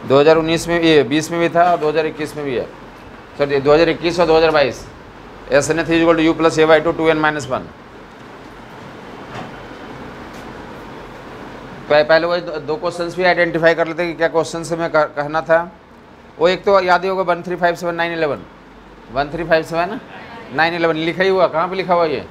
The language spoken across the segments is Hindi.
2019 में ये 20 में भी था और 2021 में भी है, सॉरी 2021 और 2022। S nth is equal to u plus a by two 2n-1। पहले वो दो क्वेश्चंस भी आइडेंटिफाई कर लेते कि क्या क्वेश्चन से मैं कहना था। वो एक तो याद ही होगा 1357911, 1357911 लिखा ही हुआ, कहाँ पे लिखा हुआ ये,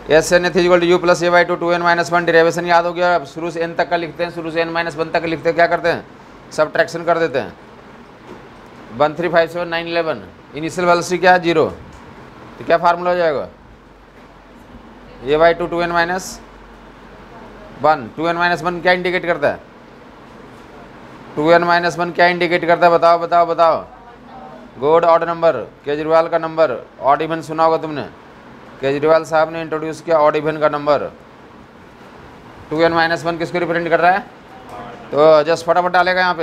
S nth is equal to u plus a by two 2n-1। Derivation याद हो गया, शुरू से n तक का लिखते हैं, शुरू से n-1 तक लिखते हैं, क्या करते हैं सब्ट्रैक्शन कर देते हैं। 1357911 इनिशियल वेलोसिटी क्या है 0, तो क्या फार्मूला हो जाएगा ए बाई टू 2n-1। 2n-1 क्या इंडिकेट करता है, 2n-1 क्या इंडिकेट करता है, बताओ बताओ बताओ। गुड, ऑड नंबर, केजरीवाल का नंबर, ऑड इवन सुना होगा तुमने, केजरीवाल साहब ने इंट्रोड्यूस किया ऑड इवन का नंबर। 2n-1 किसको रिप्रेजेंट कर रहा है, तो जस्ट फटाफट डालेगा यहाँ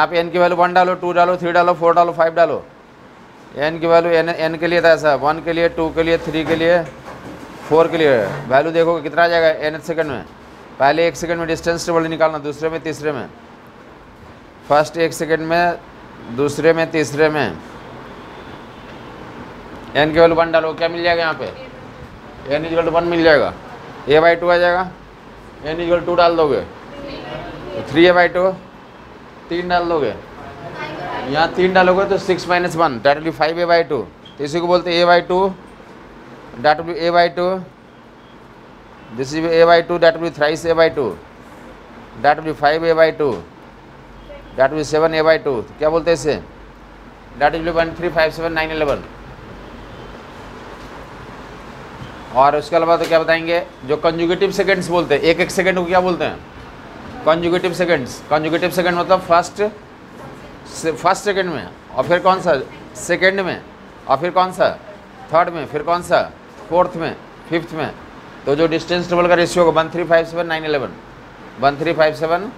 पे n की वैल्यू 1 डालो, 2 डालो, 3 डालो, 4 डालो, 5 डालो। n की वैल्यू n के लिए था ऐसा, 1 के लिए, 2 के लिए, 3 के लिए, 4 के लिए। वैल्यू देखो कितना आ जाएगा nth सेकंड में। पहले 1 सेकंड में डिस्टेंस टेबल निकालना, दूसरे में तीसरे में, फर्स्ट 1 सेकंड में, दूसरे में तीसरे में। n की वैल्यू 1 डालो, क्या मिल जाएगा यहाँ पे, n इक्वल टू 1 मिल जाएगा, a बाई 2 आ जाएगा, n इक्वल 2 डाल दोगे तो 3a बाई 2, 3 डाल दोगे, यहाँ 3 डालोगे तो 6 - 1 date will be 5a by 2। तो इसी को बोलते हैं a by 2, that will be a by 2, this is a by 2, that will be thrice a by 2, that will be 5a by 2, that will be 7a by 2। क्या बोलते हैं इसे, डेट विल बी 1357911। और उसके अलावा तो क्या बताएंगे, जो कंजुगेटिव सेकंड्स बोलते हैं, एक सेकंड को क्या बोलते हैं, कंजुगेटिव सेकंड्स। कंजुगेटिव सेकंड मतलब फर्स्ट सेकंड में, और फिर कौन सा सेकंड में, और फिर कौन सा थर्ड में, फिर कौन सा फोर्थ में, फिफ्थ में। तो जो डिस्टेंस टेबल का रेशियो होगा 1357911, 13579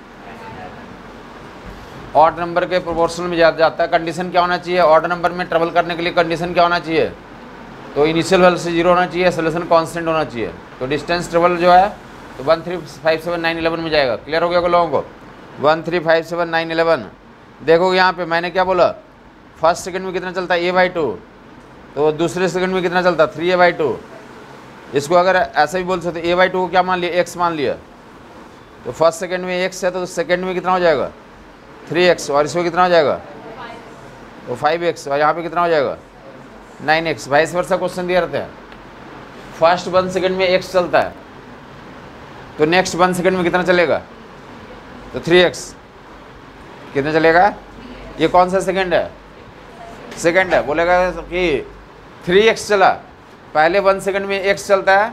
ऑड नंबर के प्रोपोर्शनल में जाता है। कंडीशन क्या होना चाहिए, ऑड नंबर में ट्रेवल करने के लिए कंडीशन क्या होना चाहिए, तो इनिशियल वैल्यू से 0 होना चाहिए, सोल्यूशन कांस्टेंट होना चाहिए। तो डिस्टेंस ट्रेवल जो है तो 1357911 में जाएगा। क्लियर हो गया लोगों को, 1357911। देखो यहाँ पे मैंने क्या बोला, फर्स्ट सेकंड में कितना चलता है a बाई 2, तो दूसरे सेकंड में कितना चलता है 3a बाई 2। इसको अगर ऐसा भी बोल सकते a बाई 2 को क्या मान लिया, x मान लिया, तो फर्स्ट सेकंड में x है तो सेकंड में कितना हो जाएगा 3x, और इसमें कितना हो जाएगा तो 5x, और यहाँ पे कितना हो जाएगा 9x। वाइस वर्सा क्वेश्चन दिया रहता है, फर्स्ट 1 सेकंड में x चलता है तो नेक्स्ट 1 सेकंड में कितना चलेगा तो 3x, कितना चलेगा, ये कौन सा सेकंड है, सेकंड है, बोलेगा कि 3x चला, पहले 1 सेकंड में x चलता है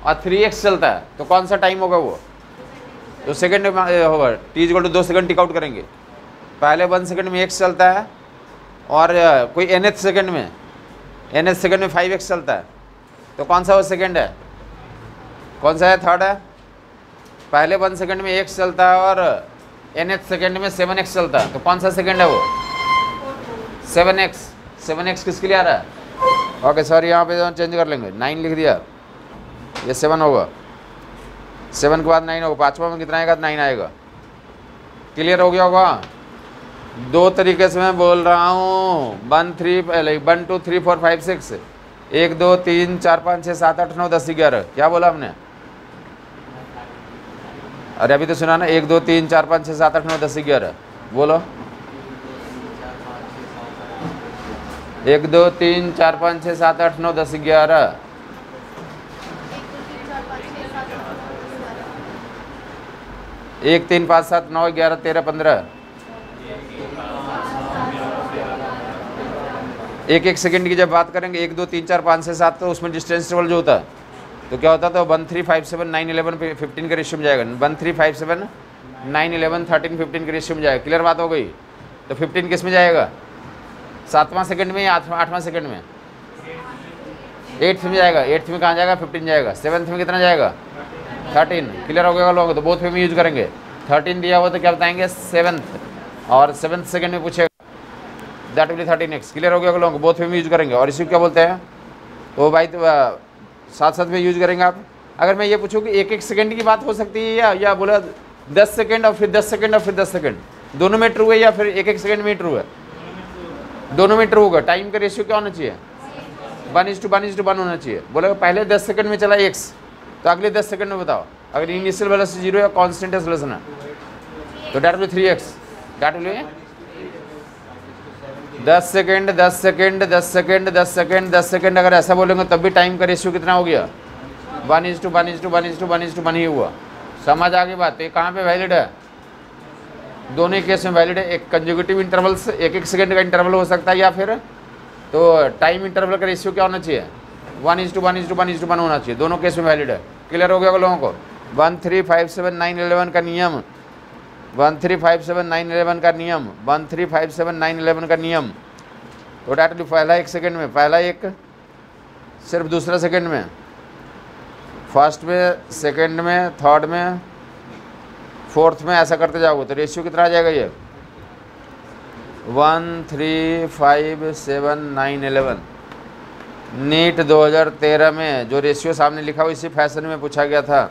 और 3x चलता है, तो कौन सा टाइम होगा वो, तो सेकंड होगा, t equal to 2 second tick out करेंगे। पहले 1 सेकंड में x चलता है और कोई nth सेकंड में 5x चलता है, तो कौन सा वो सेकंड है, कौन सा है, थर्ड है। पहले 1 सेकंड में x चलता है और nth सेकंड में 7x चलता है, तो कौन सा सेकंड है वो 7x। 7x किसके लिए आ रहा है, ओके सॉरी यहाँ पे चेंज कर लेंगे, 9 लिख दिया, ये 7 होगा, 7 के बाद 9 होगा, पाँचवा में कितना आएगा 9 आएगा। क्लियर हो गया होगा। दो तरीके से मैं बोल रहा हूँ, 1 2 3 4 5 6, 1 2 3 4 5 6 7 8 9 10 11, क्या बोला हमने, अरे अभी तो सुना ना, 1 2 3 4 5 6 7 8 9 10 11, बोलो 1 2 3 4 5 6 7 8 9 10 11, 1 3 5 7 9 11 13 15, एक सेकंड की जब बात करेंगे 1 2 3 4 5 6 7, तो उसमें डिस्टेंस टेबल जो होता है तो क्या होता है, तो 1357911 पे 15 के रेशियो में जाएगा, 1357911 13 15 के रेशियो में जाएगा। क्लियर बात हो गई। तो 15 किस में जाएगा, 7वां सेकंड में या 8वां सेकंड में, 8th में जाएगा, 8th में कहाँ जाएगा 15 जाएगा, 7th में कितना जाएगा 13। क्लियर हो गया लोगों, तो बोथ वे में यूज करेंगे। 13 दिया हुआ तो क्या बताएंगे 7th, और 7th सेकंड में पूछेगा दैट विल 13x। क्लियर हो गया लोगों को, बोथ वे में यूज करेंगे। और इसी को क्या बोलते हैं, तो भाई तो साथ साथ में यूज करेंगे आप। अगर मैं ये पूछूँ कि एक सेकंड की बात हो सकती है या बोला 10 सेकंड और फिर 10 सेकंड और फिर 10 सेकंड, दोनों में ट्रू है या फिर एक एक सेकंड में ट्रू है? दोनों में ट्रू होगा। टाइम का रेशियो क्या होना चाहिए? 1:1:1 होना चाहिए। बोला पहले 10 सेकंड में चला x, तो अगले 10 सेकंड में बताओ अगर इनिशियल वेलोसिटी 0 या कांस्टेंट एक्सेलरेशन है तो that will 3x, that will 10 second 10 second 10 second 10 second 10 second अगर ऐसा बोलेंगे तब भी टाइम का रेशियो कितना हो गया? 1:1:1:1 ही हुआ। समझ आ गई बात? ये कहाँ पे वैलिड है? दोनों ही केस में वैलिड है। एक कंजुगेटिव इंटरवल से 1-1 सेकंड का इंटरवल हो सकता है, या फिर तो टाइम इंटरवल का रेशियो क्या होना चाहिए? 1:1:1 होना चाहिए। दोनों केस में वैलिड है। क्लियर हो गया लोगों को? 1357911 का नियम, 1357911 का नियम, 1357911 का नियम। तो डायरेक्टली पहला 1 सेकंड में, पहला एक सिर्फ दूसरा सेकंड में, फर्स्ट में, सेकंड में, थर्ड में, फोर्थ में, ऐसा करते जाओगे तो रेशियो कितना आ जाएगा? ये 1357911। नीट 2013 में जो रेशियो सामने लिखा हो इसी फैशन में पूछा गया था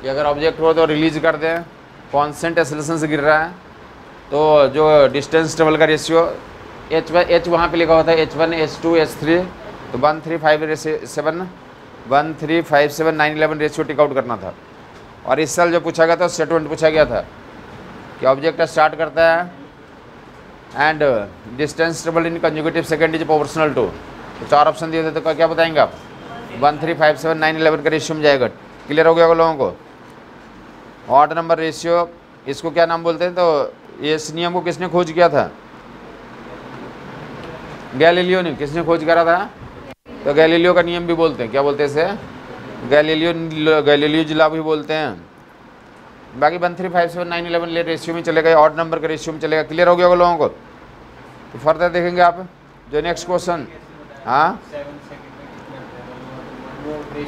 कि अगर ऑब्जेक्ट हो तो रिलीज कर दें, कांस्टेंट एक्सेलरेशन से गिर रहा है तो जो डिस्टेंस ट्रेवल का रेशियो h वहाँ पे लिखा होता है h1 h2 h3, तो 1357911 रेशियो टिक आउट करना था। और इस साल जो पूछा गया था स्टेटमेंट पूछा गया था कि ऑब्जेक्ट स्टार्ट करता है and distance travel in consecutive second is proportional to, तो 4 ऑप्शन दिए थे तो क्या बताएंगे आप? 1357911 का रेशियो में जाएगा। क्लियर हो गया लोगों को? ऑड नंबर रेशियो इसको क्या नाम बोलते हैं? तो इस नियम को किसने खोज किया था? गैलीलियो ने। किसने खोज करा था? तो गैलीलियो का नियम भी बोलते हैं। क्या बोलते हैं इसे? गैलीलियो भी बोलते हैं। बाकी 1357911 रेशियो में चलेगा, ऑड नंबर के रेशियो में चलेगा। क्लियर हो गया होगा लोगों को? तो फर्दर देखेंगे आप जो नेक्स्ट क्वेश्चन। हाँ,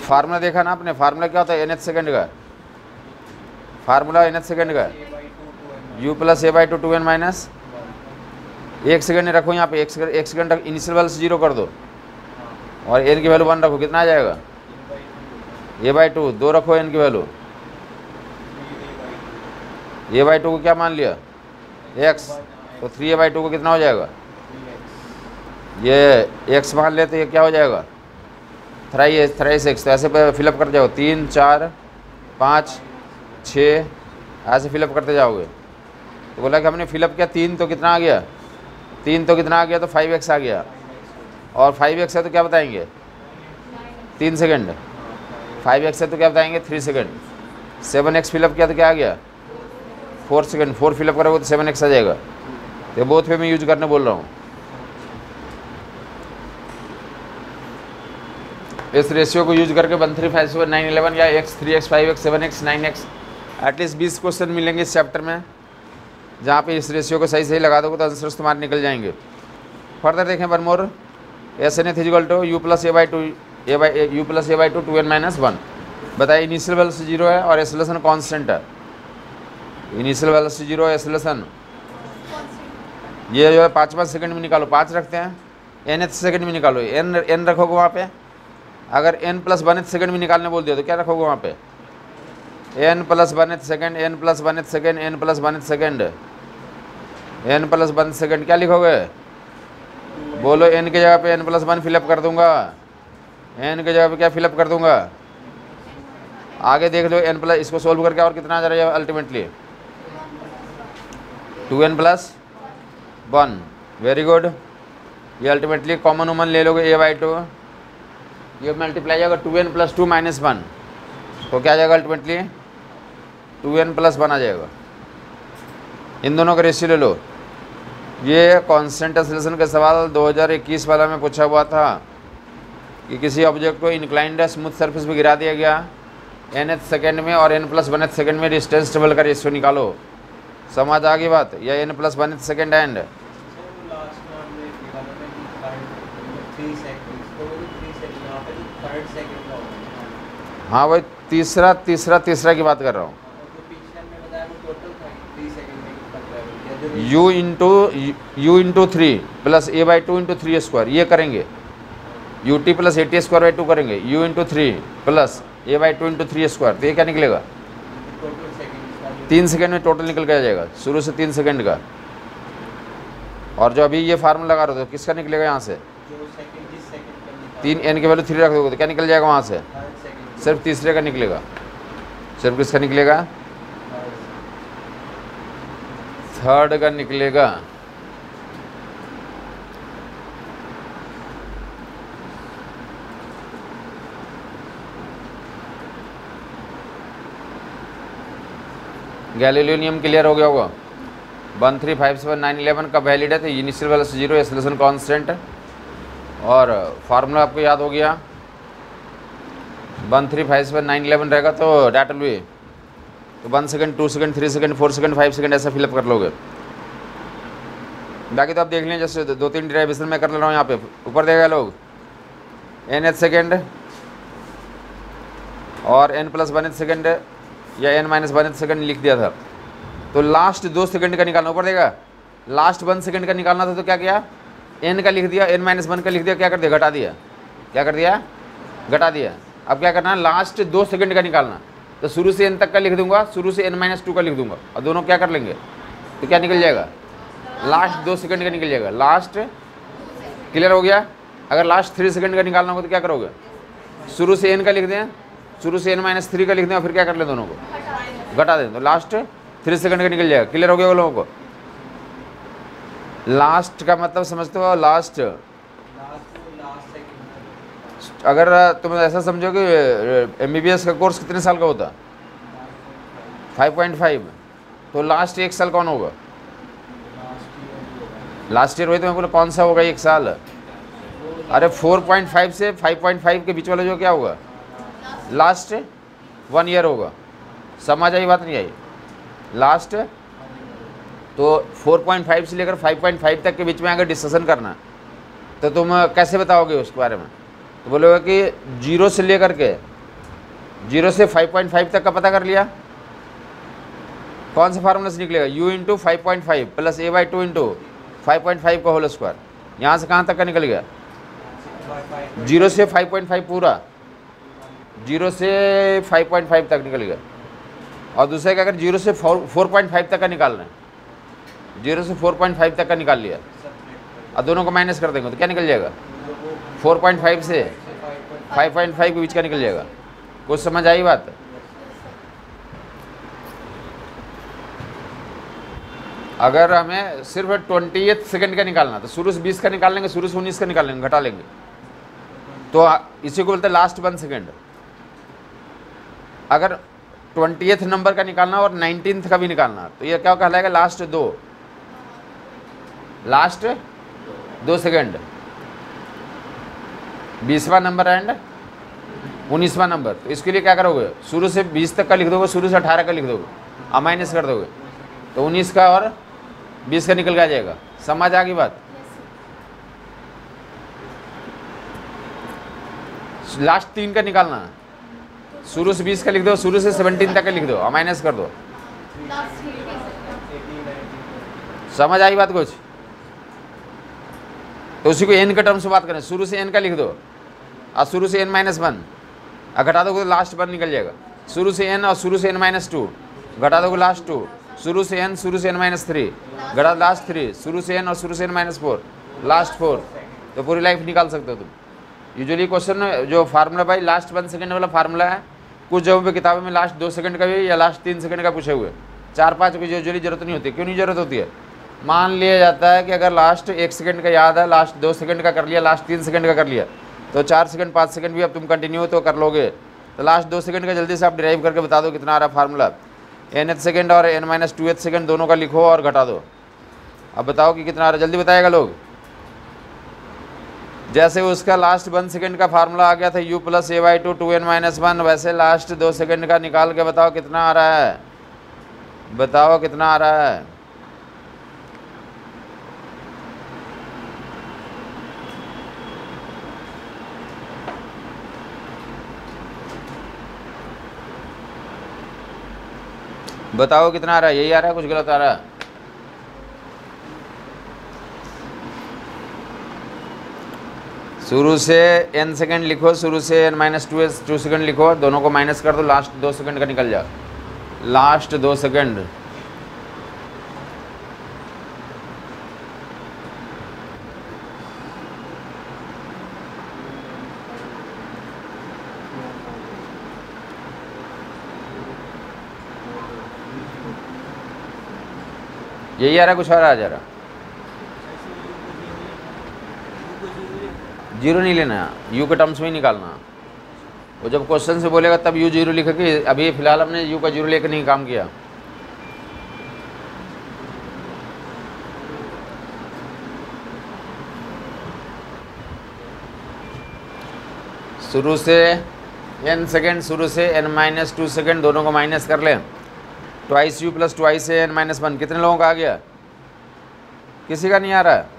फार्मूला देखा ना आपने? फार्मूला क्या होता है nth सेकंड का? फार्मूला nth सेकंड का u + a/2 2n minus 1 second रखो यहाँ पे। 1 सेकंड तक इनिशियल वैल्यू 0 कर दो और n की वैल्यू 1 रखो। कितना आ जाएगा? a/2 2 रखो, n की वैल्यू a/2 को क्या मान लिया? x, तो 3a/2 को कितना हो जाएगा? ये x मान ले तो ये क्या हो जाएगा? 3x। तो ऐसे फिलअप करते जाओ, 3 4 5 6 ऐसे फिलअप करते जाओगे। तो बोला कि हमने फिलअप किया 3 तो कितना आ गया? 3 तो कितना आ गया? तो 5x आ गया। और 5x है तो क्या बताएंगे? 3 सेकंड। 5x है तो क्या बताएंगे? 3 सेकंड। 7x फिलअप किया तो क्या आ गया? 4 सेकंड। 4 फिलअप करोगे तो 7x आ जाएगा। तो बोथ वे में यूज करने बोल रहा हूँ। इस रेशियो को यूज करके 1357911 या x 3x 5x 7x 9x at least 20 question मिलेंगे इस चैप्टर में, जहाँ पे इस रेशियो को सही लगा दोगे तो आंसर्स तुम्हारे निकल जाएंगे। फर्दर देखें one more. SNF is equal to u + a/2 2n - 1। बताइए इनिशियल वेलोसिटी 0 है और एक्सेलरेशन कांस्टेंट है। इनिशियल वेलोसिटी 0 है, एक्सेलरेशन ये जो है 5 सेकंड में निकालो। 5 रखते हैं, nth सेकंड में निकालो। n रखोगे वहाँ पे। अगर n + 1th सेकंड में निकालने बोल दिया तो क्या रखोगे वहाँ पे? n + 1th second, n + 1th second, n + 1th second, n + 1th second क्या लिखोगे? बोलो। n की जगह पे n + 1 फिलअप कर दूंगा। n की जगह पे क्या फिलअप कर दूंगा? आगे देख लो n प्लस, इसको सोल्व करके और कितना आ जा रहा है अल्टीमेटली? 2n + 1। Very good. ये अल्टीमेटली कॉमन उमन ले लोगे a/2, ये मल्टीप्लाई जाएगा 2n + 2 - 1, तो क्या आ जाएगा अल्टीमेटली? 2n + 1 आ जाएगा। इन दोनों का रेशियो ले लो। ये कांस्टेंट एक्सेलरेशन का सवाल 2021 वाला में पूछा हुआ था कि किसी ऑब्जेक्ट को इंक्लाइंड स्मूथ सरफेस पे गिरा दिया गया nth सेकंड में और n + 1th सेकंड में डिस्टेंस ट्रेवल का रेशियो निकालो। समझ आ गई बात? या n + 1th सेकंड एंड हाँ वही तीसरा की बात कर रहा हूँ। u इंटू 3 + a/2 × 3² ये करेंगे। ut + at² करेंगे। u इंटू 3 + a/2 × 3², तो ये क्या निकलेगा? 3 सेकंड में टोटल निकल के आ जाएगा, शुरू से 3 सेकंड का। और जो अभी ये फार्मूला लगा रहे हो तो किसका निकलेगा यहाँ से? 3 n की वैल्यू 3 रख दोगे तो क्या निकल जाएगा वहाँ से? सिर्फ तीसरे का निकलेगा। सिर्फ किसका निकलेगा? थर्ड का निकलेगा। गैलीलियो नियम क्लियर हो गया होगा। 1357911 का वैलिड है तो इनिशियल वेलोसिटी 0, एक्सेलरेशन कांस्टेंट, और फार्मूला आपको याद हो गया। 1357911 रहेगा तो डेट विल बी, तो 1 second, 2 second, 3 second, 4 second, 5 second ऐसा फिलअप कर लोगे। बाकी तो आप देख लें, जैसे 2-3 डेरिवेशन मैं कर ले रहा हूँ यहाँ पे। ऊपर देगा लोग nth सेकेंड और n+1th सेकेंड या n-1th सेकेंड लिख दिया था, तो लास्ट 2 सेकंड का निकालना। ऊपर देगा लास्ट 1 सेकंड का निकालना था, तो क्या किया? n का लिख दिया, n-1 का लिख दिया, क्या कर दिया? घटा दिया। क्या कर दिया? घटा दिया। अब क्या करना है? लास्ट 2 सेकंड का निकालना, तो शुरू से n तक का लिख दूंगा, शुरू से n-2 का लिख दूंगा, और दोनों क्या कर लेंगे तो क्या निकल जाएगा? लास्ट 2 सेकंड का निकल जाएगा। लास्ट क्लियर हो गया। अगर लास्ट 3 सेकंड का निकालना होगा तो क्या करोगे? शुरू से n का लिख दें, शुरू से n-3 का लिख दें, और फिर क्या कर लें? दोनों को घटा दें, तो लास्ट 3 सेकंड का निकल जाएगा। क्लियर हो गया वो लोगों को? लास्ट का मतलब समझते हो? लास्ट अगर तुम ऐसा समझो कि MBBS का कोर्स कितने साल का होता? 5.5, तो लास्ट 1 साल कौन होगा? लास्ट ईयर वही तो मैं बोला, कौन सा होगा 1 साल? अरे 4.5 से 5.5 के बीच वाला जो क्या होगा? लास्ट 1 ईयर होगा। समझ आई बात? नहीं आई? लास्ट तो 4.5 से लेकर 5.5 तक के बीच में अगर डिस्कशन करना तो तुम कैसे बताओगे उसके बारे में? तो बोलोगे कि 0 से लेकर के 0 से 5.5 तक का पता कर लिया, कौन सा फार्मूला से निकलेगा? u into 5.5 plus a/2 into 5.5 का होल स्क्वायर। यहाँ से कहाँ तक का निकल गया? 0 से 5.5 पूरा, 0 से 5.5 तक निकल गया। और दूसरे का अगर 0 से 4.5 तक का निकालना है, 0 से 4.5 तक का निकाल लिया, और दोनों को माइनस कर देंगे तो क्या निकल जाएगा? 4.5 से 5.5 के बीच का निकल जाएगा। कुछ समझ आई बात? अगर हमें सिर्फ 20th सेकंड का निकालना तो शुरू से 20 का निकाल लेंगे, शुरू से 19 का निकाल लेंगे, घटा लेंगे, तो इसी को बोलते हैं लास्ट 1 सेकंड। अगर 20th नंबर का निकालना और 19th का भी निकालना तो ये क्या कहलाएगा? Last 2 second. 20वां नंबर एंड 19वां नंबर, तो इसके लिए क्या करोगे? शुरू से 20 तक का लिख दोगे, शुरू से 18 का लिख दोगे, अब माइनस कर दोगे, तो 19 का और 20 का निकल के आ जाएगा। समझ आ गई बात? लास्ट 3 का निकालना, शुरू से 20 का लिख दो, शुरू से 17 तक का लिख दो, और माइनस कर दो। समझ आई बात कुछ? तो उसी को n के टर्म से बात करें, शुरू से n का लिख दो, और शुरू से n-1, और घटा दोगे तो लास्ट 1 निकल जाएगा। शुरू से n और शुरू से n-2, घटा दोगे लास्ट 2, शुरू से n, शुरू से n-3, घटा लास्ट 3, शुरू से n और शुरू से n-4, लास्ट 4, तो पूरी लाइफ निकाल सकते हो तुम। यूजुअली क्वेश्चन जो फार्मूला भाई लास्ट 1 सेकंड वाला फार्मूला है, कुछ जगहों पे किताबों में लास्ट 2 सेकंड का भी या लास्ट 3 सेकंड का पूछे हुए, 4-5 की यूजुअली जरूरत नहीं होती। क्यों नहीं जरूरत होती है? मान लिया जाता है कि अगर लास्ट 1 सेकंड का याद है, लास्ट 2 सेकंड का कर लिया, लास्ट 3 सेकंड का कर लिया, तो 4 सेकंड 5 सेकंड भी अब तुम कंटिन्यू तो कर लोगे, तो लास्ट 2 सेकंड का जल्दी से आप डिराइव करके बता दो कितना आ रहा है फार्मूला। nth सेकंड और n-2th सेकंड दोनों का लिखो और घटा दो, अब बताओ कि कितना आ रहा है, जल्दी बताएगा लोग। जैसे उसका लास्ट 1 सेकंड का फार्मूला आ गया था u + a/2 2n-1, वैसे लास्ट 2 सेकंड का निकाल के बताओ कितना आ रहा है, बताओ कितना आ रहा है। बताओ कितना आ रहा है? यही आ रहा है, कुछ गलत आ रहा है? शुरू से n सेकंड लिखो, शुरू से n-2 सेकंड लिखो, दोनों को माइनस कर दो, लास्ट 2 सेकंड का निकल जाओ। Last 2 second. यही आ रहा, कुछ और आ जा रहा? जीरो नहीं लेना, यू के टर्म्स में ही निकालना। वो जब क्वेश्चन से बोलेगा तब यू जीरो लिखेगी। अभी फिलहाल हमने यू का जीरो लेकर नहीं काम किया। शुरू से n सेकेंड, शुरू से n-2 सेकेंड, दोनों को माइनस कर लें। Twice you plus twice n-1, कितने लोगों का आ गया? किसी का नहीं आ रहा है?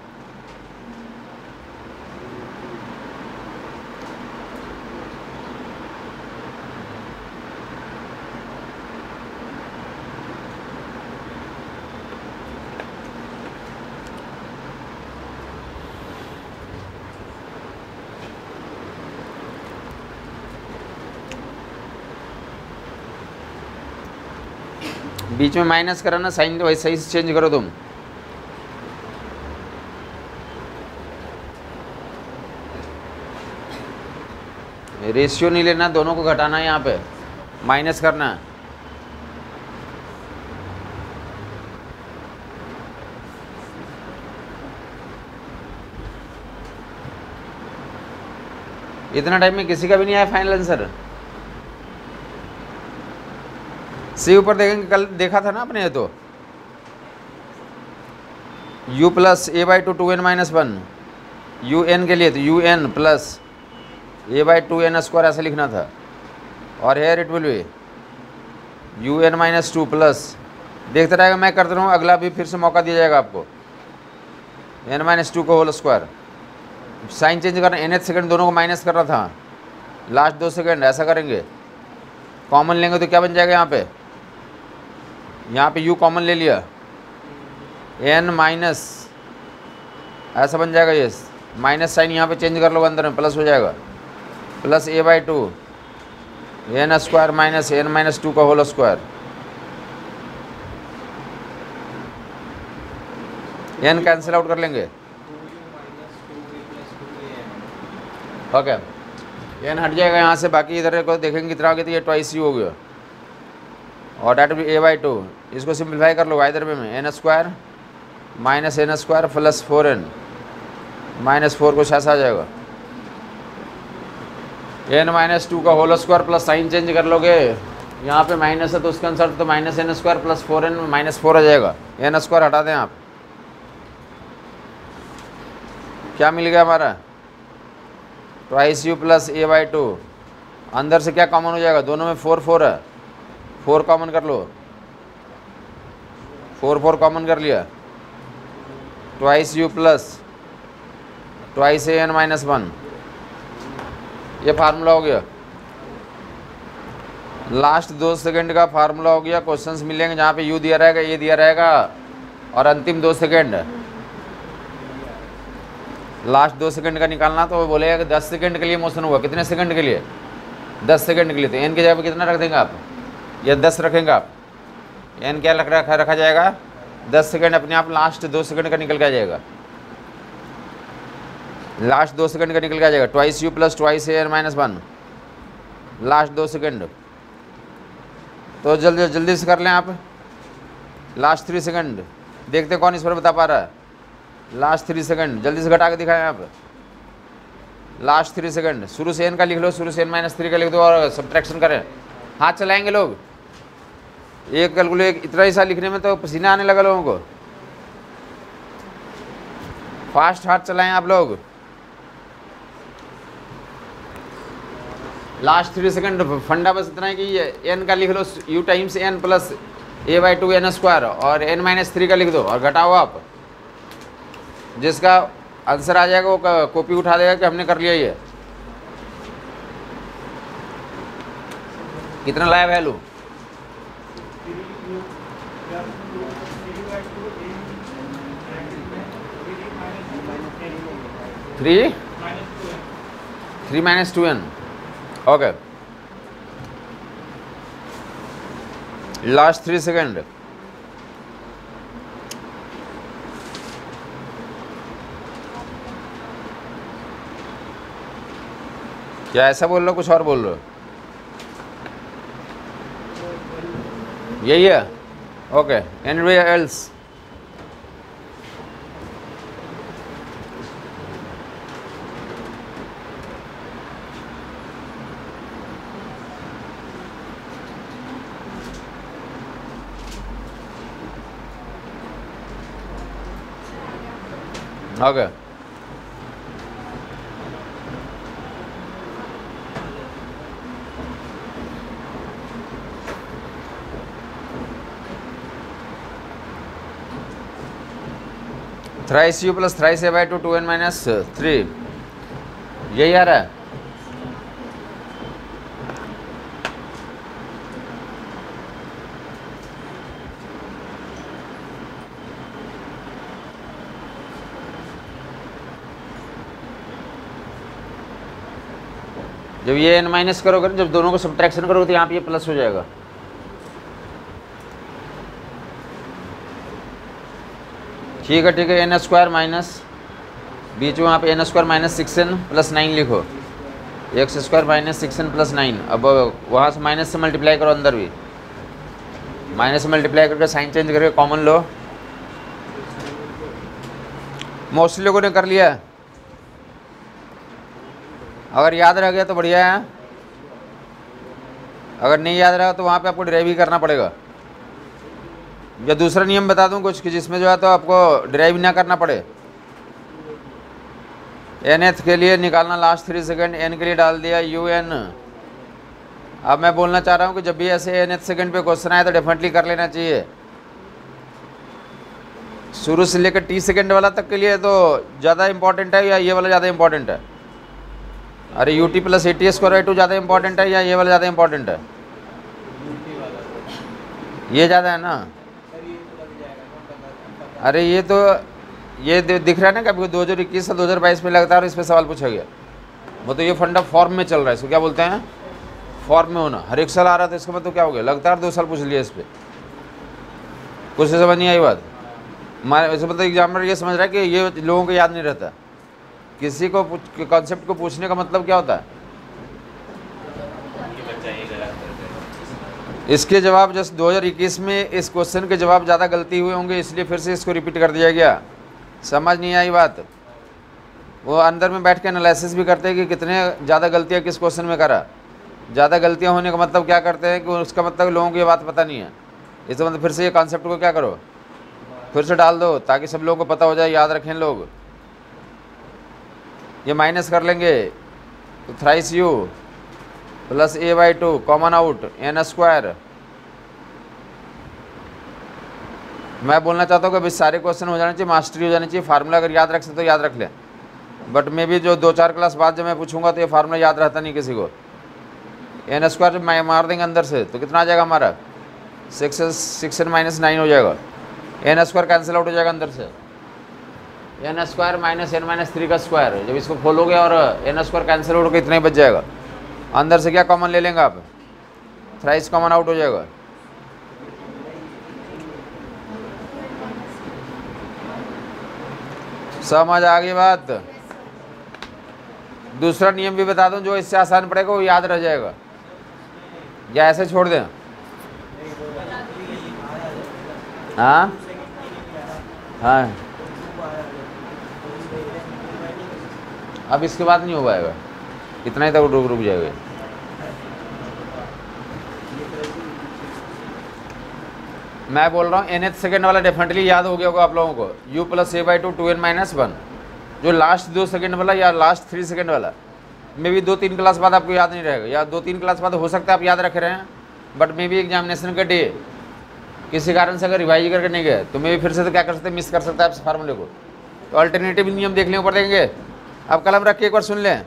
बीच में माइनस करा ना, साइन वैसे सही से चेंज करो तुम। रेशियो नहीं लेना, दोनों को घटाना है, यहाँ पे माइनस करना है। इतना टाइम में किसी का भी नहीं आया फाइनल आंसर। सी ऊपर देखेंगे, कल देखा था ना आपने। ये तो u plus a/2 2n-1 u n के लिए तो u n plus a/2 n² ऐसे लिखना था। और here it will be u n-2 plus, देखते रहेगा, मैं करता रहूँ, अगला भी फिर से मौका दिया जाएगा आपको। n-2 को होल स्क्वायर, साइन चेंज करना, nth सेकंड दोनों को माइनस कर रहा था, लास्ट 2 सेकंड ऐसा करेंगे। कॉमन लेंगे तो क्या बन जाएगा? यहाँ पे u कॉमन ले लिया, n माइनस ऐसा बन जाएगा। ये माइनस साइन यहाँ पे चेंज कर लो, अंदर में प्लस हो जाएगा, plus a/2 n² minus n-2 का whole square. n cancel out कर लेंगे, ओके। n हट जाएगा यहाँ से, बाकी इधर को देखेंगे कितना हो गया, तो ये ट्वाइस u हो गया। और डेट भी a/2, इसको सिंप्लीफाई कर लो इधर में, n² minus n² plus 4n minus 4 कुछ ऐसा आ जाएगा। n-2 का whole square plus sign change कर लोगे, यहाँ पे माइनस है तो उसके अनुसार तो माइनस n² प्लस 4n -4 आ जाएगा। n² हटा दें आप, क्या मिल गया हमारा? ट्वाइस u प्लस a/2, अंदर से क्या कॉमन हो जाएगा? दोनों में 4 4 है, 4 कॉमन कर लो, 4 4 कॉमन कर लिया। Twice u plus twice an-1, ये फार्मूला हो गया। लास्ट 2 सेकंड का फार्मूला हो गया। क्वेश्चंस मिलेंगे जहाँ पे u दिया रहेगा, ये दिया रहेगा, और अंतिम 2 सेकंड, लास्ट 2 सेकंड का निकालना। तो वो बोलेगा कि 10 सेकंड के लिए मोशन हुआ, कितने सेकंड के लिए? 10 सेकंड के लिए। तो n की जगह पे कितना रख देंगे आप? या 10 रखेंगे आप? n क्या रखा जाएगा? 10 सेकंड अपने आप लास्ट 2 सेकंड का निकल के आ जाएगा, लास्ट 2 सेकंड का निकल के आ जाएगा। Twice u plus twice an-1 last 2 second. तो जल्दी से कर लें आप, लास्ट 3 सेकंड। देखते कौन इस पर बता पा रहा है। लास्ट 3 सेकंड जल्दी से घटा के दिखाएं आप। लास्ट 3 सेकंड, शुरू से n का लिख लो, शुरू से n-3 का लिख दो और सब्ट्रैक्शन करें। हाथ चलाएंगे लोग, एक कैलकुलेट इतना ही सा लिखने में तो पसीना आने लगा लोगों को। फास्ट हाथ चलाएं आप लोग। लास्ट 3 सेकंड, फंडा बस इतना है कि n का लिख लो u times n plus a/2 n² और n-3 का लिख दो और घटाओ आप। जिसका आंसर आ जाएगा वो कॉपी उठा देगा कि हमने कर लिया। ये कितना लाया value? Three -2n, okay. Last 3 second. क्या ऐसा बोल रहे हो, कुछ और बोल रहे हो? यही है, okay. Anyway else? Okay, thrice you plus thrice A by to 2n minus 3, यही आ रहा है। जब ये n माइनस करोगे, जब दोनों को सब्ट्रैक्शन करोगे तो यहाँ पे ये प्लस हो जाएगा। ठीक है, ठीक है। एन स्क्वायर माइनस, बीच में वहाँ पे N square minus 6n plus 9 लिखो। X square minus 6n plus 9। अब वहाँ से माइनस से मल्टीप्लाई करो, अंदर भी माइनस से मल्टीप्लाई करके साइन चेंज करके कॉमन लो। मोस्टली लोगों ने कर लिया है। अगर याद रह गया तो बढ़िया है, अगर नहीं याद रहा तो वहाँ पे आपको ड्राइव ही करना पड़ेगा। या दूसरा नियम बता दूँ कुछ कि जिसमें जो है तो आपको ड्राइव ना करना पड़े। nth के लिए निकालना लास्ट 3 सेकेंड, n के लिए डाल दिया un। अब मैं बोलना चाह रहा हूँ कि जब भी ऐसे nth सेकेंड पे क्वेश्चन आए तो डेफिनेटली कर लेना चाहिए। शुरू से लेकर t सेकेंड वाला तक के लिए तो ज़्यादा इंपॉर्टेंट है या ये वाला ज़्यादा इंपॉर्टेंट है? अरे ut plus AT square by 2 ज़्यादा इंपॉर्टेंट है या ये वाला ज़्यादा इंपॉर्टेंट है? ये ज़्यादा है ना। अरे ये तो ये दिख रहा है ना कि आपको 2021 से 2022 में लगता है और इस पर सवाल पूछा गया। वो तो ये फंडा फॉर्म में चल रहा है, इसको क्या बोलते हैं? फॉर्म में होना। हर एक साल आ रहा था, इसका मतलब क्या हो गया? लगातार 2 साल पूछ लिया इस पर। कुछ समझ नहीं आई बात? हमारे वैसे मतलब एग्जामिनर ये समझ रहा है कि ये लोगों को याद नहीं रहता। किसी को कॉन्सेप्ट को पूछने का मतलब क्या होता है? इसके जवाब जस्ट 2021 में इस क्वेश्चन के जवाब ज़्यादा गलती हुए होंगे, इसलिए फिर से इसको रिपीट कर दिया गया। समझ नहीं आई बात? वो अंदर में बैठ के एनालिसिस भी करते हैं कि कितने ज़्यादा गलतियाँ किस क्वेश्चन में करा। ज़्यादा गलतियाँ होने का मतलब क्या करते हैं कि उसका मतलब लोगों को ये बात पता नहीं है। इसका मतलब फिर से ये कॉन्सेप्ट को क्या करो, फिर से डाल दो ताकि सब लोगों को पता हो जाए, याद रखें लोग। ये माइनस कर लेंगे तो thrice you plus a by 2 common out n square. मैं बोलना चाहता हूँ कि भाई सारे क्वेश्चन हो जाने चाहिए, मास्टरी हो जानी चाहिए। फार्मूला अगर याद रख सकते तो याद रख लें, बट मे भी जो 2-4 क्लास बाद जब मैं पूछूंगा तो ये फार्मूला याद रहता नहीं किसी को। n स्क्वायर जब मार देंगे अंदर से तो कितना आ जाएगा हमारा? 6n माइनस 9 हो जाएगा। n स्क्वायर कैंसिल आउट हो जाएगा अंदर से। n square minus n minus 3 का स्क्वायर, जब इसको खोलोगे और n स्क्वायर कैंसिल आउट होकर इतना ही बच जाएगा। अंदर से क्या कॉमन ले लेंगे आप? थ्राइस कॉमन आउट हो जाएगा। समझ आ गई बात? दूसरा नियम भी बता दूं जो इससे आसान पड़ेगा, वो याद रह जाएगा, या ऐसे छोड़ दें? हाँ हाँ, अब इसके बाद नहीं हो पाएगा, इतना ही तक रुक जाएगा। मैं बोल रहा हूँ nth सेकेंड वाला डेफिनेटली याद हो गया होगा आप लोगों को। u plus a by 2 2n minus 1, जो लास्ट 2 सेकेंड वाला या लास्ट 3 सेकेंड वाला मे भी 2-3 क्लास बाद आपको याद नहीं रहेगा, या 2-3 क्लास बाद हो सकता है आप याद रख रहे हैं, बट मे भी एग्जामिनेशन का डे किसी कारण से अगर रिवाइज करके नहीं गए तो मे भी फिर से तो क्या कर सकते हैं, मिस कर सकता है आप फार्मूले को। तो अल्टरनेटिव नियम देखने को पड़ेंगे। आप कलम रख के एक बार सुन लें,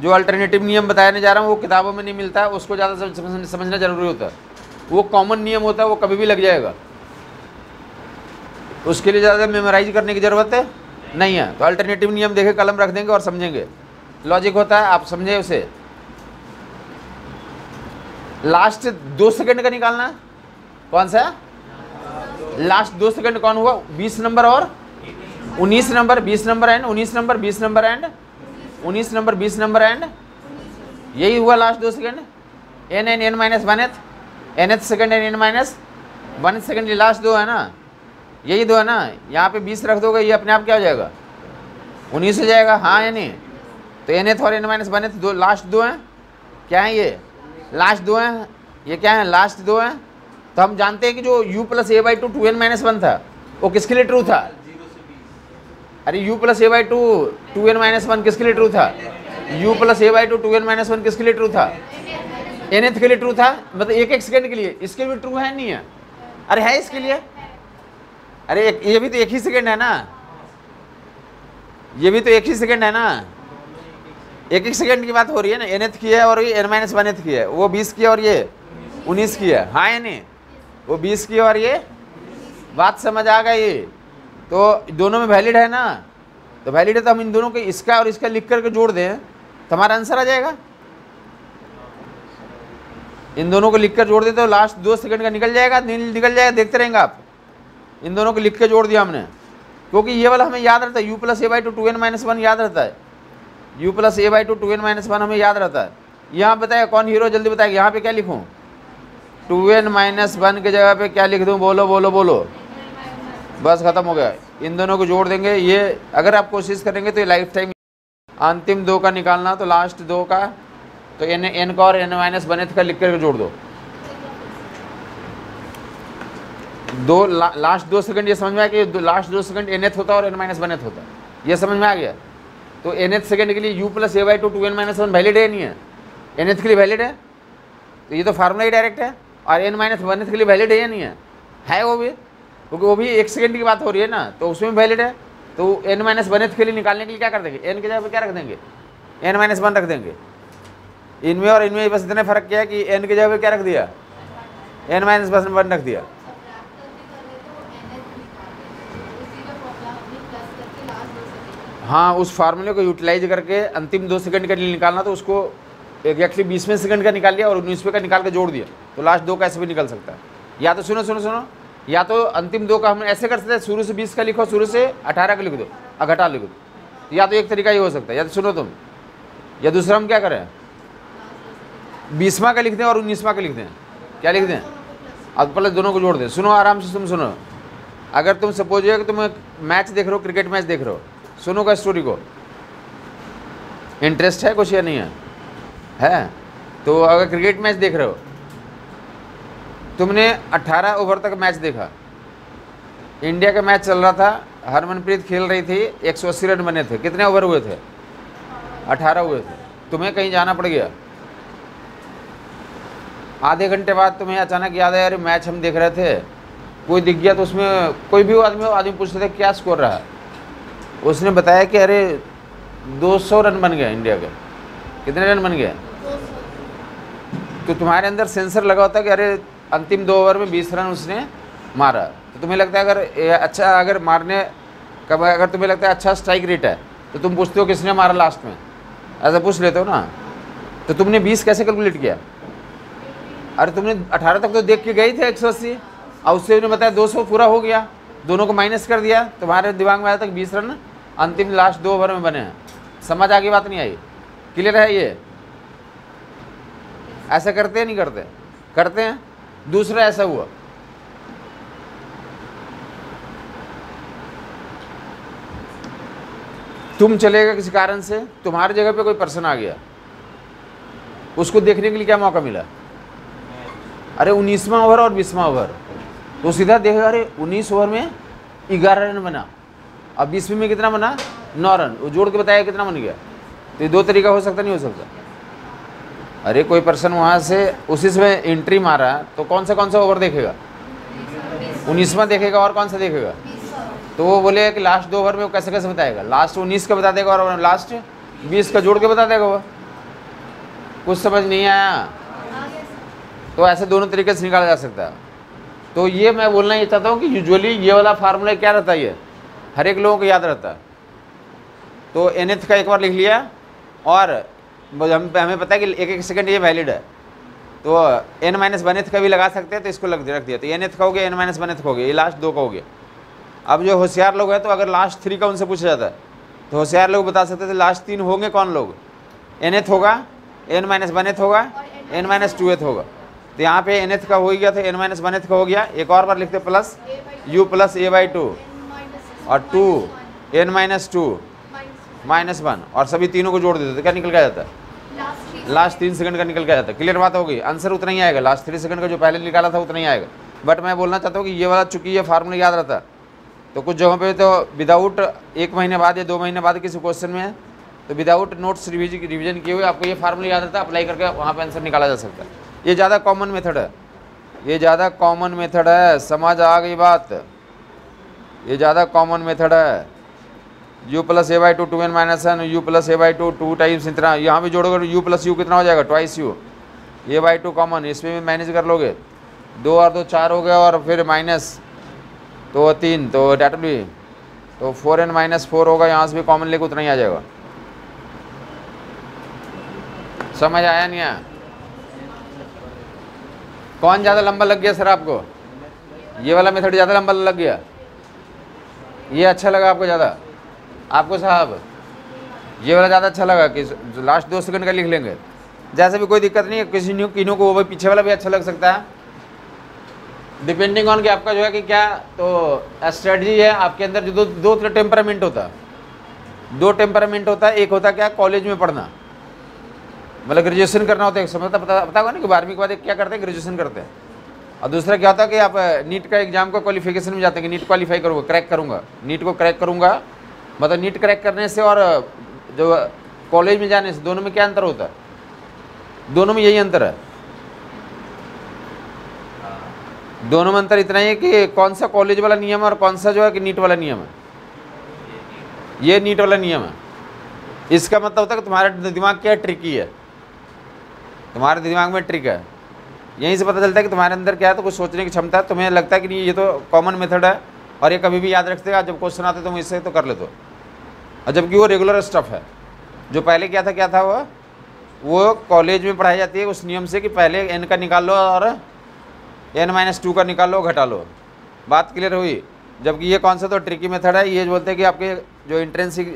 जो अल्टरनेटिव नियम बताया नहीं जा रहा हूँ वो किताबों में नहीं मिलता है, उसको ज़्यादा समझना जरूरी होता है। वो कॉमन नियम होता है, वो कभी भी लग जाएगा, उसके लिए ज़्यादा मेमोराइज करने की ज़रूरत है नहीं है। तो अल्टरनेटिव नियम देखे, कलम रख देंगे और समझेंगे, लॉजिक होता है, आप समझे उसे। लास्ट 2 सेकंड का निकालना है। कौन सा लास्ट 2 सेकंड कौन हुआ? 20 नंबर और 19 number, 20 number and 19 number, 20 number and 19 number, 20 number and यही हुआ last 2 second. N n n minus 1th nth second n n minus 1 second, ये लास्ट 2 है ना, यही 2 है ना। यहाँ पे 20 रख दोगे, ये अपने आप क्या हो जाएगा? 19 हो जाएगा। हाँ या नहीं? तो nth और n माइनस 1th दो लास्ट 2 हैं। क्या है ये? लास्ट 2 हैं। ये क्या है? लास्ट 2 हैं। तो हम जानते हैं कि जो u plus a by to 2n minus 1 था वो किसके लिए ट्रू था? अरे u plus a by to 2n minus 1 किसके लिए ट्रू था? u plus a by to 2n minus 1 किसके लिए ट्रू था? nth के लिए ट्रू था, मतलब एक सेकंड के लिए। इसके लिए ट्रू है नहीं है? अरे है इसके लिए। अरे ये भी तो एक ही सेकंड है ना, ये भी तो एक ही सेकंड है ना। एक सेकंड की बात हो रही है ना। nth की है और ये n माइनस 1th की है, वो 20 की है और ये 19 की है। हाँ या नहीं? वो 20 की और ये, बात समझ आ गई? तो दोनों में वैलिड है ना। तो वैलिड है तो हम इन दोनों को इसका और इसका लिख करके जोड़ दें तो हमारा आंसर आ जाएगा। इन दोनों को लिख कर जोड़ दें तो लास्ट 2 सेकंड का निकल जाएगा, निकल जाएगा, देखते रहेंगे आप। इन दोनों को लिख के जोड़ दिया हमने, क्योंकि ये वाला हमें याद रहता है। u plus a by to 2n minus 1 याद रहता है। u plus a by to 2n minus 1 हमें याद रहता है। यहाँ बताया कौन हीरो, जल्दी बताएगा। यहाँ पे क्या लिखूँ? 2n माइनस 1 की जगह पे क्या लिख दूँ? बोलो बोलो बोलो। बस खत्म हो गया। इन दोनों को जोड़ देंगे। ये अगर आप कोशिश करेंगे तो ये लाइफ टाइम। अंतिम 2 का निकालना, तो लास्ट 2 का तो n का और n माइनस 1th का लिख करके जोड़ दो। लास्ट 2 सेकंड, ये समझ में आ गया कि लास्ट 2 सेकंड nth होता है और n माइनस 1th होता है। ये समझ में आ गया? तो nth सेकंड के लिए u plus a by to 2n minus 1 valid है नहीं है? nth के लिए वैलिड है, तो ये तो फार्मूला ही डायरेक्ट है। और n माइनस 1th के लिए वैलिड है या नहीं है? है वो भी, क्योंकि वो भी 1 सेकंड की बात हो रही है ना, तो उसमें वैलिड है। तो n माइनस 1th के लिए निकालने के लिए क्या कर देंगे? n की जगह पे क्या रख देंगे? n माइनस 1 रख देंगे। इनमें और इनमें बस इतने फर्क किया कि n की जगह पे क्या रख दिया? n माइनस 1 रख दिया। हाँ, उस फार्मूले को यूटिलाइज करके अंतिम 2 सेकंड के लिए निकालना, तो उसको एग्जैक्टली 20वें सेकंड का निकाल लिया और 19वें का निकाल के जोड़ दिया, तो लास्ट 2 का ऐसे भी निकल सकता है। या तो सुनो, या तो अंतिम 2 का हम ऐसे कर सकते हैं, शुरू से 20 का लिखो, शुरू से 18 का लिख दो और घटा लिख दो। या तो एक तरीका ये हो सकता है, या तो सुनो तुम, या दूसरा हम क्या करें? 20वां का लिख दें और 19वां का लिख दें। क्या लिख दें? अब प्लस दोनों को जोड़ दें। सुनो आराम से, तुम सुनो। अगर तुम सपोज है कि तुम मैच देख रहे हो, क्रिकेट मैच देख रहे हो, सुनो का स्टोरी को। इंटरेस्ट है कुछ या नहीं है? है। तो अगर क्रिकेट मैच देख रहे हो, तुमने 18 ओवर तक मैच देखा, इंडिया का मैच चल रहा था, हरमनप्रीत खेल रही थी, 180 रन बने थे। कितने ओवर हुए थे? 18 हुए थे। तुम्हें कहीं जाना पड़ गया, आधे घंटे बाद तुम्हें अचानक याद आया, अरे मैच हम देख रहे थे, कोई दिख गया, तो उसमें कोई भी आदमी पूछते थे क्या स्कोर रहा, उसने बताया कि अरे 200 रन बन गए इंडिया के। कितने रन बन गए? तो तुम्हारे अंदर सेंसर लगा होता है कि अरे अंतिम 2 ओवर में 20 रन उसने मारा। तो तुम्हें लगता है अगर मारने कब, अगर तुम्हें लगता है अच्छा स्ट्राइक रेट है, तो तुम पूछते हो किसने मारा लास्ट में, ऐसा पूछ लेते हो ना। तो तुमने 20 कैसे कैलकुलेट किया? अरे तुमने 18 तक तो देख के गई थे 180, और उससे उन्हें बताया 200 पूरा हो गया, दोनों को माइनस कर दिया, तुम्हारे दिमाग में आया तक 20 रन अंतिम लास्ट 2 ओवर में बने हैं। समझ आगे बात नहीं आई? क्लियर है? ये ऐसा करते हैं नहीं करते? करते हैं। दूसरा ऐसा हुआ, तुम चले गए किसी कारण से, तुम्हारी जगह पे कोई पर्सन आ गया, उसको देखने के लिए क्या मौका मिला? अरे 19वां ओवर और 20वां ओवर, तो सीधा देखा अरे 19 ओवर में 11 रन बना, अब 20वें में कितना बना? 9 रन। वो जोड़ के बताया कितना बन गया। तो ये 2 तरीका हो सकता, नहीं हो सकता? अरे कोई पर्सन वहाँ से उसी समय एंट्री मारा, तो कौन सा ओवर देखेगा? 19वां देखेगा, और कौन सा देखेगा? तो वो बोले कि लास्ट 2 ओवर में वो कैसे बताएगा? लास्ट 19 का बता देगा और लास्ट 20 का जोड़ के बता देगा। वो कुछ समझ नहीं आया? तो ऐसे दोनों तरीके से निकाला जा सकता है। तो ये मैं बोलना ये चाहता हूँ कि यूजुअली ये वाला फार्मूला क्या रहता है, ये हर एक लोगों को याद रहता है। तो nth का एक बार लिख लिया, और हमें पता है कि एक सेकंड ये वैलिड है। तो n माइनस वनथ का भी लगा सकते हैं, तो इसको रख दिया। तो nth का हो गया, n माइनस वनथ का हो गया, ये लास्ट 2 का हो गया। अब जो होशियार लोग हैं तो अगर लास्ट 3 का उनसे पूछा जाता है तो होशियार लोग बता सकते थे लास्ट 3 होंगे कौन लोग, nth होगा, n माइनस वनथ होगा, n माइनस 2th होगा। तो यहाँ पे nth का हो ही गया था, n माइनस वनथ का हो गया। एक और बार लिखते प्लस u प्लस a/2 और 2 n माइनस 2 माइनस 1 और सभी तीनों को जोड़ देते तो क्या निकल के आ जाता है, लास्ट 3 सेकंड का निकल के आ जाता है। क्लियर बात होगी, आंसर उतना ही आएगा, लास्ट 3 सेकंड का जो पहले निकाला था उतना ही आएगा। बट मैं बोलना चाहता हूँ कि ये वाला चूंकि ये फार्मूला याद रहता है, तो कुछ जगहों पे तो विदाउट 1 महीने बाद या 2 महीने बाद किसी क्वेश्चन में है तो विदाउट नोट्स रिवीजन किए हुए आपको ये फार्मूला याद रहता है, अप्लाई करके वहाँ पे आंसर निकाला जा सकता है। ये ज़्यादा कॉमन मेथड है, ये ज़्यादा कॉमन मेथड है, समझ आ गई बात, ये ज़्यादा कॉमन मेथड है। u plus a/2 2n minus n, u plus a/2 2 times इतना, यहाँ भी जोड़ोगे u प्लस u कितना हो जाएगा, ट्वाइस u, a/2 कॉमन, इसमें भी मैनेज कर लोगे, 2 और 2 4 हो गया और फिर माइनस तो 3, तो डेट भी तो 4n माइनस 4 होगा, यहाँ से भी कॉमन लेके उतना ही आ जाएगा। समझ आया नहीं आया? कौन ज़्यादा लंबा लग गया सर आपको, ये वाला मेथड ज़्यादा लंबा लग गया, ये अच्छा लगा आपको ज़्यादा, आपको साहब ये वाला ज़्यादा अच्छा लगा कि लास्ट 2 सेकंड का लिख लेंगे, जैसे भी कोई दिक्कत नहीं है, किन्हीं को वो भी पीछे वाला भी अच्छा लग सकता है, डिपेंडिंग ऑन कि आपका जो है कि क्या तो स्ट्रेटजी है आपके अंदर। जो दो टेम्परामेंट होता है, 2 टेम्परामेंट होता है, एक होता है क्या कॉलेज में पढ़ना, मतलब ग्रेजुएशन करना होता है, समझता पता होगा ना कि 12वीं के बाद एक क्या करते हैं, ग्रेजुएशन करते हैं, और दूसरा क्या होता है कि आप नीट का एग्जाम का क्वालिफिकेशन में जाते हैं कि नीट क्वालिफाई करूँगा, क्रैक करूँगा, नीट को क्रैक करूँगा, मतलब नीट क्रैक करने से और जो कॉलेज में जाने से दोनों में क्या अंतर होता है, दोनों में यही अंतर है, दोनों में अंतर इतना ही है कि कौन सा कॉलेज वाला नियम है और कौन सा जो है कि नीट वाला नियम है, ये नीट वाला नियम है। इसका मतलब होता है कि तुम्हारा दिमाग क्या ट्रिकी है, तुम्हारे दिमाग में ट्रिक है, यहीं से पता चलता है कि तुम्हारे अंदर क्या है, तो कुछ सोचने की क्षमता है, तुम्हें लगता है कि नहीं ये तो कॉमन मेथड है और ये कभी भी याद रखते हो, जब क्वेश्चन आते तुम इससे तो कर लेते हो, और जबकि वो रेगुलर स्टफ है। जो पहले क्या था वो कॉलेज में पढ़ाई जाती है उस नियम से कि पहले n का निकाल लो और n माइनस 2 का निकाल लो, घटा लो, बात क्लियर हुई। जबकि ये कौन सा तो ट्रिकी मेथड है, ये बोलते हैं कि आपके जो इंट्रेंसिक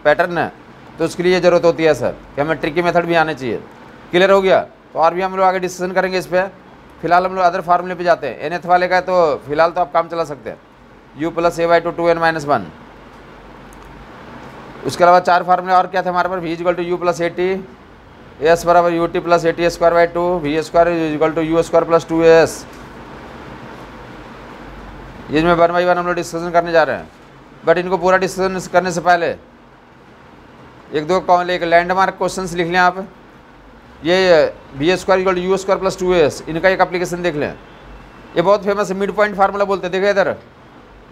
पैटर्न है तो उसके लिए ज़रूरत होती है सर कि हमें ट्रिकी मेथड भी आना चाहिए। क्लियर हो गया? तो और भी हम लोग आगे डिस्कशन करेंगे इस पर। फिलहाल हम लोग अदर फार्मूले पे जाते हैं। nth वाले का है तो फिलहाल तो आप काम चला सकते हैं, u plus a/2 2n minus 1। उसके अलावा 4 फार्मूले और क्या थे हमारे पास, v equal to u plus at, s बराबर ut plus at square by 2, v square equal to u square plus 2as। ये में 1 बाई 1 हम लोग डिस्कशन करने जा रहे हैं, बट इनको पूरा डिस्कशन करने से पहले एक लैंडमार्क क्वेश्चन लिख लें आप। ये v square equal to u square plus 2as, इनका एक एप्लीकेशन देख लें, ये बहुत फेमस है, मिड पॉइंट फार्मूला बोलते हैं। देखिए इधर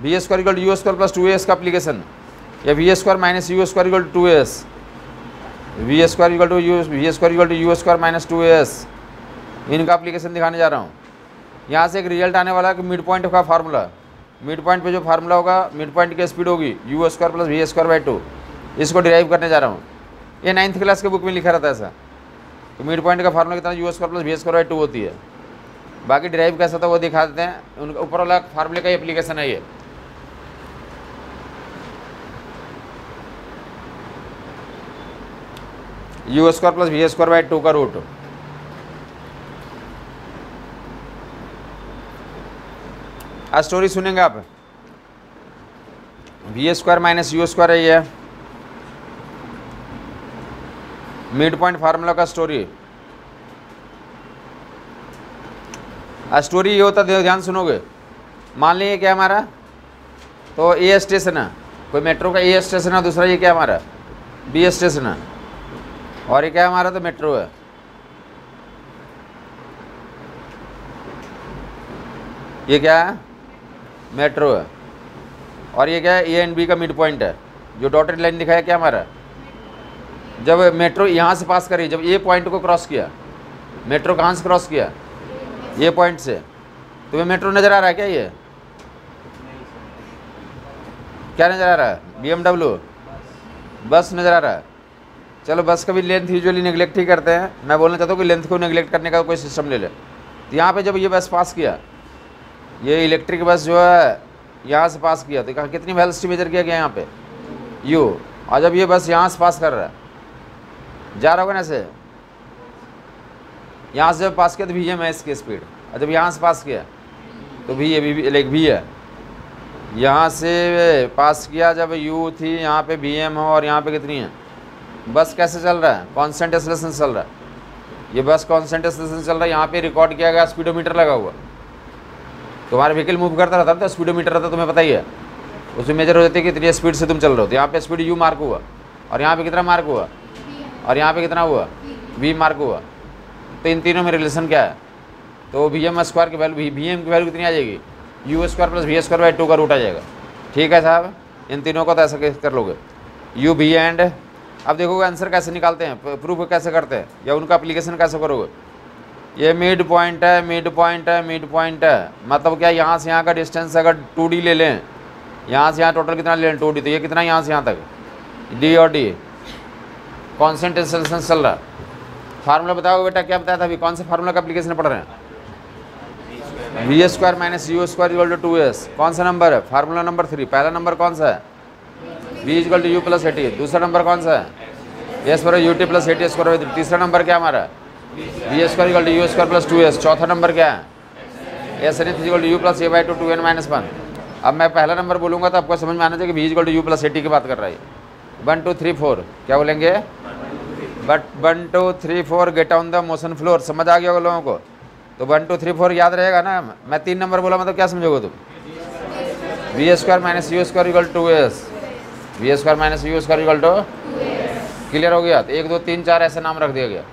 v square equal to u square plus 2as का एप्लीकेशन, या v square minus u square equal to 2as, v square equal to u square minus 2as, इनका एप्लीकेशन दिखाने जा रहा हूँ। यहाँ से एक रिजल्ट आने वाला है कि मिड पॉइंट का फार्मूला, मिड पॉइंट पे जो फार्मूला होगा, मिड पॉइंट की स्पीड होगी u square plus v square by 2, इसको डिराइव करने जा रहा हूँ। ये 9th क्लास के बुक में लिखा रहता है ऐसा, तो मिड पॉइंट का फार्मूला कितना u square plus v square by 2 होती है। बाकी डिराइव कैसा था वो दिखा देते हैं, उनका ऊपर वाला फार्मूले का ही एप्लीकेशन है ये। U square plus v square by 2 का रूट, आज स्टोरी सुनेंगे आप। V square minus u square है ये मिड पॉइंट फार्मूला का स्टोरी। आज स्टोरी ये होता है, ध्यान सुनोगे। मान लीजिए क्या हमारा तो ए स्टेशन है, कोई मेट्रो का ए स्टेशन है, दूसरा ये क्या हमारा बी स्टेशन है, और ये क्या हमारा तो मेट्रो है। ये क्या है मेट्रो है, और ये क्या है ए एंड बी का मिड पॉइंट है। जो डॉटेड लाइन दिखाया क्या हमारा, जब मेट्रो यहाँ से पास करी, जब ए पॉइंट को क्रॉस किया, मेट्रो कहाँ से क्रॉस किया ये पॉइंट से, तो ये मेट्रो नज़र आ रहा है क्या, ये क्या नज़र आ रहा है, BMW बस नज़र आ रहा है। चलो बस कभी लेंथ यूजुअली नेगलेक्ट ही करते हैं, मैं बोलना चाहता हूँ कि लेंथ को नेगलेक्ट करने का कोई सिस्टम ले ले। तो यहाँ पे जब ये बस पास किया, ये इलेक्ट्रिक बस जो है यहाँ से पास किया, तो कहा कितनी वेलोसिटी मेजर किया गया यहाँ पे यू, और जब ये बस यहाँ से पास कर रहा है, जा रहा होगा ना ऐसे, यहाँ से जब पास किया तो भी है इसकी स्पीड, और जब यहाँ से पास किया तो भी ये भी लाइक भी है, यहाँ से पास किया जब यू थी, यहाँ पे भी एम हो, और यहाँ पे कितनी है, बस कैसे चल रहा है, कांस्टेंट एक्सेलरेशन चल रहा है, ये बस कांस्टेंट एक्सेलरेशन चल रहा है। यहाँ पे रिकॉर्ड किया गया स्पीडोमीटर लगा हुआ, तुम्हारा व्हीकल मूव करता रहता है तो स्पीडोमीटर रहता है, तुम्हें पता ही है, उसमें मेजर हो जाती है कि कितनी स्पीड से तुम चल रहे हो। तो यहाँ पे स्पीड यू मार्क हुआ, और यहाँ पे कितना मार्क हुआ, और यहाँ पे कितना हुआ, वी मार्क हुआ। तो इन तीनों में रिलेशन क्या है, तो वी एम स्क्वायर की वैल्यू, वी एम की वैल्यू कितनी आ जाएगी, u square plus v square by 2 का रूट आ जाएगा। ठीक है साहब, इन तीनों को तो ऐसा कर लोगे, यू वी एंड। अब देखोगे आंसर कैसे निकालते हैं, प्रूफ कैसे करते हैं, या उनका एप्लीकेशन कैसे करोगे। ये मिड पॉइंट है, मिड पॉइंट है, मिड पॉइंट है, मतलब क्या, यहाँ से यहाँ का डिस्टेंस अगर 2D ले लें, यहाँ से यहाँ टोटल कितना ले लें 2D, तो ये कितना यहाँ से यहाँ तक D और D कॉन्स्टेंट एक्सेलरेशन चल रहा। फार्मूला बताओ बेटा, क्या बताया था अभी, कौन से फार्मूला का एप्लीकेशन पढ़ रहे हैं, v square minus u square equal to 2s। कौन सा नंबर है, फार्मूला नंबर 3। पहला नंबर कौन सा है, v equal to u plus a t. दूसरा नंबर कौन सा है, एस पर u t plus a t square. तीसरा नंबर क्या हमारा, v square equal to u square plus 2s। चौथा नंबर क्या है, s n equal to u plus a by 2 2n minus 1। अब मैं पहला नंबर बोलूँगा तो आपको समझ में आना चाहिए कि v equal to u plus a t की बात कर रहा है। 1 2 3 4 क्या बोलेंगे, but 1 2 3 4 get on the motion floor. समझ आ गया होगा लोगों को, तो 1 2 3 4 याद रहेगा ना। मैं 3 नंबर बोला मतलब क्या समझोगे तुम, v square minus u square equal to 2s, v square minus u square equal to. Clear हो गया, तो 1 2 3 4 ऐसे नाम रख दिया गया।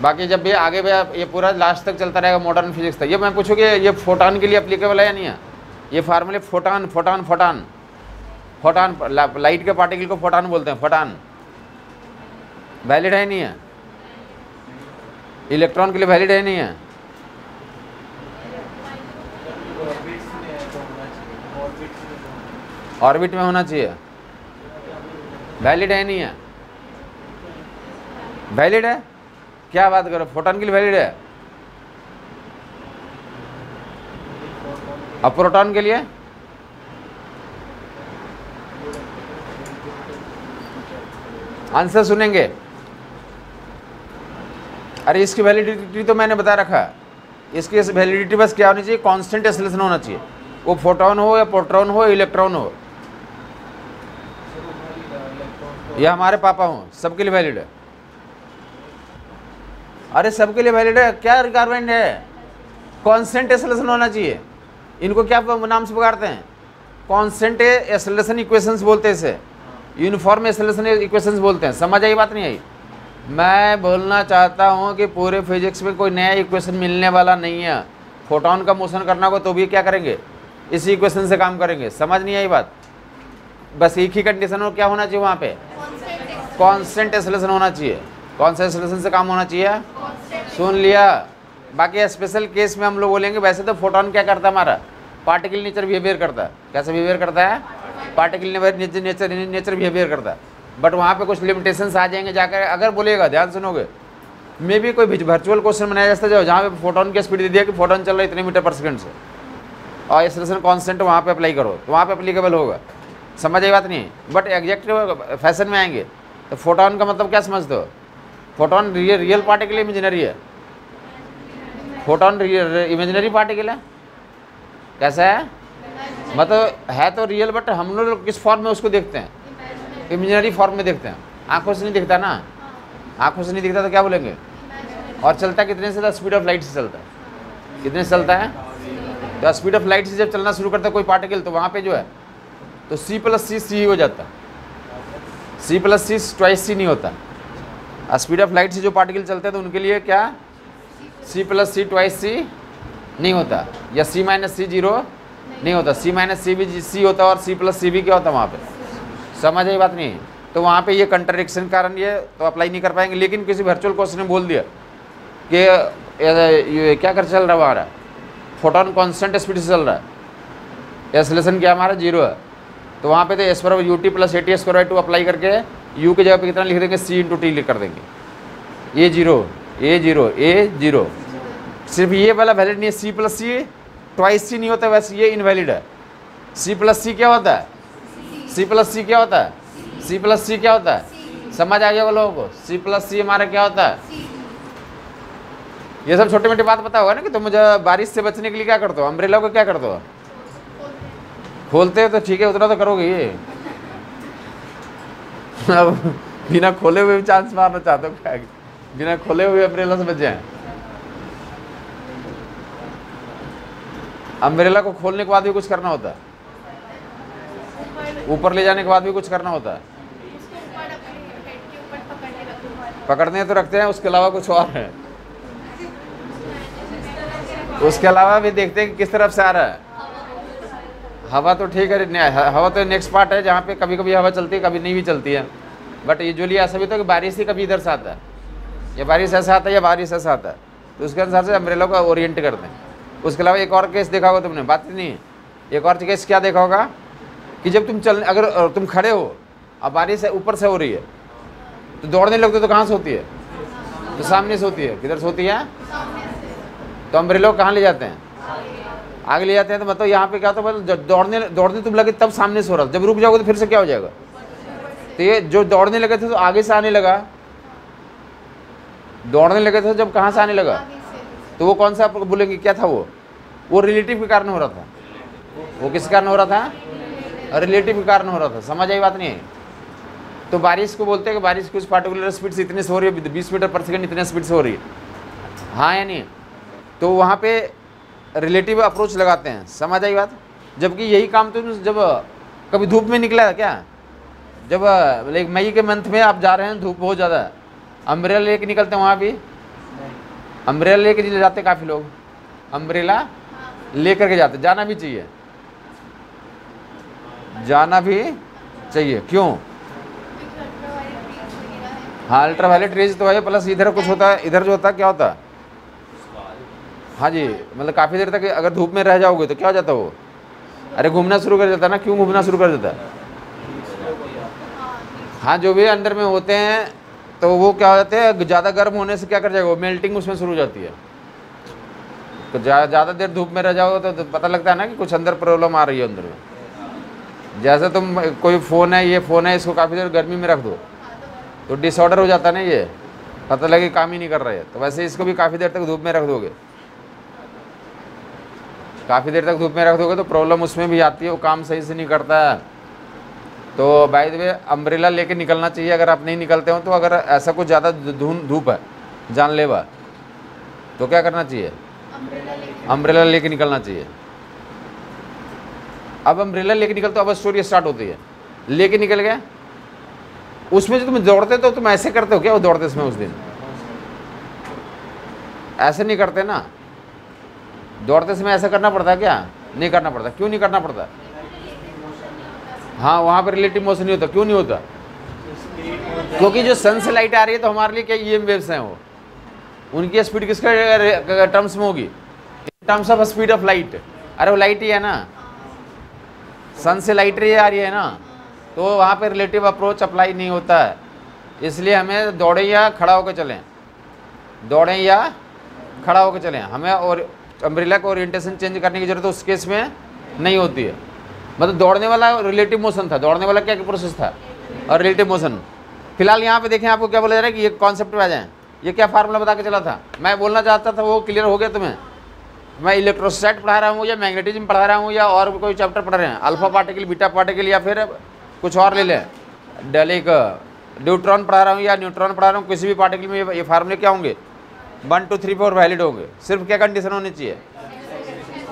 बाकी जब भी आगे भी ये पूरा लास्ट तक चलता रहेगा मॉडर्न फिजिक्स तक। ये मैं पूछूँ कि ये फोटॉन के लिए एप्लीकेबल है या नहीं है, ये फार्मूले photon photon photon photon light के पार्टिकल को फोटॉन बोलते हैं, फोटॉन वैलिड है नहीं है, इलेक्ट्रॉन के लिए वैलिड है नहीं है, ऑर्बिट में होना चाहिए, वैलिड है नहीं है, वैलिड है, क्या बात करो, फोटॉन के लिए वैलिड है। अब प्रोटॉन के लिए आंसर सुनेंगे। अरे इसकी वैलिडिटी तो मैंने बता रखा है, इसकी वैलिडिटी बस क्या होनी चाहिए, कांस्टेंट एक्सेलरेशन होना चाहिए, वो फोटॉन हो या प्रोटॉन हो इलेक्ट्रॉन हो, या हमारे पापा हो, सबके लिए वैलिड है। अरे सबके लिए वैलिड है, क्या रिक्वायरमेंट है, कांस्टेंट एक्सेलरेशन होना चाहिए। इनको क्या नाम से पुकारते हैं, कांस्टेंट एक्सेलरेशन इक्वेशंस बोलते हैं इसे, यूनिफॉर्म एक्सेलरेशन इक्वेशंस बोलते हैं। समझ आई बात नहीं आई। मैं बोलना चाहता हूँ कि पूरे फिजिक्स में कोई नया इक्वेशन मिलने वाला नहीं है। फोटॉन का मोशन करना हो तो भी क्या करेंगे, इसी इक्वेशन से काम करेंगे। समझ नहीं आई बात। बस एक ही कंडीशन हो, क्या होना चाहिए वहाँ पे, कांस्टेंट एक्सेलरेशन होना चाहिए। कौन सा एक्सेलरेशन से काम होना चाहिए, सुन लिया। बाकी स्पेशल केस में हम लोग बोलेंगे। वैसे तो फोटॉन क्या करता है, हमारा पार्टिकल नेचर बिहेवियर करता है। कैसे बिहेवियर करता है, पार्टिकल नेचर बिहेवियर करता है। बट वहाँ पे कुछ लिमिटेशंस आ जाएंगे जाकर, अगर बोलेगा, ध्यान सुनोगे। मे भी कोई वर्चुअल क्वेश्चन बनाया जाता है जहाँ पे फोटॉन की स्पीड दे दिया कि फोटॉन चल रहा है इतने मीटर पर सेकंड से, और एक्सेलरेशन कांस्टेंट वहाँ पे अप्लाई करो तो वहाँ पे अप्लीकेबल होगा। समझ आई बात नहीं। बट एग्जैक्ट फैशन में आएंगे तो फोटॉन का मतलब क्या समझते हो, फोटॉन रियल पार्टिकल इमेजिनरी है, फोटॉन इमेजिनरी पार्टिकल है। कैसा है, मतलब है तो रियल, बट हम लोग किस फॉर्म में उसको देखते हैं, इमेजिनरी फॉर्म में देखते हैं। आंखों से नहीं दिखता ना, आंखों से नहीं दिखता तो क्या बोलेंगे। और चलता कितने से, स्पीड ऑफ लाइट से चलता है। कितने से चलता है, तो स्पीड ऑफ लाइट से जब चलना शुरू करता है कोई पार्टिकल, तो वहाँ पे जो है तो c प्लस सी हो जाता है। c plus c twice c नहीं होता। स्पीड ऑफ लाइट से जो पार्टिकल चलते हैं तो उनके लिए क्या c plus c twice c नहीं होता, या c माइनस सी 0 नहीं होता। c माइनस सी भी c होता है और c प्लस सी भी क्या होता है वहाँ पे। समझ आई बात नहीं। तो वहाँ पे ये कंट्रडिक्शन कारण ये तो अप्लाई नहीं कर पाएंगे। लेकिन किसी वर्चुअल क्वेश्चन ने बोल दिया कि ये क्या कर चल रहा है हमारा, फोटॉन कांस्टेंट स्पीड से चल रहा है, एक्सेलरेशन क्या हमारा 0 है, तो वहाँ पे तो एस पर u t plus a t square by 2 apply करके यू की जगह पे कितना लिख देंगे, सी इंटू टी लिख कर देंगे, ए जीरो। सिर्फ ये वाला वैलिड नहीं है, C plus c twice c नहीं होता, वैसे ये इनवैलिड है। सी प्लस सी क्या होता है, सी प्लस सी क्या होता है, सी प्लस सी क्या होता है, समझ आ गया वो लोगों को, सी प्लस सी हमारा क्या होता है। ये सब छोटी मोटी बात पता होगा ना कि तुम मुझे बारिश से बचने के लिए क्या करते हो, अम्ब्रेला को क्या करते हो, खोलते हो, तो ठीक है उतना तो करोगे ये। अब बिना खोले हुए भी चांस मारना चाहते हो क्या, बिना खोले हुए अम्ब्रेला से बच जाए। अम्ब्रेला को खोलने के बाद भी कुछ करना होता है, ऊपर ले जाने के बाद भी कुछ करना होता है, पकड़ने तो रखते हैं, उसके अलावा कुछ और है, उसके अलावा भी देखते हैं कि किस तरफ से आ रहा है। हवा तो ठीक है, हवा तो नेक्स्ट पार्ट है जहाँ पे कभी कभी हवा चलती है, कभी नहीं भी चलती है, बट यूजुअली ऐसा भी तो कि बारिश ही कभी इधर से आता है, या बारिश ऐसा आता है या बारिश ऐसा आता है, तो उसके अनुसार से अम्ब्रेला को ओरिएंट करते हैं। उसके अलावा एक और केस देखा होगा तुमने, बात नहीं है, एक और केस क्या देखा होगा कि जब तुम अगर तुम खड़े हो अब बारिश ऊपर से हो रही है तो दौड़ने लगते तो कहाँ से होती है, तो सामने से होती है, किधर से होती है, तो अम्ब्रेला को कहाँ ले जाते हैं, आगे ले जाते हैं। तो मतलब यहाँ पे क्या होता है, जब दौड़ने तुम लगे तब सामने से हो रहा, जब रुक जाओगे तो फिर से क्या हो जाएगा, तो ये जो दौड़ने लगे थे तो आगे से आने लगा, दौड़ने लगे थे जब कहाँ से आने लगा, तो वो कौन सा आप बोलेंगे क्या था, वो रिलेटिव के कारण हो रहा था, वो किस कारण हो रहा था, रिलेटिव के कारण हो रहा था। समझ आई बात नहीं है। तो बारिश को बोलते हैं कि बारिश कुछ पार्टिकुलर स्पीड से इतने से हो रही है, 20 मीटर पर सेकंड इतने स्पीड से हो रही है, हाँ या नहीं, तो वहाँ पे रिलेटिव अप्रोच लगाते हैं। समझ आई बात। जबकि यही काम तो जब कभी धूप में निकला है क्या, जब लाइक मई के मंथ में आप जा रहे हैं, धूप बहुत ज़्यादा है, अम्ब्रेला लेके निकलते हैं, वहाँ भी अम्ब्रेला लेके जाते काफ़ी लोग, अम्ब्रेला लेकर के जाते, जाना भी चाहिए, जाना भी चाहिए, क्यों, हाँ अल्ट्रावायलेट रेज तो है, प्लस इधर कुछ होता है, इधर जो होता है क्या होता है, हाँ जी, मतलब काफ़ी देर तक अगर धूप में रह जाओगे तो क्या हो जाता है वो, अरे घूमना शुरू कर देता है ना, क्यों घूमना शुरू कर देता है, हाँ जो भी अंदर में होते हैं तो वो क्या हो जाते हैं, ज़्यादा गर्म होने से क्या कर जाएगा, वो मेल्टिंग उसमें शुरू हो जाती है। तो ज़्यादा देर धूप में रह जाओगे तो पता लगता है ना कि कुछ अंदर प्रॉब्लम आ रही है अंदर में। जैसे तुम कोई फ़ोन है, ये फ़ोन है, इसको काफ़ी देर गर्मी में रख दो तो डिसऑर्डर हो जाता है ना, ये पता लगे काम ही नहीं कर रहे है, तो वैसे इसको भी काफ़ी देर तक धूप में रख दोगे, काफ़ी देर तक धूप में रख दोगे तो प्रॉब्लम उसमें भी आती है, वो काम सही से नहीं करता है। तो बाय द वे अम्ब्रेला लेके निकलना चाहिए, अगर आप नहीं निकलते हो तो, अगर ऐसा कुछ ज़्यादा धूप है जानलेवा तो क्या करना चाहिए, अम्ब्रेला लेके निकलना चाहिए। अब अम्ब्रेला लेके निकलते हो, अब स्टोरी स्टार्ट होती है, लेके निकल गए, उसमें जो तुम दौड़ते तो तुम ऐसे करते हो क्या, वो दौड़ते समय उस दिन ऐसे नहीं करते ना, दौड़ते समय ऐसा करना पड़ता है क्या, नहीं करना पड़ता, क्यों नहीं करना पड़ता, हाँ वहाँ पर रिलेटिव मोशन नहीं होता, क्यों नहीं होता, क्योंकि जो सन से लाइट आ रही है तो हमारे लिए क्या ईएम वेव्स हैं, वो उनकी स्पीड किसके टर्म्स में होगी, in terms of speed of light, अरे वो लाइट ही है ना, सन से लाइट रे आ रही है ना, तो वहाँ पे रिलेटिव अप्रोच अप्लाई नहीं होता है। इसलिए हमें दौड़ें या खड़ा होकर चलें, दौड़ें या खड़ा होकर चलें, हमें और अम्ब्रेला को ओरिएंटेशन चेंज करने की ज़रूरत उस केस में नहीं होती है। मतलब दौड़ने वाला रिलेटिव मोशन था, दौड़ने वाला क्या प्रोसेस था, और रिलेटिव मोशन। फिलहाल यहाँ पे देखें आपको क्या बोला जा रहा है कि ये कॉन्सेप्ट पे आ जाएँ, ये क्या फार्मूला बता के चला था, मैं बोलना चाहता था वो क्लियर हो गया तुम्हें। मैं इलेक्ट्रोस्टैट पढ़ा रहा हूँ या मैग्नेटिज्म पढ़ा रहा हूँ या और कोई चैप्टर पढ़ रहे हैं, अल्फा पार्टिकल, बीटा पार्टिकल, या फिर कुछ और ले लें, डेलिक न्यूट्रॉन पढ़ा रहा हूँ या न्यूट्रॉन पढ़ा रहा हूँ, किसी भी पार्टिकल में ये फार्मूले क्या होंगे, 1 2 3 4 वैलिड होंगे। सिर्फ क्या कंडीशन होनी चाहिए,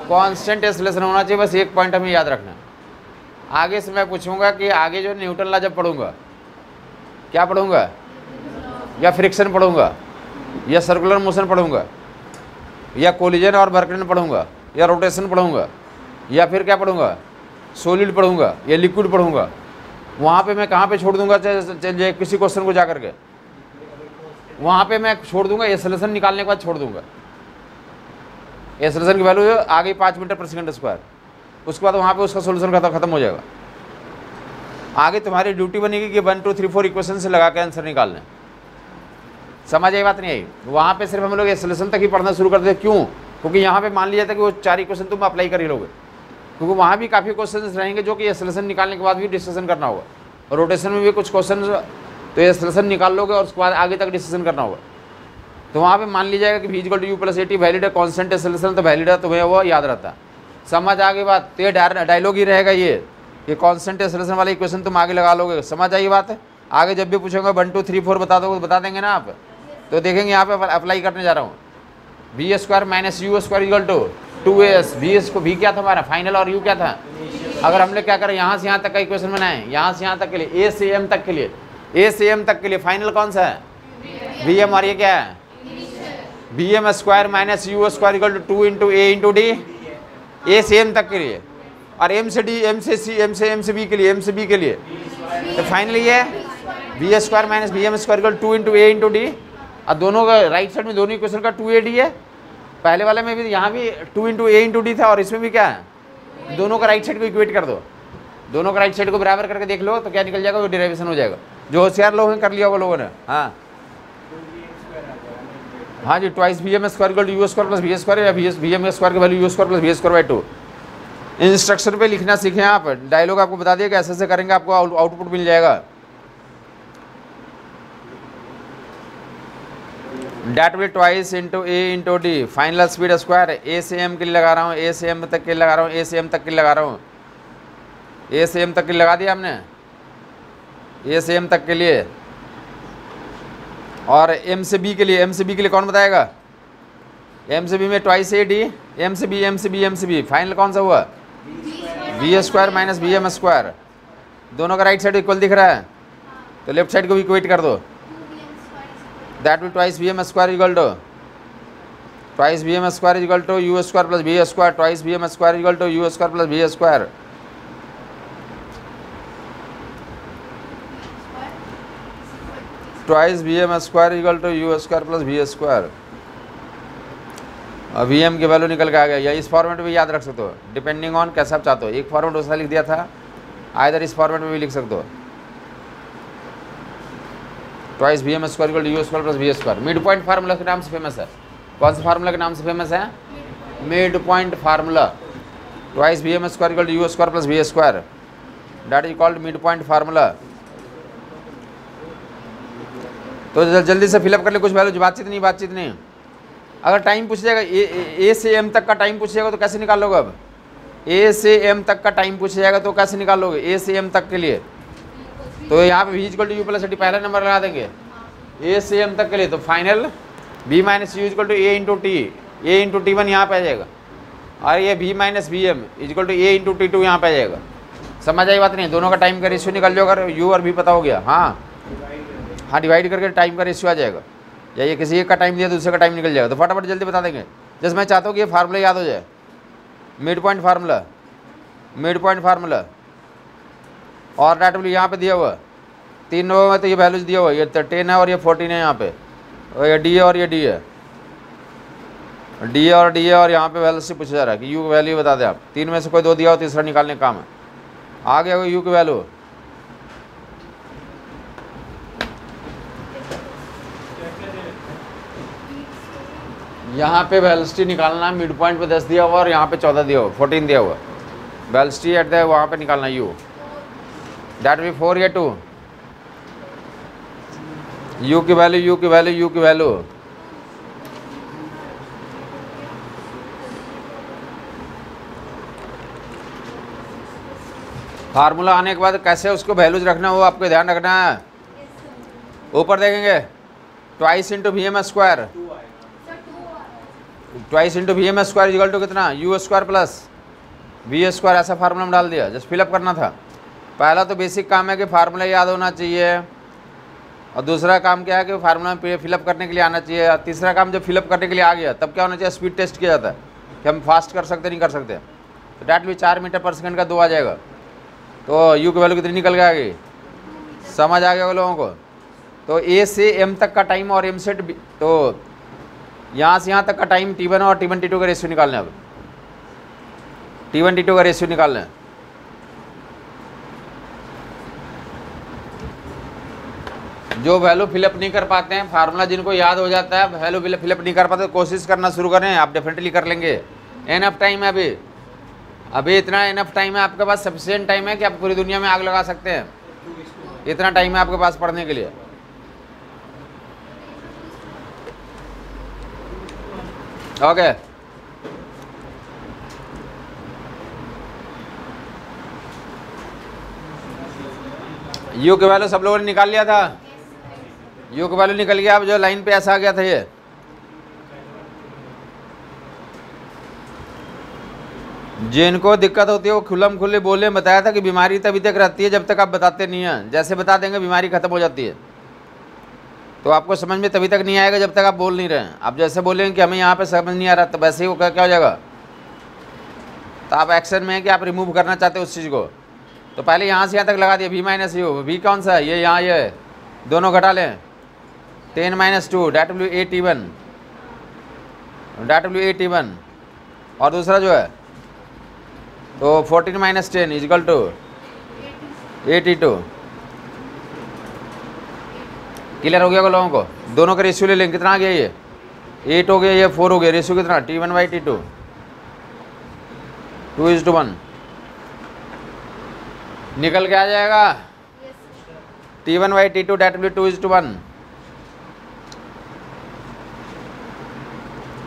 कांस्टेंट एक्सेलरेशन होना चाहिए, बस एक पॉइंट हमें याद रखना है। आगे से मैं पूछूंगा कि आगे जो न्यूटन लॉ जब पढ़ूंगा, क्या पढ़ूंगा, या फ्रिक्शन पढ़ूंगा, या सर्कुलर मोशन पढ़ूंगा, या कोलिजन और बर्कलन पढ़ूंगा, या रोटेशन पढ़ूंगा, या फिर क्या पढ़ूंगा, सॉलिड पढ़ूंगा या लिक्विड पढ़ूंगा, वहाँ पे मैं कहाँ पे छोड़ दूंगा, किसी क्वेश्चन को जा करके वहाँ पे मैं छोड़ दूंगा, एक्सेलरेशन निकालने के बाद छोड़ दूंगा, एक्सेलरेशन की वैल्यू आ गई 5 मीटर पर सेकंड स्क्वायर, उसके बाद वहाँ पे उसका सोल्यूशन खत्म हो जाएगा। आगे तुम्हारी ड्यूटी बनेगी कि 1 2 3 4 इक्वेशन से लगा के आंसर निकालना। समझ आई बात नहीं आई? वहाँ पे सिर्फ हम लोग सोल्यूशन तक ही पढ़ना शुरू कर देते। क्यों? क्योंकि यहाँ पे मान लिया था कि वो 4 इक्वेशन तुम अप्लाई कर ही लोगे, क्योंकि वहाँ भी काफ़ी क्वेश्चन रहेंगे जो कि ये सोल्यूशन निकालने के बाद भी डिस्कशन करना होगा, और रोटेशन में भी कुछ क्वेश्चन तो ये सोल्यूशन निकाल लोगे और उसके बाद आगे तक डिस्कशन करना होगा। तो वहाँ पे मान लीजिएगा कि v = u + 80 वैलिड है, कॉन्स्टेंट है, सोल्यूशन तो वैलिड है, तुम्हें वो याद रहता है। समझ आगे बात? तो ये डायलॉग ही रहेगा ये कॉन्स्टेंट है सोल्यूशन वाला इक्वेशन तुम आगे लगा लोगे। समझ आई बात है? आगे जब भी पूछेंगे 1 2 3 4 बता दोगे तो बता देंगे ना आप। तो देखेंगे यहाँ पे अप्लाई करने जा रहा हूँ, v² - u² = 2as। v क्या था हमारा फाइनल और u क्या था? अगर हमने क्या करें, यहाँ से यहाँ तक का इक्वेशन बनाए, यहाँ से यहाँ तक के लिए, a से m तक के लिए, a से m तक के लिए फाइनल कौन सा है? vm। और ये क्या है? vm² - u² = 2 × a × d। a से m तक के लिए, और m से d, m से c, m से b के लिए, m से b के लिए। तो फाइनली ये v² - vm² = 2 × a × d। और दोनों का राइट साइड में दोनों इक्वेशन का 2ad है। पहले वाले में भी यहाँ भी 2 × a × d था, और इसमें भी क्या है? दोनों का राइट साइड को इक्वेट कर दो, दोनों का राइट साइड को बराबर करके देख लो तो क्या निकल जाएगा? वो डेरिवेशन हो जाएगा। जो होशियार लोग हैं कर लिया वो लोगों ने। हाँ हाँ जी, ट्वाइस vm² = u² + v², या vm² की वैल्यू u² + v²/2। इंस्ट्रक्शन पे लिखना सीखें आप। डायलॉग आपको बता दिया कि ऐसे ऐसे करेंगे, आपको आउटपुट मिल जाएगा। That will twice × a × d final speed square. a से m के लिए लगा रहा हूँ, a से m तक के लिए लगा रहा हूँ, a से m तक के लिए लगा रहा हूँ, a से m तक के लिए लगा दिया हमने, a से m तक के लिए। और m से b के लिए, m से b के लिए कौन बताएगा? m से b में ट्वाइस a d, m से b, m से b, m से b, फाइनल कौन सा हुआ? v² - vm²। दोनों का राइट साइड इक्वल दिख रहा है, तो लेफ्ट साइड को भी इक्वेट कर दो। That will twice vm² = twice vm² = u² + v², twice vm² = u² + v²। Twice vm² = u² + v²। और vm की वैल्यू निकल के आ गया। या इस फॉर्मेट में भी याद रख सकते हो, डिपेंडिंग ऑन कैसा आप चाहते हो। एक फॉर्मेट उसने लिख दिया था, आइदर इस फॉर्मेट में भी लिख सकते हो। Twice vm² = u² + v²। Mid point formula के नाम से फेमस है। कौन सा फार्मूला के नाम से फेमस है? Mid point formula. Twice vm² = u² + v², that is called mid point formula. तो जल्दी से फिलअप कर ले कुछ वैल्यू। बातचीत नहीं। अगर टाइम पूछ जाएगा, ए से एम तक का टाइम पूछ जाएगा तो कैसे निकाल लोगे? अब ए से एम तक का टाइम पूछ जाएगा तो कैसे निकाल लोगे? ए से एम तक के लिए तो यहाँ पे v = u + 80 पहला नंबर लगा देंगे। ए से एम तक के लिए तो final b - u = a × t, a × t1 यहाँ पे आ जाएगा, और ये v - vm = a × t2 यहाँ पे आ जाएगा। समझ आई बात नहीं? दोनों का टाइम का रेशियो निकल जाओ। अगर u और v पता हो गया, हाँ डिवाइड करके टाइम का रेशियो आ जाएगा। या ये किसी एक का टाइम दिया दूसरे का टाइम निकल जाएगा। तो फटाफट जल्दी बता देंगे। जैसे मैं चाहता हूँ कि ये फार्मूला याद हो जाए, मिड पॉइंट फार्मूला। और डेट विल यहाँ पे दिया हुआ 3 नंबर में, तो ये वैल्यूज दिया हुआ, ये 10 है और ये 14 है यहाँ पे, और ये डी है और ये डी है, और यहाँ पे वैल्यू से पूछा जा रहा है कि यू की वैल्यू बता दें आप। 3 में से कोई 2 दिया हो, तीसरा निकालने का काम है। आ गया यू की वैल्यू। यहाँ पे वेलोसिटी निकालना, मिड पॉइंट पे 10 दिया हुआ और यहाँ पे 14 दिया हुआ, 14 दिया हुआ। वेलोसिटी एट द वहाँ पे निकालना u, दैट भी 4 या 2। u की वैल्यू फार्मूला आने के बाद कैसे उसको वैल्यूज रखना हो आपको ध्यान रखना है। ऊपर देखेंगे twice × vm², twice × vm² equal to कितना? u² + v²। ऐसा फार्मूला में डाल दिया, जस्ट फिलअप करना था। पहला तो बेसिक काम है कि फार्मूला याद होना चाहिए, और दूसरा काम क्या है कि फार्मूला में फिलअप करने के लिए आना चाहिए। और तीसरा काम जब फिलअप करने के लिए आ गया तब क्या होना चाहिए? स्पीड टेस्ट किया जाता है कि हम फास्ट कर सकते नहीं कर सकते। तो डैट भी 4 मीटर पर सेकंड का 2 आ जाएगा। तो u की वैल्यू कितनी निकल के आ गई? समझ आ गया वो लोगों को? तो a से m तक का टाइम और m से तो यहाँ से यहाँ तक का टाइम t1 और t1 t2 का रेशियो निकालना है। अब t1 t2 का रेशियो निकालना है। जो वैल्यू फिलअप नहीं कर पाते हैं, फार्मूला जिनको याद हो जाता है, वैल्यू फिलअप नहीं कर पाते, कोशिश करना शुरू करें, आप डेफिनेटली कर लेंगे। एनफ टाइम है अभी इतना एनफ टाइम है आपके पास, सफिशिएंट टाइम है कि आप पूरी दुनिया में आग लगा सकते हैं। इतना टाइम है आपके पास पढ़ने के लिए। ओके, यू की वैल्यू सब लोगों ने निकाल लिया था? यू की वैल्यू निकल गया। अब जो लाइन पे ऐसा आ गया था, ये जिनको दिक्कत होती है वो खुल्लम खुल्ले बोले। बताया था कि बीमारी तभी तक रहती है जब तक आप बताते नहीं हैं। जैसे बता देंगे बीमारी खत्म हो जाती है। तो आपको समझ में तभी तक नहीं आएगा जब तक आप बोल नहीं रहे हैं। आप जैसे बोलेंगे कि हमें यहाँ पे समझ नहीं आ रहा, तो वैसे ही वो क्या हो जाएगा। तो आप एक्शन में है कि आप रिमूव करना चाहते हो उस चीज़ को। तो पहले यहाँ से यहाँ तक लगा दिया, v माइनस यू। v कौन सा है? ये यहाँ, ये दोनों घटा लें। 10 - 2 W81 W81। और दूसरा जो है तो 14 - 10 इजकल टू 82। क्लियर हो गया को लोगों को? दोनों का रेशियो ले लेंगे। कितना आ गया? ये 8 हो गया, ये 4 हो गया। रेशियो कितना? T1/T2 2:1 निकल के आ जाएगा। T1/T2 W2:1।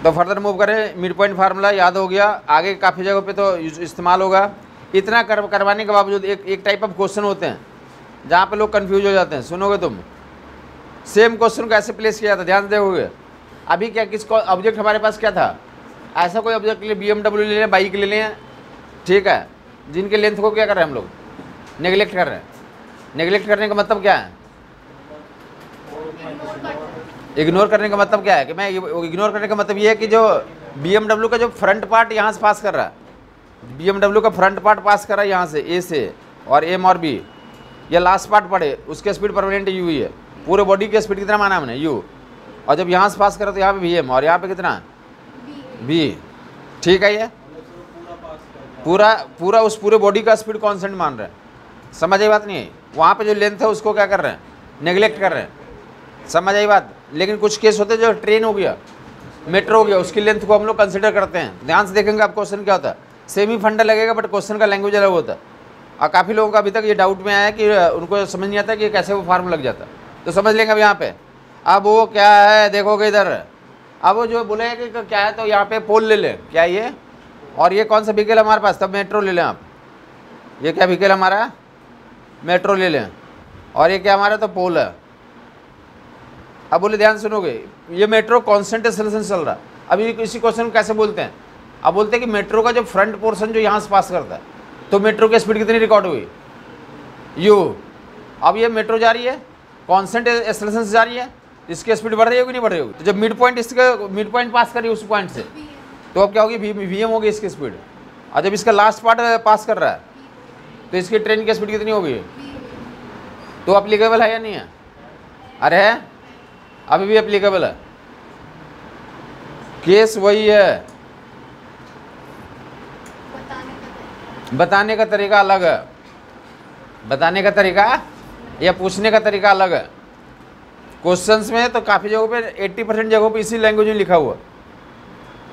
तो फर्दर मूव करें। मिड पॉइंट फार्मूला याद हो गया, आगे काफ़ी जगहों पे तो इस्तेमाल होगा। इतना करवाने के बावजूद एक टाइप ऑफ क्वेश्चन होते हैं जहाँ पे लोग कंफ्यूज हो जाते हैं। सुनोगे तुम, सेम क्वेश्चन कैसे प्लेस किया था, ध्यान देखोगे। अभी क्या किस ऑब्जेक्ट हमारे पास क्या था? ऐसा कोई ऑब्जेक्ट ले, BMW ले लें, बाइक ले लें, ठीक है, जिनके लेंथ को क्या कर रहे हैं हम लोग? नेगलेक्ट कर रहे हैं। नेगलेक्ट करने का मतलब क्या है? इग्नोर करने का मतलब क्या है? कि मैं इग्नोर करने का मतलब ये है कि जो BMW का जो फ्रंट पार्ट यहाँ से पास कर रहा है, BMW का फ्रंट पार्ट पास कर रहा है यहाँ से A से, और M और B, या लास्ट पार्ट पड़े, उसके स्पीड परमानेंट U ही है। पूरे बॉडी की स्पीड कितना माना हमने? U। और जब यहाँ से पास करा तो यहाँ पे VM, और यहाँ पे कितना? B। ठीक है, ये पूरा उस पूरे बॉडी का स्पीड कॉन्स्टेंट मान रहे हैं। समझ आई बात? नहीं है वहाँ पे जो लेंथ है उसको क्या कर रहे हैं? नेगलेक्ट कर रहे हैं। समझ आई बात? लेकिन कुछ केस होते हैं जो ट्रेन हो गया, मेट्रो हो गया, उसकी लेंथ को हम लोग कंसिडर करते हैं। ध्यान से देखेंगे आप क्वेश्चन क्या होता है। सेमी फंडा लगेगा बट क्वेश्चन का लैंग्वेज अलग होता है। और काफ़ी लोगों का अभी तक ये डाउट में आया है कि उनको समझ नहीं आता कि कैसे वो फार्मूला लग जाता है। तो समझ लेंगे अब यहाँ पे। अब वो क्या है देखोगे इधर, अब वो जो बोले कि क्या है, तो यहाँ पे पोल ले लें। क्या ये? और ये कौन सा व्हीकल हमारे पास? तब मेट्रो ले लें आप। ये क्या व्हीकल हमारा? मेट्रो ले लें। और ये क्या हमारा? तो पोल है। अब बोले ध्यान सुनोगे, ये मेट्रो कांस्टेंट एक्सेलरेशन चल रहा है। अभी इसी क्वेश्चन को कैसे बोलते हैं? अब बोलते हैं कि मेट्रो का जो फ्रंट पोर्शन जो यहाँ से पास करता है, तो मेट्रो की स्पीड कितनी रिकॉर्ड हुई? U। अब ये मेट्रो जा रही है, कांस्टेंट एक्सेलरेशन से जा रही है, इसकी स्पीड बढ़ रही होगी नहीं बढ़ रही होगी? तो जब मिड पॉइंट पास कर रही है उस पॉइंट से, तो अब क्या होगी? VM होगी इसकी स्पीड। और जब इसका लास्ट पार्ट पास कर रहा है तो इसकी ट्रेन की स्पीड कितनी होगी? तो अप्लीकेबल है या नहीं है? अरे है, अभी भी एप्लीकेबल है। केस वही है, बताने का तरीका अलग है। बताने का तरीका या पूछने का तरीका अलग है। क्वेश्चंस में तो काफ़ी जगहों पे 80% जगहों पे इसी लैंग्वेज में लिखा हुआ।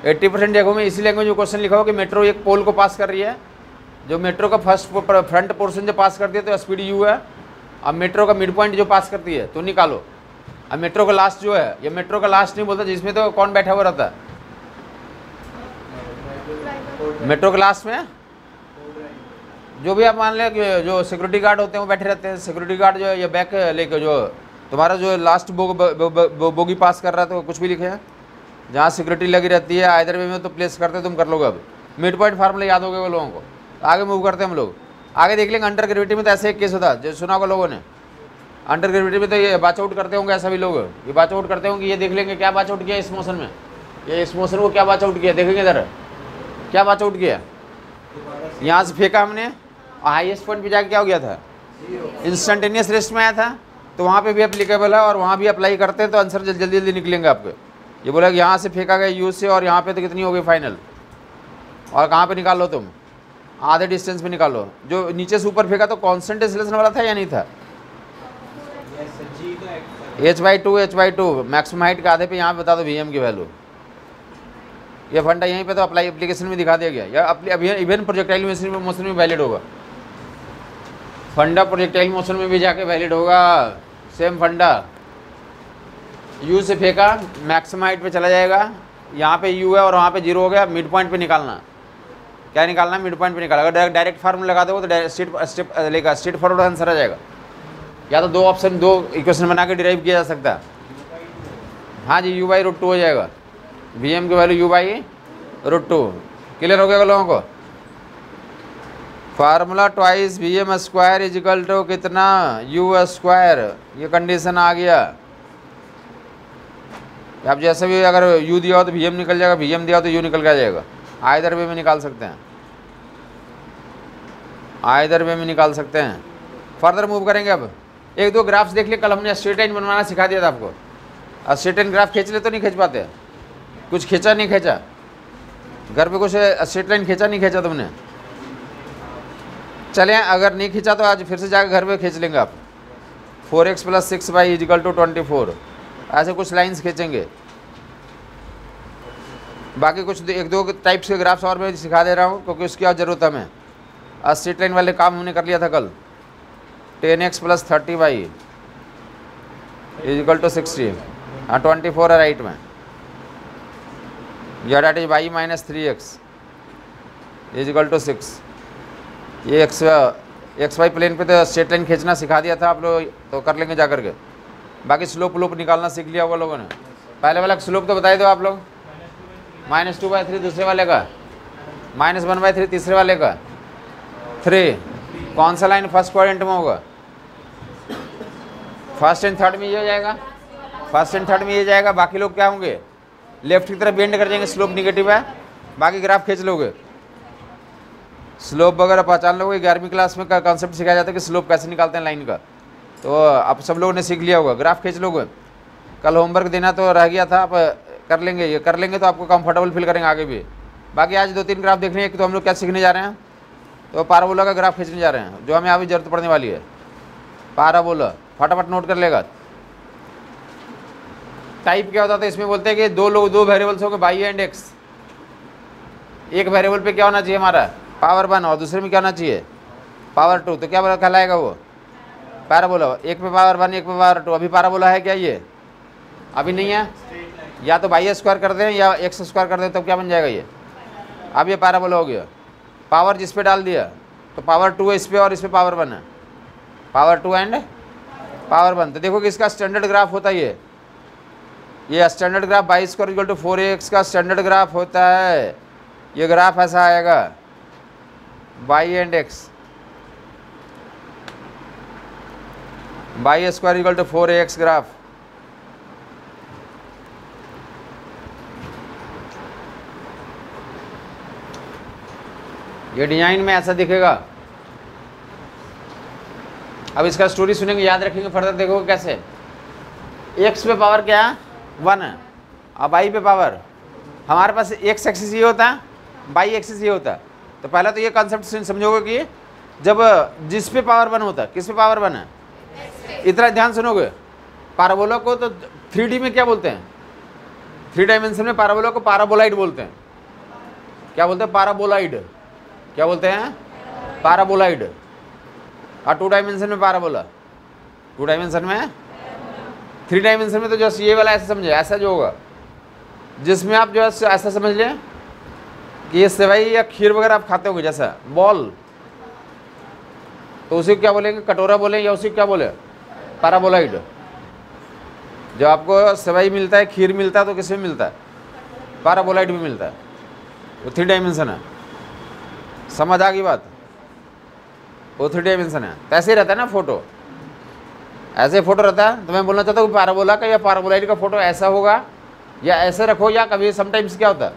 80% जगहों में इसी लैंग्वेज में क्वेश्चन लिखा हुआ कि मेट्रो एक पोल को पास कर रही है। जो मेट्रो का फ्रंट पोर्शन जो पास करती है तो स्पीड U है। अब मेट्रो का मिड पॉइंट जो पास करती है तो निकालो। अब मेट्रो का लास्ट जो है, ये मेट्रो का लास्ट नहीं बोलता, जिसमें तो कौन बैठा हुआ रहता है? मेट्रो के लास्ट में जो भी आप मान लें कि जो सिक्योरिटी गार्ड होते हैं वो बैठे रहते हैं। सिक्योरिटी गार्ड जो है ये बैक लेके जो तुम्हारा जो लास्ट बोगी पास कर रहा है, तो कुछ भी लिखे हैं जहाँ सिक्योरिटी लगी रहती है, आइदर वे में तो प्लेस करते तुम कर लोगे। अब मिड पॉइंट फार्मूला याद हो गया वो लोगों को। आगे मूव करते हैं हम लोग। आगे देख लेंगे अंडर ग्रेविटी में तो ऐसे एक केस होता है जो सुना होगा लोगों ने। अंडर ग्रेविटी में तो ये बाच आउट करते होंगे, ऐसा भी लोग ये बाच आउट करते होंगे। ये देख लेंगे क्या बाच आउट किया इस मोशन में, ये इस मोशन को क्या बाच आउट किया, देखेंगे इधर क्या बाच आउट किया। यहाँ से फेंका हमने और हाईएस्ट पॉइंट पे जाके क्या हो गया था? इंस्टेंटेनियस रेस्ट में आया था। तो वहाँ पे भी एप्लीकेबल है और वहाँ भी अप्लाई करते हैं तो आंसर जल्दी जल्दी निकलेंगे आपके। ये बोला कि यहाँ से फेंका गया U से, और यहाँ पे तो कितनी हो गई फाइनल, और कहाँ पे निकाल लो तुम? आधे डिस्टेंस पे निकालो। जो नीचे से ऊपर फेंका तो कांस्टेंट एक्सेलरेशन वाला था या नहीं था? h/2 मैक्सिमम हाइट के आधे पे यहाँ बता दो Vm की वैल्यू। ये फंडा यहीं पे तो अप्लाई एप्लीकेशन में दिखा दिया गया, या अभी इवन प्रोजेक्टाइल मोशन में वैलिड होगा। फंडा प्रोजेक्टाइल मोशन में भी जाके वैलिड होगा। सेम फंडा U से फेंका, मैक्सिमम हाइट पे चला जाएगा, यहाँ पे U है और वहाँ पे 0 हो गया, मिड पॉइंट पे निकालना। क्या निकालना है? मिड पॉइंट पे निकाला। अगर डायरेक्ट फार्मूला लगा दो तो स्ट्रेट फॉरवर्ड आंसर आ जाएगा। या तो दो इक्वेशन बना के डिराइव किया जा सकता है। हाँ जी, U/√2 हो जाएगा। Vm की वैल्यू U/√2। क्लियर हो गया लोगों को? Formula twice Vm² is equal to कितना? U²। ये कंडीशन आ गया। आप जैसे भी अगर U दिया हो तो Vm निकल जाएगा, Vm दिया हो तो U निकल के आ जाएगा। आइदर वे में निकाल सकते हैं, आइदर वे में निकाल सकते हैं। फर्दर मूव करेंगे। अब एक दो ग्राफ्स देख लिए। कल हमने स्ट्रेट लाइन बनवाना सिखा दिया था आपको। अब स्ट्रेट लाइन ग्राफ खींच ले तो नहीं खींच पाते? कुछ खींचा नहीं खींचा? घर पे कुछ स्ट्रेट लाइन खींचा नहीं खींचा तुमने? चलें, अगर नहीं खींचा तो आज फिर से जाकर घर पे खींच लेंगे आप। 4x + 6y is equal to 24। ऐसे कुछ लाइंस खींचेंगे। बाकी कुछ एक दो टाइप्स के ग्राफ्स और मैं सिखा दे रहा हूँ, क्योंकि उसकी और ज़रूरत हमें। स्ट्रेट लाइन वाले काम हमने कर लिया था कल। 10x + 30y is equal to 60। हाँ, 24 है राइट में। या that is y - 3x equal to 6। ये XY प्लेन पे तो स्ट्रेट लाइन खींचना सिखा दिया था आप लोग, तो कर लेंगे जा करके। बाकी स्लोप निकालना सीख लिया होगा लोगों ने। पहले वाला स्लोप तो बताई दो आप लोग। -2/3 दूसरे वाले का, -1/3 तीसरे वाले का, 3। कौन सा लाइन फर्स्ट क्वाड्रेंट में होगा? फर्स्ट एंड थर्ड में ये हो जाएगा, फर्स्ट एंड थर्ड में ये जाएगा। बाकी लोग क्या होंगे? लेफ्ट की तरफ बेंड कर जाएंगे, स्लोप निगेटिव है। बाकी ग्राफ खींच लोगे, स्लोप वगैरह पहचान लोगे। 11वीं क्लास में का कॉन्सेप्ट सिखाया जाता है कि स्लोप कैसे निकालते हैं लाइन का, तो आप सब लोगों ने सीख लिया होगा। ग्राफ खींच लोगे। कल होमवर्क देना तो रह गया था, आप कर लेंगे। ये कर लेंगे तो आपको कंफर्टेबल फील करेंगे आगे भी। बाकी आज 2-3 ग्राफ देखने हैं। एक तो हम लोग क्या सीखने जा रहे हैं, तो पाराबोला का ग्राफ खींचने जा रहे हैं, जो हमें अभी जरूरत पड़ने वाली है। पाराबोला फटाफट नोट कर लेगा। टाइप क्या होता था इसमें? बोलते हैं कि दो वेरिएबल्स हो गए, y एंड x। एक वेरिएबल पे क्या होना चाहिए हमारा? पावर 1, और दूसरे में क्या होना चाहिए? पावर 2। तो क्या कहलाएगा वो? पैराबोला। एक पे पावर 1, एक पे पावर 2। अभी पैराबोला है क्या? ये अभी नहीं है। या तो y² कर दें या x² कर दें, तब क्या बन जाएगा ये? अब ये पैराबोला हो गया। पावर जिस पे डाल दिया, तो पावर 2 है इस पे और इस पे पावर 1 है। Power 2 and power 1। तो देखो कि इसका स्टैंडर्ड ग्राफ होता है ये स्टैंडर्ड ग्राफ y² = 4ax का स्टैंडर्ड ग्राफ होता है। ये ग्राफ ऐसा आएगा, y and x, y² = 4ax graph. ये डिजाइन में ऐसा दिखेगा। अब इसका स्टोरी सुनेंगे, याद रखेंगे, फर्दर देखोगे कैसे। x पे पावर क्या है? 1 है। अब y पे पावर, हमारे पास x एक्सिस ये होता है, y एक्सिस ये होता है। तो पहला तो ये कॉन्सेप्ट समझोगे कि जब जिस पे पावर 1 होता है, किस पे पावर 1 है? इतना ध्यान सुनोगे। पैराबोला को तो 3D में क्या बोलते हैं? 3 डायमेंशन में पैराबोला को पैराबोलाइड बोलते हैं। क्या बोलते हैं? पैराबोलाइड। क्या बोलते हैं? पैराबोलाइड। और 2 डायमेंशन में पैराबोला, 2 डायमेंशन में। 3 डायमेंशन में तो जस्ट ये वाला ऐसा समझे, ऐसा जो होगा, जिसमें आप जो है ऐसा समझ लें कि ये सेवई या खीर वगैरह आप खाते होंगे, जैसा बॉल, तो उसी को क्या बोलेंगे? कटोरा बोलें, या उसी को क्या बोले? पैराबोलाइड। जब आपको सेवई मिलता है, खीर मिलता है, तो किस में मिलता है? पैराबोलाइड भी मिलता है। वो 3 डायमेंशन है। समझ आ गई बात? वो 3 डायमेंशन है। तो ऐसे ही रहता है ना फोटो, ऐसे फोटो रहता है। तो मैं बोलना चाहता हूँ पैराबोला का या पैराबोलाइड का फोटो ऐसा होगा, या ऐसे रखो, या कभी समटाइम्स क्या होता है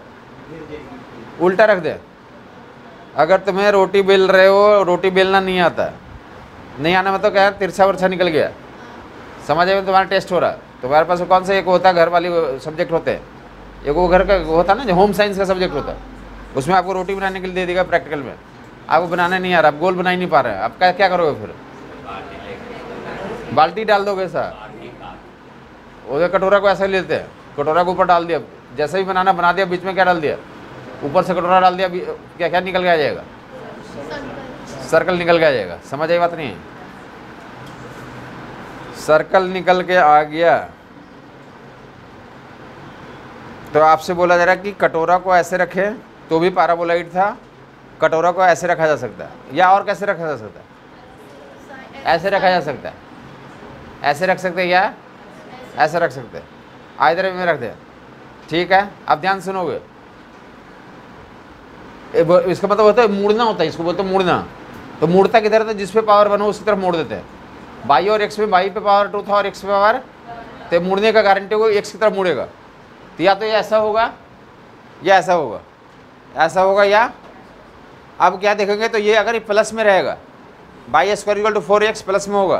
उल्टा रख दे। अगर तुम्हें रोटी बेल रहे हो, रोटी बेलना नहीं आता, नहीं आना मतलब क्या, तिरछा वर्छा निकल गया, समझ में तुम्हारा टेस्ट हो रहा, तुम्हारे पास कौन सा एक होता है, घर वाली सब्जेक्ट होते हैं, एक वो घर का होता है ना, जो होम साइंस का सब्जेक्ट होता है, उसमें आपको रोटी बनाने के लिए दे देगा प्रैक्टिकल में। आपको बनाना नहीं आ रहा, आप गोल बना ही नहीं पा रहे हैं, आप क्या करोगे फिर? बाल्टी डाल दोगे सर? वो कटोरा को ऐसे लेते हैं, कटोरा को ऊपर डाल दिया, जैसे भी बनाना बना दिया, बीच में क्या डाल दिया, ऊपर से कटोरा डाल दिया, क्या क्या निकल के आ जाएगा, सर्कल निकल के आ जाएगा। समझ आई बात नहीं है? सर्कल निकल के आ गया तो आपसे बोला जा रहा है कि कटोरा को ऐसे रखें तो भी पैराबोलॉइड था, कटोरा को ऐसे रखा जा सकता है, या और कैसे रखा जा सकता है? ऐसे रखा जा सकता है, ऐसे रख सकते हैं या ऐसे रख सकते हैं, आइधर में रख दे। ठीक है, अब ध्यान सुनोगे, इसका मतलब होता है मुड़ना होता है, इसको बोलते हैं मुड़ना। तो मुड़ता किधर था? जिस पे पावर 1 हो उसकी तरफ मोड़ देते हैं। बाई और एक्स में, बाई पे पावर 2 था और एक्स पे पावर, तो मुड़ने का गारंटी होगा एक्स की तरफ मुड़ेगा। तो या तो ये ऐसा होगा या ऐसा होगा, ऐसा होगा या, अब क्या देखेंगे तो ये अगर ये प्लस में रहेगा, y square equal to 4x plus में होगा,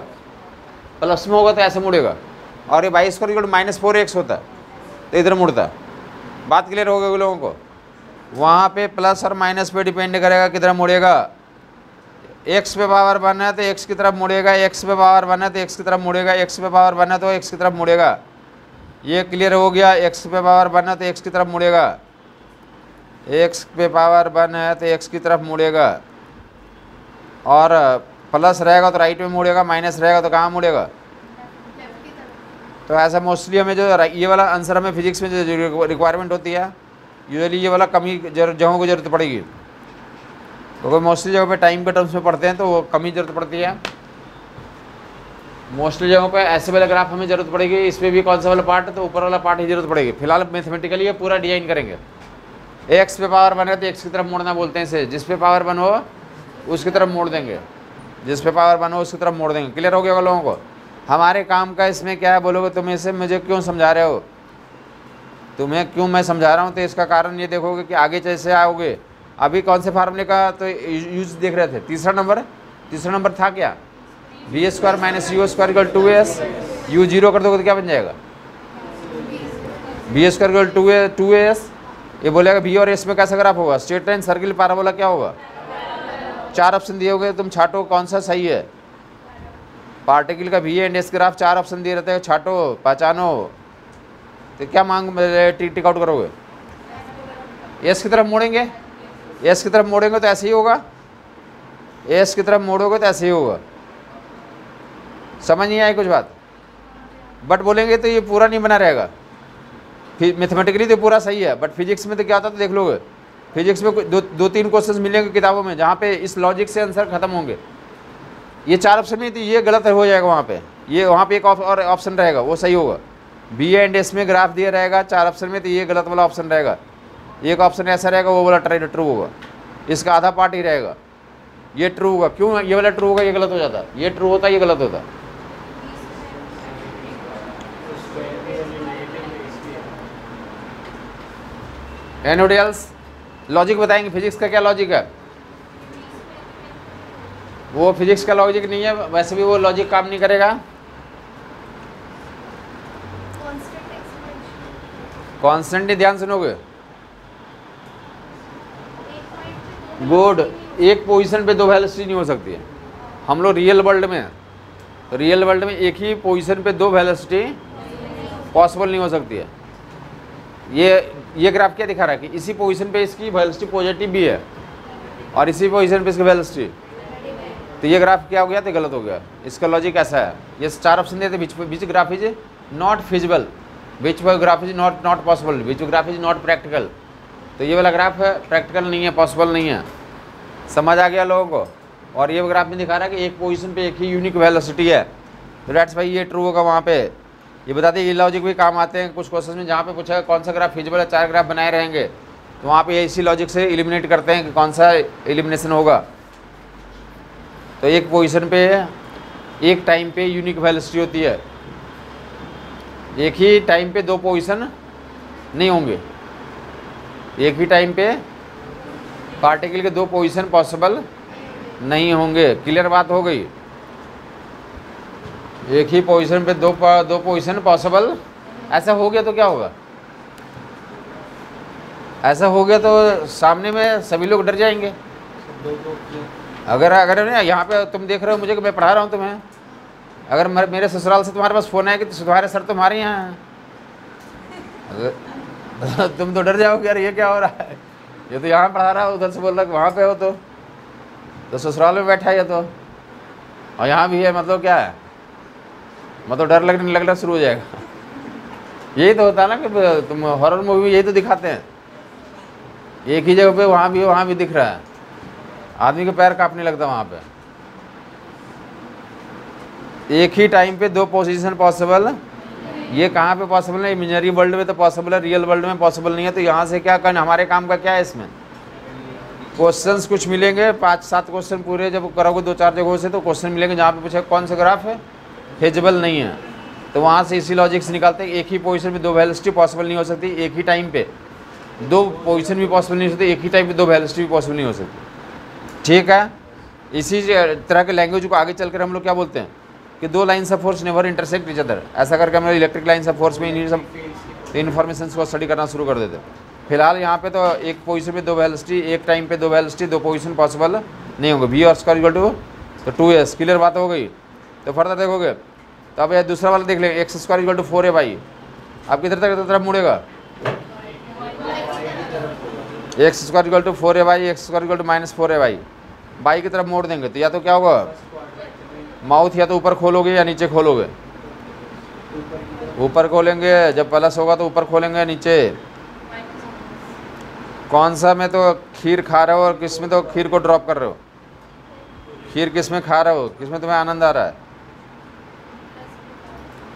प्लस में होगा तो ऐसे मुड़ेगा, और ये by square equal to -4x होता है तो इधर मुड़ता। बात क्लियर हो गई लोगों को? वहाँ पे प्लस और माइनस पे डिपेंड करेगा किधर मुड़ेगा। एक्स पे पावर 1 है तो एक्स की तरफ मुड़ेगा, एक्स पे पावर 1 है तो एक्स की तरफ मुड़ेगा, एक्स पे पावर 1 है तो एक्स की तरफ मुड़ेगा। ये क्लियर हो गया? एक्स पे पावर 1 है तो एक्स की तरफ मुड़ेगा, एक्स पे पावर 1 है तो एक्स की तरफ मुड़ेगा, और प्लस रहेगा तो राइट में मुड़ेगा, माइनस रहेगा तो कहाँ मुड़ेगा? तो ऐसा मोस्टली हमें जो ये वाला आंसर हमें फिजिक्स में जो रिक्वायरमेंट होती है, यूजुअली ये वाला कमी जगहों की जरूरत पड़ेगी, क्योंकि मोस्टली जगह पे टाइम के टर्म्स में पढ़ते हैं तो वो कमी जरूरत पड़ती है। मोस्टली जगहों पे ऐसे वाला ग्राफ हमें जरूरत पड़ेगी, इस पर भी कौन सा वाला पार्ट, तो ऊपर वाला पार्ट ही जरूरत पड़ेगी। फिलहाल मैथमेटिकली ये पूरा डिजाइन करेंगे। एक्स पे पावर 1 है तो एक्स की तरफ मोड़ना बोलते हैं इसे, जिस पे पावर 1 हो उसकी तरफ मोड़ देंगे, जिस पे पावर 1 हो उसकी तरफ मोड़ देंगे। क्लियर हो गया लोगों को? हमारे काम का इसमें क्या है, बोलोगे तुम इसे मुझे क्यों समझा रहे हो, तुम्हें क्यों मैं समझा रहा हूँ, तो इसका कारण ये देखोगे कि आगे जैसे आओगे। अभी कौन से फार्मूले का तो यूज देख रहे थे? तीसरा नंबर था क्या? V square minus u square equal 2as, u zero कर दोगे तो क्या बन जाएगा? V square equal 2as। ये बोलेगा बी और एस में कैसा ग्राफ होगा? स्ट्रेट लाइन, सर्किल, पैराबोला, क्या होगा? 4 ऑप्शन दिए होंगे, तुम छाटो कौन सा सही है। पार्टिकल का v and s graph 4 option दिए रहते हैं, छाटो, पहचानो, तो क्या मांग टिक आउट करोगे? एस की तरफ मोड़ेंगे, एस की तरफ मोड़ेंगे तो ऐसे ही होगा, एस की तरफ मोड़ोगे तो ऐसे ही होगा। समझ नहीं आई कुछ बात? बट बोलेंगे तो ये पूरा नहीं बना रहेगा। मैथमेटिकली तो पूरा सही है, बट फिजिक्स में तो क्या होता है तो देख लोगे, फिजिक्स में दो तीन क्वेश्चन मिलेंगे किताबों में जहाँ पे इस लॉजिक से आंसर खत्म होंगे। ये 4 ऑप्शन में तो ये गलत हो जाएगा, वहाँ पे ये, वहाँ पे एक और ऑप्शन रहेगा वो सही होगा। बी एंड एस में ग्राफ दिया रहेगा 4 ऑप्शन में, तो ये गलत वाला ऑप्शन रहेगा। एक ऑप्शन ऐसा रहेगा वो वाला ट्रू होगा, इसका आधा पार्ट ही रहेगा, ये ट्रू होगा। क्यों ये वाला ट्रू होगा, ये गलत हो जाता, ये ट्रू होता, ये गलत होता। Anybody else? लॉजिक बताएंगे, फिजिक्स का क्या लॉजिक है? वो फिजिक्स का लॉजिक नहीं है, वैसे भी वो लॉजिक काम नहीं करेगा। कांस्टेंट, ध्यान सुनोगे? गुड। एक पोजीशन पे 2 वेलोसिटी नहीं हो सकती है। हम लोग रियल वर्ल्ड में एक ही पोजीशन पे 2 वेलोसिटी पॉसिबल नहीं हो सकती है। ये ग्राफ क्या दिखा रहा है कि इसी पोजीशन पे इसकी वेलोसिटी पॉजिटिव भी है और इसी पोजीशन पे इसकी वेलोसिटी, तो ये ग्राफ क्या हो गया? तो गलत हो गया। इसका लॉजिक ऐसा है, ये 4 ऑप्शन देते, which graph is not feasible, which graph is not possible, which graph is not practical. तो ये वाला ग्राफ है प्रैक्टिकल नहीं है, पॉसिबल नहीं है। समझ आ गया लोगों को? और ये ग्राफ में दिखा रहा है कि एक पोजीशन पे एक ही यूनिक वेलोसिटी है, तो डेट्स भाई ये ट्रू होगा। वहाँ पे ये बताते हैं, ये लॉजिक भी काम आते हैं कुछ क्वेश्चन में, जहाँ पे पूछा कौन सा ग्राफ फिजिबल है, 4 ग्राफ बनाए रहेंगे, तो वहाँ पे इसी लॉजिक से एलिमिनेट करते हैं कि कौन सा एलिमिनेशन होगा। तो एक पोजीशन पे एक टाइम पे यूनिक वेलोसिटी होती है, एक ही टाइम पे 2 पोजीशन नहीं होंगे, एक ही टाइम पे पार्टिकल के 2 पोजीशन पॉसिबल नहीं होंगे। क्लियर बात हो गई? एक ही पोजीशन पे दो पोजीशन पॉसिबल। ऐसा हो गया तो क्या होगा? ऐसा हो गया तो सामने में सभी लोग डर जाएंगे। अगर ना यहाँ पे तुम देख रहे हो मुझे कि मैं पढ़ा रहा हूँ तुम्हें, अगर मेरे ससुराल से तुम्हारे पास फ़ोन आया कि तुम्हारे सर तुम्हारे यहाँ हैं, तुम तो डर जाओगे यार ये क्या हो रहा है, ये तो यहाँ पढ़ा रहा है, उधर से बोल रहा है वहाँ पे हो तो ससुराल में बैठा है ये तो, और यहाँ भी है, मतलब क्या है, मतलब डर लगना शुरू हो जाएगा। यही तो होता है ना कि तुम हॉरर मूवी में यही तो दिखाते हैं, एक ही जगह पे वहाँ भी दिख रहा है, आदमी के पैर कांपने लगता है वहाँ पे। एक ही टाइम पे दो पोजीशन पॉसिबल, ये कहाँ पे पॉसिबल है, इमेजिनरी वर्ल्ड में तो पॉसिबल है, रियल वर्ल्ड में पॉसिबल नहीं है। तो यहाँ से क्या करना, हमारे काम का क्या है इसमें, क्वेश्चंस कुछ मिलेंगे, 5-7 क्वेश्चन पूरे जब करोगे 2-4 जगहों से तो क्वेश्चन मिलेंगे जहाँ पे पूछे कौन सा ग्राफ है फेजिबल नहीं है, तो वहाँ से इसी लॉजिक से निकालते हैं एक ही पोजीशन में दो वेलोसिटी पॉसिबल नहीं हो सकती, एक ही टाइम पे दो पोजीशन भी पॉसिबल नहीं हो सकती, एक ही टाइम पे दो वेलोसिटी भी पॉसिबल नहीं हो सकती। ठीक है, इसी तरह के लैंग्वेज को आगे चलकर हम लोग क्या बोलते हैं कि दो lines of force never intersect each other, ऐसा करके हम लोग इलेक्ट्रिक लाइन्स ऑफ फोर्स में इन सब इन्फॉर्मेशन को स्टडी करना शुरू कर देते हैं। फिलहाल यहाँ पे तो एक पोजीशन में दो वेलोसिटी, एक टाइम पे दो वेलोसिटी, दो पोजीशन पॉसिबल नहीं होंगे। वी और स्क्वायर इक्वल टू तो 2s, क्लियर बात हो गई। तो फर्दर देखोगे तो अब ये दूसरा वाला देख लेंगे, x square equal to 4a/, अब किधर तक तरफ मुड़ेगा, X square equal to 4a/, X square equal to -4a/, बाई की तरफ मोड़ देंगे तो या तो क्या होगा, माउथ या तो ऊपर खोलोगे या नीचे खोलोगे, ऊपर खोलेंगे, जब प्लस होगा तो ऊपर खोलेंगे, नीचे कौन सा में तो खीर खा रहे हो और किस में तो खीर को ड्रॉप कर रहे हो, खीर किस में खा रहे हो, किस में तुम्हें आनंद आ रहा है,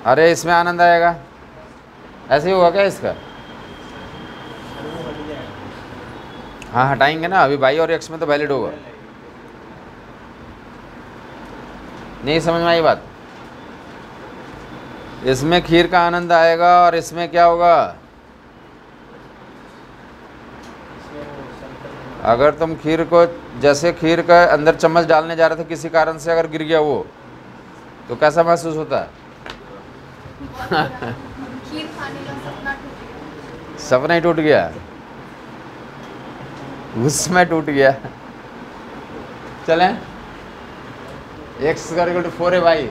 अरे इसमें आनंद आएगा, ऐसे ही होगा क्या इसका, हाँ हटाएंगे ना, अभी बाई और एक्स में तो वैलिड होगा, नहीं समझ में आई बात, इसमें खीर का आनंद आएगा और इसमें क्या होगा, अगर तुम खीर को, जैसे खीर का अंदर चम्मच डालने जा रहे थे किसी कारण से अगर गिर गया वो, तो कैसा महसूस होता है, खीर खाने का सपना टूट गया, सपना ही टूट गया, उसमें टूट गया। चलें, x square equal to 4a/,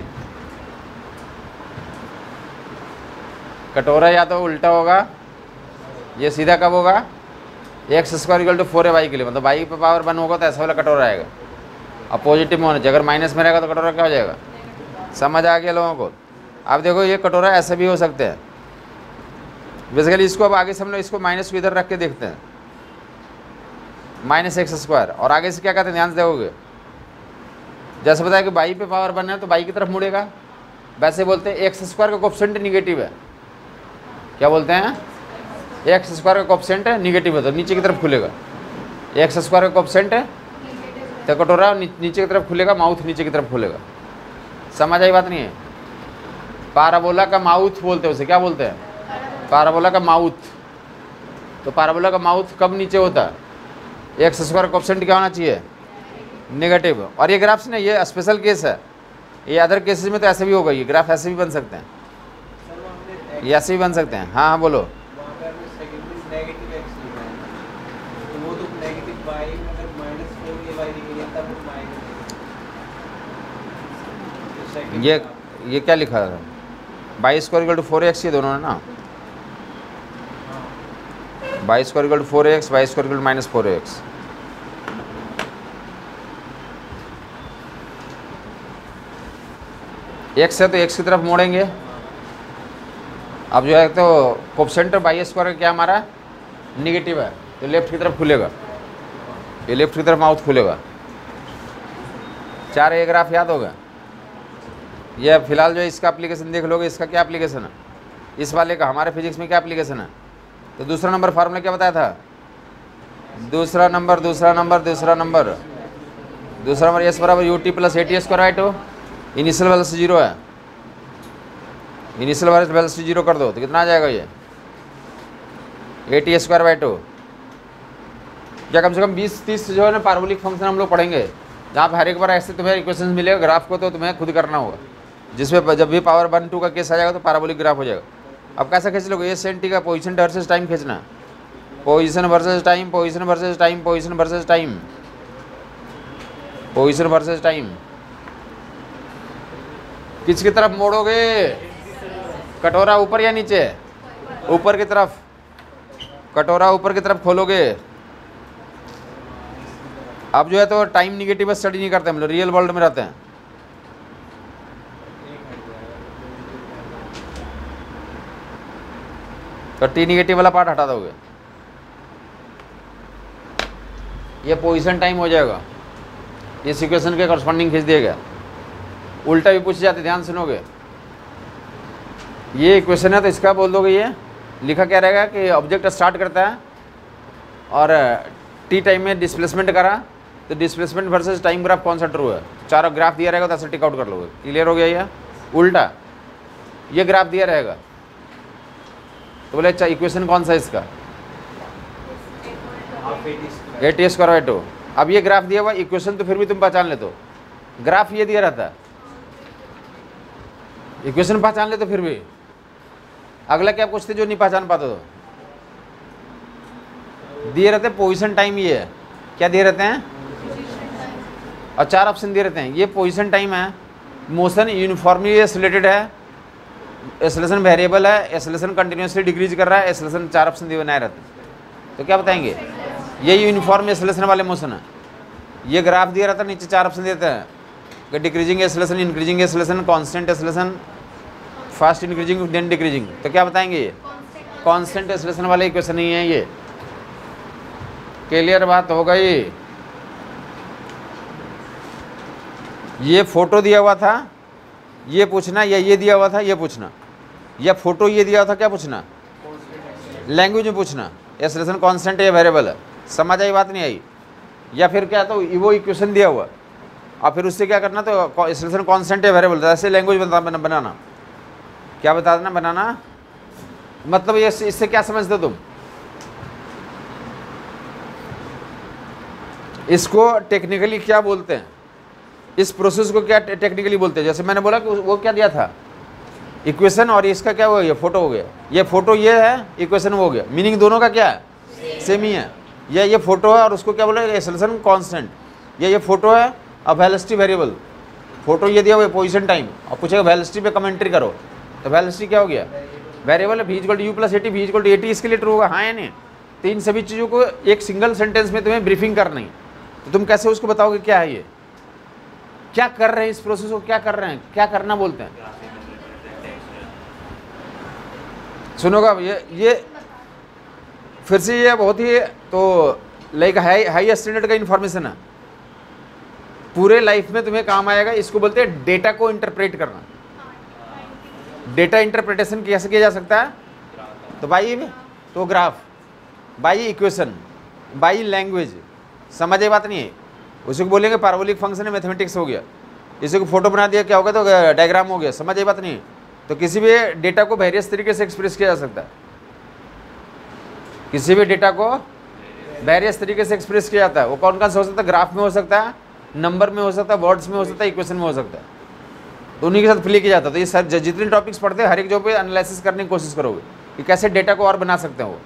कटोरा या तो उल्टा होगा, ये सीधा कब होगा, x square equal to 4a/, के लिए मतलब बाई पे पावर 1 होगा तो ऐसा वाला कटोरा आएगा, अब पॉजिटिव में होना चाहिए, अगर माइनस में रहेगा तो कटोरा क्या हो जाएगा, समझ आ गया लोगों को। अब देखो ये कटोरा ऐसे भी हो सकते हैं, बेसिकली इसको अब आगे से हम लोग इसको माइनस को इधर रख के देखते हैं, -x², और आगे से क्या कहते हैं ध्यान से देखोगे, जैसे बताया कि बाई पे पावर 1 है तो बाई की तरफ मुड़ेगा, वैसे बोलते हैं x² का कोफिशिएंट निगेटिव है, क्या बोलते हैं, x² का कोफिशिएंट निगेटिव है तो नीचे की तरफ खुलेगा, x² का कोफिशिएंट है तो कटोरा नीचे की तरफ खुलेगा, माउथ नीचे की तरफ खुलेगा, समझ आई बात नहीं है। पाराबोला का माउथ बोलते हैं उसे, क्या बोलते हैं, पाराबोला का माउथ, तो पाराबोला का माउथ कब नीचे होता है, x² का कोफिशिएंट क्या होना चाहिए, नेगेटिव। और ये ग्राफ्स ना ये स्पेशल केस है, ये अदर केसेस में तो ऐसे भी होगा, ये ग्राफ ऐसे भी बन सकते हैं, ये ऐसे भी बन सकते हैं। हाँ हाँ बोलो, ये क्या लिखा है, by square equal to 4x, ये दोनों है ना, y square equal to 4x, y square equal to -4x, x है तो x की तरफ मोड़ेंगे, अब जो है तो कोफिशिएंट बाई स्क्वायर क्या हमारा निगेटिव है तो लेफ्ट की तरफ खुलेगा, ये लेफ्ट की तरफ माउथ खुलेगा। 4 ग्राफ याद होगा, ये फिलहाल जो इसका एप्लीकेशन देख लोगे, इसका क्या एप्लीकेशन है, इस वाले का हमारे फिजिक्स में क्या एप्लीकेशन है, तो दूसरा नंबर फार्मूला क्या बताया था, दूसरा नंबर s बराबर ut प्लस at², राइट हो, इनिशियल वेलोसिटी 0 है, इनिशियल वेलोसिटी 0 कर दो तो कितना आ जाएगा ये at²/2, क्या कम से कम 20-30 जो है ना पार्बोलिक फंक्शन हम लोग पढ़ेंगे, जहाँ पे हर एक बार ऐसे तुम्हें इक्वेशंस मिलेगा ग्राफ को तो तुम्हें खुद करना होगा, जिसमें जब भी पावर 1-2 का केस आ जाएगा तो पाराबोलिक ग्राफ हो जाएगा। अब कैसा खींच लोगे, एस एन टी का पोजीशन वर्सेस टाइम खींचना है, position versus time, position versus time, position versus time, position versus time, किसकी तरफ मोड़ोगे? कटोरा ऊपर या नीचे? ऊपर की तरफ। कटोरा ऊपर की तरफ खोलोगे। अब जो है तो टाइम निगेटिव स्टडी नहीं करते हम लोग, रियल वर्ल्ड में रहते हैं। तो टी निगेटिव वाला पार्ट हटा दोगे, ये पोजीशन टाइम हो जाएगा, ये इक्वेशन के कॉरस्पॉन्डिंग खींच दिया गया। उल्टा भी पूछ जाते, ध्यान सुनोगे। ये इक्वेशन है तो इसका बोल दोगे, ये लिखा क्या रहेगा कि ऑब्जेक्ट स्टार्ट करता है और टी टाइम में डिस्प्लेसमेंट करा, तो डिस्प्लेसमेंट वर्सेस टाइम ग्राफ कौन सा ट्रू है, चारों ग्राफ दिया रहेगा तो ऐसे टिक आउट कर लोगे। क्लियर हो गया? ये उल्टा ये ग्राफ दिया रहेगा तो बोले अच्छा इक्वेशन कौन सा है इसका? Eighty square by 2। अब ये ग्राफ दिया हुआ, इक्वेशन तो फिर भी तुम पहचान ले, तो ग्राफ ये दिया रहता है, इक्वेशन पहचान ले तो फिर भी अगला क्या पूछते जो नहीं पहचान पाते तो दिए रहते पोजीशन टाइम। ये है क्या दिए रहते हैं? और 4 ऑप्शन दिए रहते हैं। ये पोजीशन टाइम है, मोशन यूनिफॉर्मली एक्सेलरेटेड है, एक्सेलरेशन वेरिएबल है, एक्सेलरेशन कंटिन्यूसली डिक्रीज कर रहा है, एक्सेलरेशन 4 ऑप्शन दिए बनाए रहते हैं। तो क्या बताएंगे? ये यूनिफॉर्म एक्सेलरेशन वाले मोशन है। ये ग्राफ दिया रहता है, नीचे 4 ऑप्शन देते हैं कि decreasing acceleration, increasing acceleration, constant acceleration, fast increasing then decreasing. तो क्या बताएंगे? ये कांस्टेंट एक्सेलरेशन वाले इक्वेशन ही है ये। क्लियर बात हो गई? ये फोटो दिया हुआ था, ये पूछना, या ये दिया हुआ था ये पूछना, या फोटो ये दिया हुआ था क्या पूछना? लैंग्वेज में पूछना, एक्सेलरेशन कांस्टेंट या वेरिएबल है। समझ आई बात नहीं आई? या फिर क्या, तो वो इक्वेशन दिया हुआ और फिर उससे क्या करना, तो एक्सेलरेशन कांस्टेंट या वेरिएबल, ऐसे लैंग्वेज बनाना। क्या बता देना बनाना, मतलब ये इससे क्या समझते हो तुम? इसको टेक्निकली क्या बोलते हैं? इस प्रोसेस को क्या टेक्निकली बोलते हैं? जैसे मैंने बोला कि वो क्या दिया था, इक्वेशन, और इसका क्या हो गया, फोटो हो गया। ये फोटो ये है, इक्वेशन वो हो गया। मीनिंग दोनों का क्या है? सेम ही है। ये फोटो है और उसको क्या बोला, एक्सेलरेशन कांस्टेंट। ये फोटो है और वेलोसिटी वेरिएबल। फोटो ये दिया हुआ है पोजीशन टाइम, और पूछेगा वेलोसिटी पे कमेंट्री करो, तो वेलोसिटी क्या हो गया? वेरिएबल है। v = u + 80, v = 80 इसके लिए ट्रू होगा, हाँ या नहीं? तो इन सभी चीज़ों को एक सिंगल सेंटेंस में तुम्हें ब्रीफिंग करनी, तो तुम कैसे उसको बताओगे क्या है ये, क्या कर रहे हैं, इस प्रोसेस को क्या कर रहे हैं, क्या करना बोलते हैं? सुनोगा ये फिर से, ये बहुत ही तो लाइक हाई स्टैंडर्ड का इन्फॉर्मेशन है, पूरे लाइफ में तुम्हें काम आएगा। इसको बोलते हैं डेटा को इंटरप्रेट करना। डेटा इंटरप्रिटेशन कैसे किया जा सकता है? तो बाई तो graph, by equation, by language. समझ आई बात नहीं है? उसी को बोलेंगे पैराबोलिक फंक्शन है, मैथमेटिक्स हो गया। इसी को फोटो बना दिया क्या होगा, तो डायग्राम हो गया। समझ आई बात नहीं है? तो किसी भी डेटा को वेरियस तरीके से एक्सप्रेस किया जा सकता है, किसी भी डेटा को वेरियस तरीके से एक्सप्रेस किया जाता है। वो कौन कौन सा हो सकता है? ग्राफ में हो सकता है, नंबर में हो सकता है, वर्ड्स में हो सकता है, इक्वेशन में हो सकता है। तो उन्हीं के साथ प्ले किया जाता है। तो ये सर जितने टॉपिक्स पढ़ते हैं हर एक जो पे एनालिसिस करने की कोशिश करोगे कि कैसे डेटा को और बना सकते हैं वो।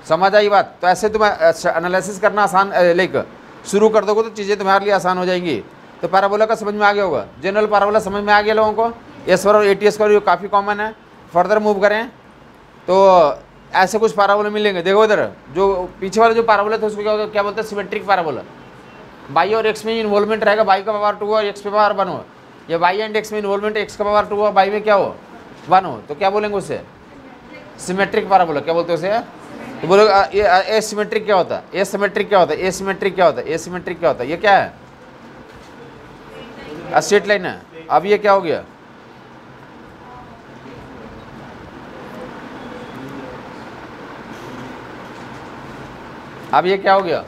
समझ आई बात? तो ऐसे तुम एनालिसिस करना आसान लाइक शुरू कर दोगे तो चीज़ें तुम्हारे लिए आसान हो जाएंगी। तो पैराबोला का समझ में आ गया होगा, जनरल पैराबोला समझ में आ गया लोगों को। S और AT स्क्वायर ये काफ़ी कॉमन है। फर्दर मूव करें तो ऐसे कुछ पैराबोला मिलेंगे। देखो इधर जो पीछे वाले जो पैराबोला थे उसको क्या बोलते हैं? Symmetric parabola. बाई और एक्स में इन्वॉल्वमेंट रहेगा, बाई का पावर 2 और एक्स पे पावर 1 हो, या बाई एंड एक्स में इन्वॉल्वमेंट एक्स का पावर 2 हो, बाई में क्या हो 1 हो, तो क्या बोलेंगे उसे? Symmetric parabola. क्या बोलते हैं उसे? तो बोलो एसिमेट्रिक क्या होता है? एसिमेट्रिक क्या होता है? एसिमेट्रिक क्या होता है? एसिमेट्रिक क्या होता है? ये क्या है? स्ट्रेट लाइन है। अब ये क्या हो गया? अब ये क्या हो गया?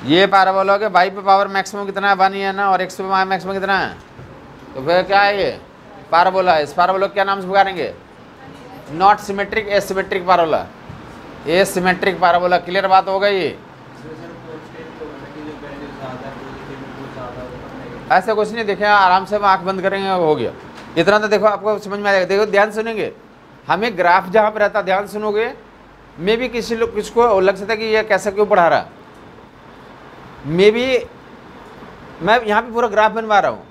ये पैराबोला हो गया। बाई पे पावर मैक्सिमम कितना है? 1 ही है ना, और एक्स पे पावर मैक्सिमम कितना है? तो फिर क्या है? ये पैराबोला है। इस पैराबोला को क्या नाम से पुकारेंगे? Not symmetric, asymmetric parabola. Asymmetric parabola. Clear बात हो गई? ऐसा कुछ नहीं, देखें आराम से हम आंख बंद करेंगे, हो गया इतना। तो देखो आपको समझ में आ जाएगा। देखो ध्यान सुनेंगे, हमें ग्राफ जहाँ पर रहता ध्यान सुनोगे, मे भी किसी लोग किसको लग सकता है कि ये कैसा क्यों पढ़ा रहा। मे भी मैं यहाँ पे पूरा ग्राफ बनवा रहा हूँ,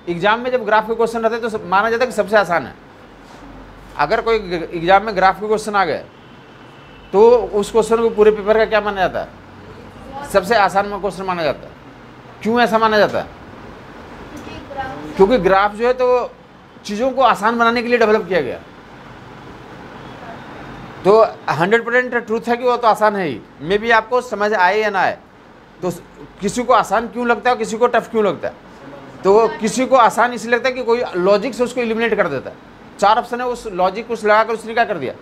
एग्जाम में जब ग्राफ के क्वेश्चन रहते हैं तो माना जाता है कि सबसे आसान है। अगर कोई एग्जाम में ग्राफ के क्वेश्चन आ गए तो उस क्वेश्चन को पूरे पेपर का क्या माना जाता है? सबसे आसान में क्वेश्चन माना जाता है। क्यों ऐसा माना जाता है? क्योंकि ग्राफ जो है तो चीज़ों को आसान बनाने के लिए डेवलप किया गया। तो 100% ट्रूथ है कि वो तो आसान है ही, मे भी आपको समझ आए या ना आए। तो किसी को आसान क्यों लगता है, किसी को टफ क्यों लगता है? तो किसी को आसान इसलिए लगता है कि कोई लॉजिक से उसको एलिमिनेट कर देता है। 4 ऑप्शन है, उस लॉजिक को लगाकर उसने क्या कर दिया,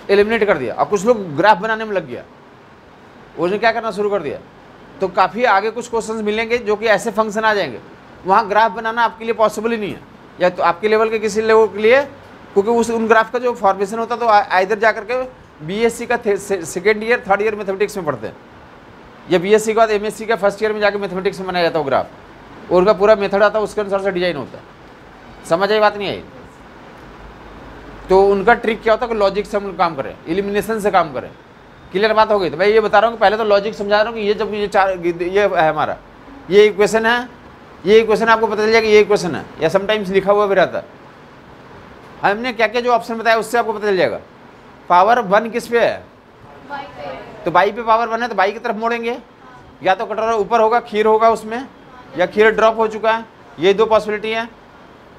एलिमिनेट कर दिया। और कुछ लोग ग्राफ बनाने में लग गया, उसने क्या करना शुरू कर दिया। तो काफ़ी आगे कुछ क्वेश्चंस मिलेंगे जो कि ऐसे फंक्शन आ जाएंगे, वहाँ ग्राफ बनाना आपके लिए पॉसिबल ही नहीं है, या तो आपके लेवल के किसी लेवल के लिए, क्योंकि उन ग्राफ का जो फॉर्मेशन होता है तो इधर जा करके बीएससी का second year third year mathematics में पढ़ते हैं, या बीएससी के बाद एमएससी का फर्स्ट ईयर में जाकर मैथमेटिक्स में बनाया जाता है वो ग्राफ, और उनका पूरा मेथड आता है, उसके अनुसार से डिजाइन होता है। समझ आई बात नहीं आई? तो उनका ट्रिक क्या होता है कि लॉजिक से हम काम करें, एलिमिनेशन से काम करें। क्लियर बात हो गई? तो भाई ये बता रहा हूँ कि पहले तो लॉजिक समझा रहा हूँ कि ये जब ये है हमारा, ये इक्वेशन है, ये इक्वेशन आपको पता चल जाएगा ये इक्वेशन है, या समटाइम्स लिखा हुआ भी रहता है। हमने क्या क्या जो ऑप्शन बताया उससे आपको पता चल जाएगा। पावर 1 किस पे है? तो बाई पे पावर 1 है तो बाई की तरफ मोड़ेंगे, या तो कटोरा ऊपर होगा, खीर होगा उसमें, या खीर ड्रॉप हो चुका है। ये 2 पॉसिबिलिटी है,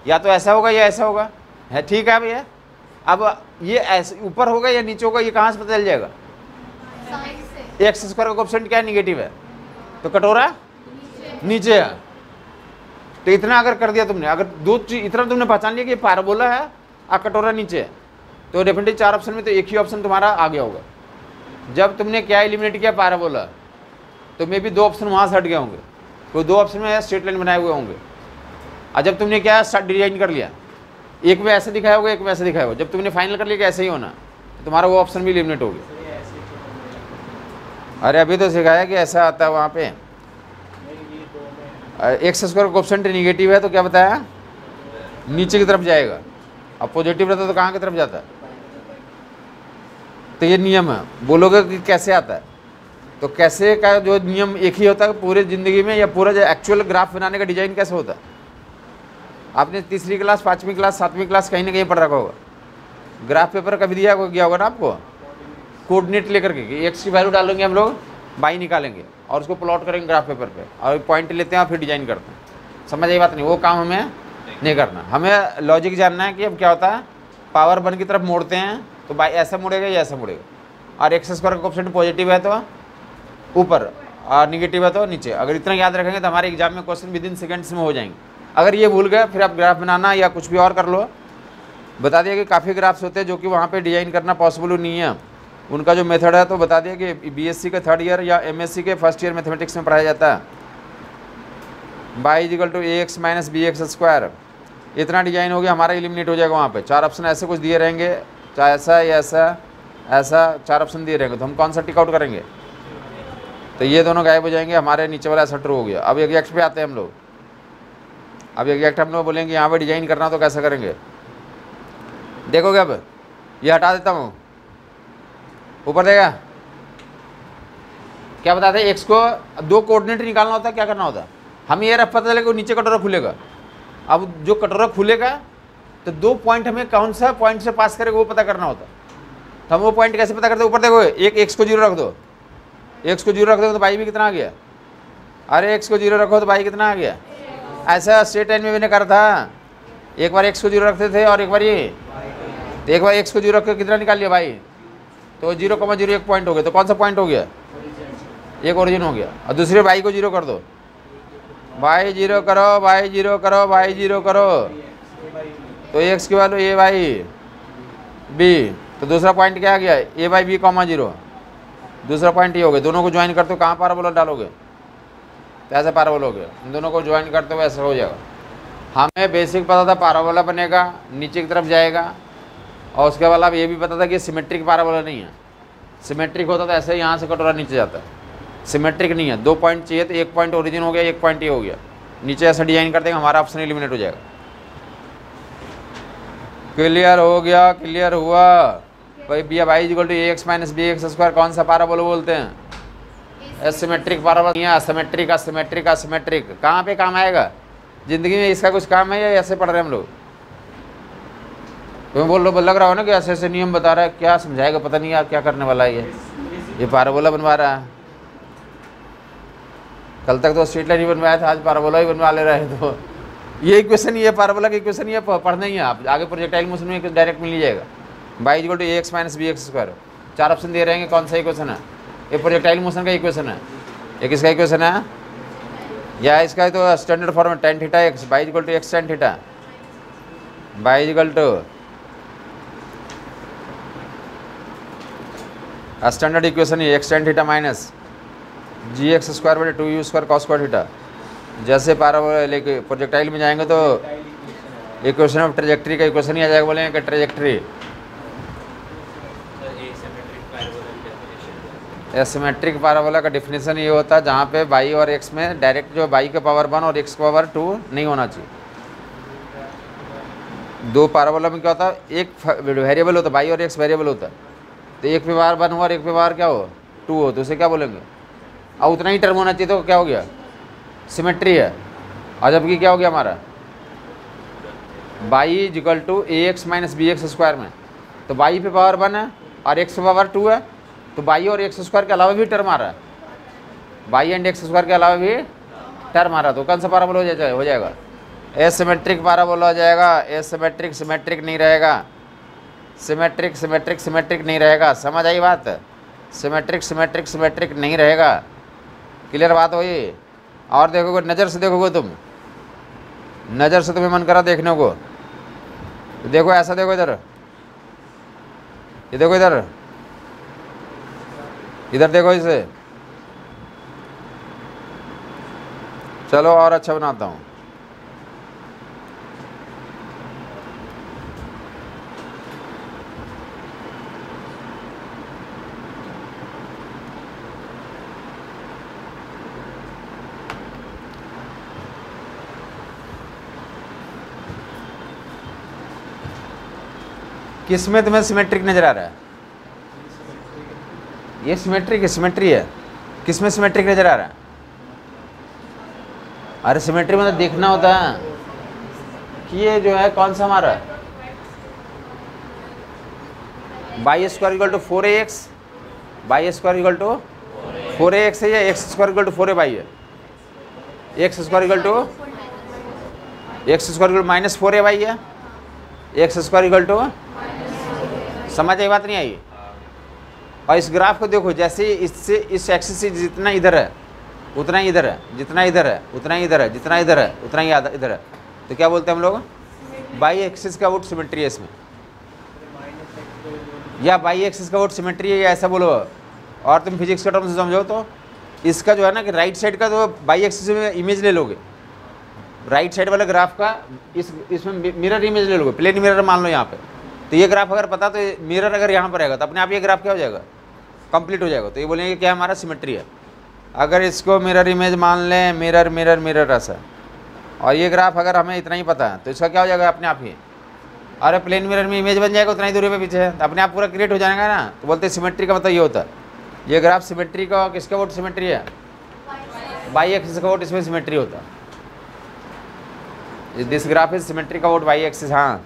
या तो ऐसा होगा या ऐसा होगा, है ठीक है भैया। अब ये ऐसे ऊपर होगा या नीचे होगा, ये कहाँ से पता चल जाएगा? एक्स स्क्वायर का कोएफिशिएंट क्या है? निगेटिव है, तो कटोरा नीचे है। तो इतना अगर कर दिया तुमने, अगर 2 चीज इतना तुमने पहचान लिया कि पैराबोला है और कटोरा नीचे है, तो डेफिनेटली 4 ऑप्शन में तो एक ही ऑप्शन तुम्हारा आ गया होगा। जब तुमने क्या एलिमिनेट किया? पैराबोला, तो मे भी 2 ऑप्शन वहाँ से हट गए होंगे, कोई 2 ऑप्शन में स्ट्रेट लाइन बनाए हुए होंगे। और जब तुमने क्या डिजाइन कर लिया, एक में ऐसे दिखाया होगा, एक में ऐसे दिखाया होगा, जब तुमने फाइनल कर लिया कि ऐसे ही होना, तो तुम्हारा वो ऑप्शन भी एलिमिनेट हो गया। अरे अभी तो सिखाया कि ऐसा आता है वहाँ पे। एक्स स्क्वायर का कोएफिशिएंट निगेटिव है तो क्या बताया? नीचे की तरफ जाएगा। अब पॉजिटिव रहता तो कहाँ की तरफ जाता है? तो ये नियम है। बोलोगे कि कैसे आता है, तो कैसे का जो नियम एक ही होता है पूरे ज़िंदगी में, या पूरा जो एक्चुअल ग्राफ बनाने का डिजाइन कैसे होता है? आपने तीसरी क्लास, 5वीं क्लास, 7वीं क्लास कहीं ना कहीं पढ़ रखा होगा। ग्राफ पेपर कभी दिया गया होगा ना आपको, कोऑर्डिनेट लेकर के कि एक्स की वैल्यू डालेंगे हम लोग, बाई निकालेंगे और उसको प्लॉट करेंगे ग्राफ पेपर पे, और पॉइंट लेते हैं और फिर डिजाइन करते हैं। समझ आई बात नहीं? वो काम हमें नहीं करना, हमें लॉजिक जानना है कि अब क्या होता है। पावर 1 की तरफ मोड़ते हैं तो बाई ऐसा मुड़ेगा या ऐसा मुड़ेगा, और एक्स स्क्वायर का कोएफिशिएंट पॉजिटिव है तो ऊपर और निगेटिव है तो नीचे। अगर इतना याद रखेंगे तो हमारे एग्जाम में क्वेश्चन विदिन सेकेंड्स में हो जाएंगे। अगर ये भूल गए फिर आप ग्राफ बनाना या कुछ भी और कर लो। बता दिया कि काफ़ी ग्राफ्स होते हैं जो कि वहाँ पे डिजाइन करना पॉसिबल नहीं है, उनका जो मेथड है तो बता दिया कि बीएससी के थर्ड ईयर या एमएससी के फर्स्ट ईयर मैथमेटिक्स में पढ़ाया जाता है। Y equal to ax minus B x square, इतना डिजाइन हो गया, हमारा एलिमिनेट हो जाएगा। वहाँ पे 4 ऑप्शन ऐसे कुछ दिए रहेंगे, चाहे ऐसा या ऐसा ऐसा 4 ऑप्शन दिए रहेंगे, तो हम कौन सा टिक आउट करेंगे? तो ये दोनों गायब हो जाएंगे, हमारे नीचे वाला ऐसा ट्रू हो गया। अब एग्जैक्ट पे आते हैं हम लोग। अब एग्जैक्ट हम लोग बोलेंगे यहाँ पे डिजाइन करना तो कैसे करेंगे? देखोगे अब ये हटा देता हूँ, ऊपर देगा क्या बताते हैं, एक्स को 2 कोऑर्डिनेट निकालना होता है, क्या करना होता है? हम ये रफ पता चलेगा कि नीचे कटोरा खुलेगा। अब जो कटोरा खुलेगा तो 2 पॉइंट हमें कौन सा पॉइंट से पास करेगा वो पता करना होता है। तो हम वो पॉइंट कैसे पता करते हैं? ऊपर देखो, एक एक्स को 0 रख दो, एक्स को 0 रख दो तो बाई भी कितना आ गया? अरे एक्स को 0 रखो तो बाई कितना आ गया? ऐसा स्ट्रेट लाइन में मैंने करा था, एक बार एक्स को 0 रखते थे और एक बार ये, तो एक बार एक्स को 0 रख के कितना निकाल लिया भाई? तो 0,0 एक पॉइंट हो गया। तो कौन सा पॉइंट हो गया? एक ओरिजिन हो गया। और दूसरे बाई को 0 कर दो, बाई 0 करो, बाई 0 करो, बाई 0 करो, तो एक्स की वैल्यू ए बाई बी। तो दूसरा पॉइंट क्या आ गया? ए बाई बी कॉमा 0। दूसरा पॉइंट ये हो गया। दोनों को ज्वाइन करते हो कहाँ पैराबोला डालोगे? तो ऐसा पैराबोला हो गया। इन दोनों को ज्वाइन करते हुए ऐसा हो जाएगा। हमें बेसिक पता था पैराबोला बनेगा, नीचे की तरफ जाएगा, और उसके बाद अब ये भी पता था कि सिमेट्रिक पैराबोला नहीं है। सिमेट्रिक होता तो ऐसे यहाँ से कटोरा नीचे जाता है, सिमेट्रिक नहीं है। 2 पॉइंट चाहिए तो 1 पॉइंट ओरिजिन हो गया, 1 पॉइंट ये हो गया, नीचे ऐसा डिजाइन कर देंगे, हमारा ऑप्शन एलिमिनेट हो जाएगा। क्लियर हो गया? क्लियर हुआ भाई? B y equal to ax minus B x square कौन सा पैराबोला बोलते हैं? Asymmetric parabola. Asymmetric, asymmetric, asymmetric कहाँ पे काम आएगा? ज़िंदगी में इसका कुछ काम है या ऐसे पढ़ रहे हैं हम लोग? तुम्हें लग रहा हो ना कि ऐसे ऐसे नियम बता रहा है, क्या समझाएगा पता नहीं यार, क्या करने वाला है ये पाराबोला बनवा रहा है। कल तक तो स्ट्रेट लाइन ही बनवाया था, आज पाराबोला ही बनवा ले रहा है। तो ये इक्वेशन ही है, पाराबोला की इक्वेशन ही है, पढ़ना ही है आप। आगे प्रोजेक्टाइल मोशन में डायरेक्ट मिल जाएगा, y equal to ax minus B x square. 4 option दे रहे हैं, कौन सा इक्वेशन है? ये प्रोजेक्टाइल मोशन का इक्वेशन है। ये किसका इक्वेशन है? या इसका तो standard form tan theta x, y equal to x tan theta, y equal to standard equation है x tan थीटा माइनस जी एक्स स्क्वायर बटे 2u square cos square theta. जैसे पाराबोला प्रोजेक्टाइल में जाएंगे तो इक्वेशन ऑफ ट्रेजेक्ट्री का इक्वेशन ही आ जाएगा, बोलेंगे कि ट्रेजेक्ट्री। एसिमेट्रिक पाराबोला का डिफिनेशन ये होता है जहाँ पे y और x में डायरेक्ट जो y का पावर 1 और x का पावर 2 नहीं होना चाहिए। दो पाराबोला में क्या होता है, एक वेरिएबल होता है y और x वेरिएबल होता है, तो एक पे पावर 1 हुआ और एक पे पावर क्या हो 2 हो, तो उसे क्या बोलेंगे? और उतना ही टर्म होना चाहिए, तो क्या हो गया? सिमेट्री है। और जबकि क्या हो गया हमारा y equal to ax minus B x square में, तो y पे पावर 1 है और x पे पावर 2 है, तो y और x स्क्वायर के अलावा भी टर्म आ रहा है, y एंड x स्क्वायर के अलावा भी टर्म आ रहा है। तो कौन सा पाराबोला हो जाएगा? एसिमेट्रिक पाराबोला हो जाएगा। एसिमेट्रिक सिमेट्रिक नहीं रहेगा, सिमेट्रिक सिमेट्रिक सिमेट्रिक नहीं रहेगा। समझ आई बात? सिमेट्रिक सिमेट्रिक सिमेट्रिक नहीं रहेगा। क्लियर बात हो ये? और देखोगे, नज़र से देखोगे तुम, नज़र से तुम्हें मन करा देखने को, देखो ऐसा देखो, इधर ये देखो, इधर इधर देखो इसे। चलो और अच्छा बनाता हूँ। किस में तुम्हें सिमेट्रिक नजर आ रहा है? ये सिमेट्रिक सिमेट्री है। किस में सिमेट्रिक नजर आ रहा है? अरे सिमेट्री मतलब देखना होता है कि ये जो है कौन सा हमारा y square equal to 4ax, y square equal to 4ax है या x square equal to 4ay है? x square equal to minus 4ay है, x स्क्वायर इक्वल टू, समझ आई बात नहीं आई? और इस ग्राफ को देखो, जैसे इससे इस एक्सिस से जितना इधर है उतना ही इधर है, जितना इधर है उतना ही इधर है, जितना इधर है उतना ही इधर है, तो क्या बोलते हैं हम लोग? बाई एक्सिस का वोट सिमेट्री है इसमें, या बाई एक्सिस का वोट सिमेट्री है, या ऐसा बोलो। और तुम फिजिक्स के टर्म से समझो तो इसका जो है ना कि राइट साइड का तो बाई एक्सिस में इमेज ले लोगे, राइट साइड वाले ग्राफ का इसमें मिरर इमेज ले लोगे, प्लेन मिरर मान लो यहाँ पे। तो ये ग्राफ अगर पता, तो मिरर अगर यहाँ पर रहेगा तो अपने आप ये ग्राफ क्या हो जाएगा? कंप्लीट हो जाएगा। तो ये बोलेंगे क्या हमारा सिमेट्री है। अगर इसको मिरर इमेज मान लें, मिरर मिरर मिरर ऐसा, और ये ग्राफ अगर हमें इतना ही पता है तो इसका क्या हो जाएगा? अपने आप ही अरे प्लेन मिरर में इमेज बन जाएगा, उतना ही दूरी पे पीछे है, तो अपने आप पूरा क्रिएट हो जाएगा ना। तो बोलते हैं सिमेट्री का मतलब ये होता है। ये ग्राफ सिमेट्री का, किसका वोट सिमेट्री है? बाई एक्सिस का वोट इसमें सिमेट्री होता है। दिस ग्राफ इज सिमेट्री का वोट बाई एक्सिस। हाँ,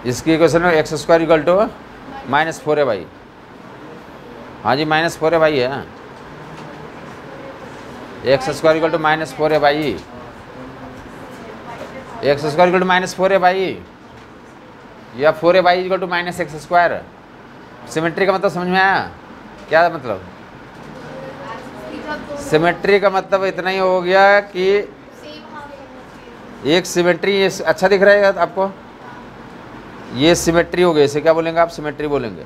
इसकी इक्वेशन है x square equal to minus 4ay। हाँ जी, माइनस 4ay है। X square equal to minus 4ay, x square equal to minus 4ay या 4ay equal to minus x square. Symmetry का मतलब समझ में आया? क्या मतलब? सिमेट्री का मतलब इतना ही हो गया कि एक सिमेट्री, अच्छा दिख रहा है आपको? ये सिमेट्री हो गई, इसे क्या बोलेंगे आप? सिमेट्री बोलेंगे।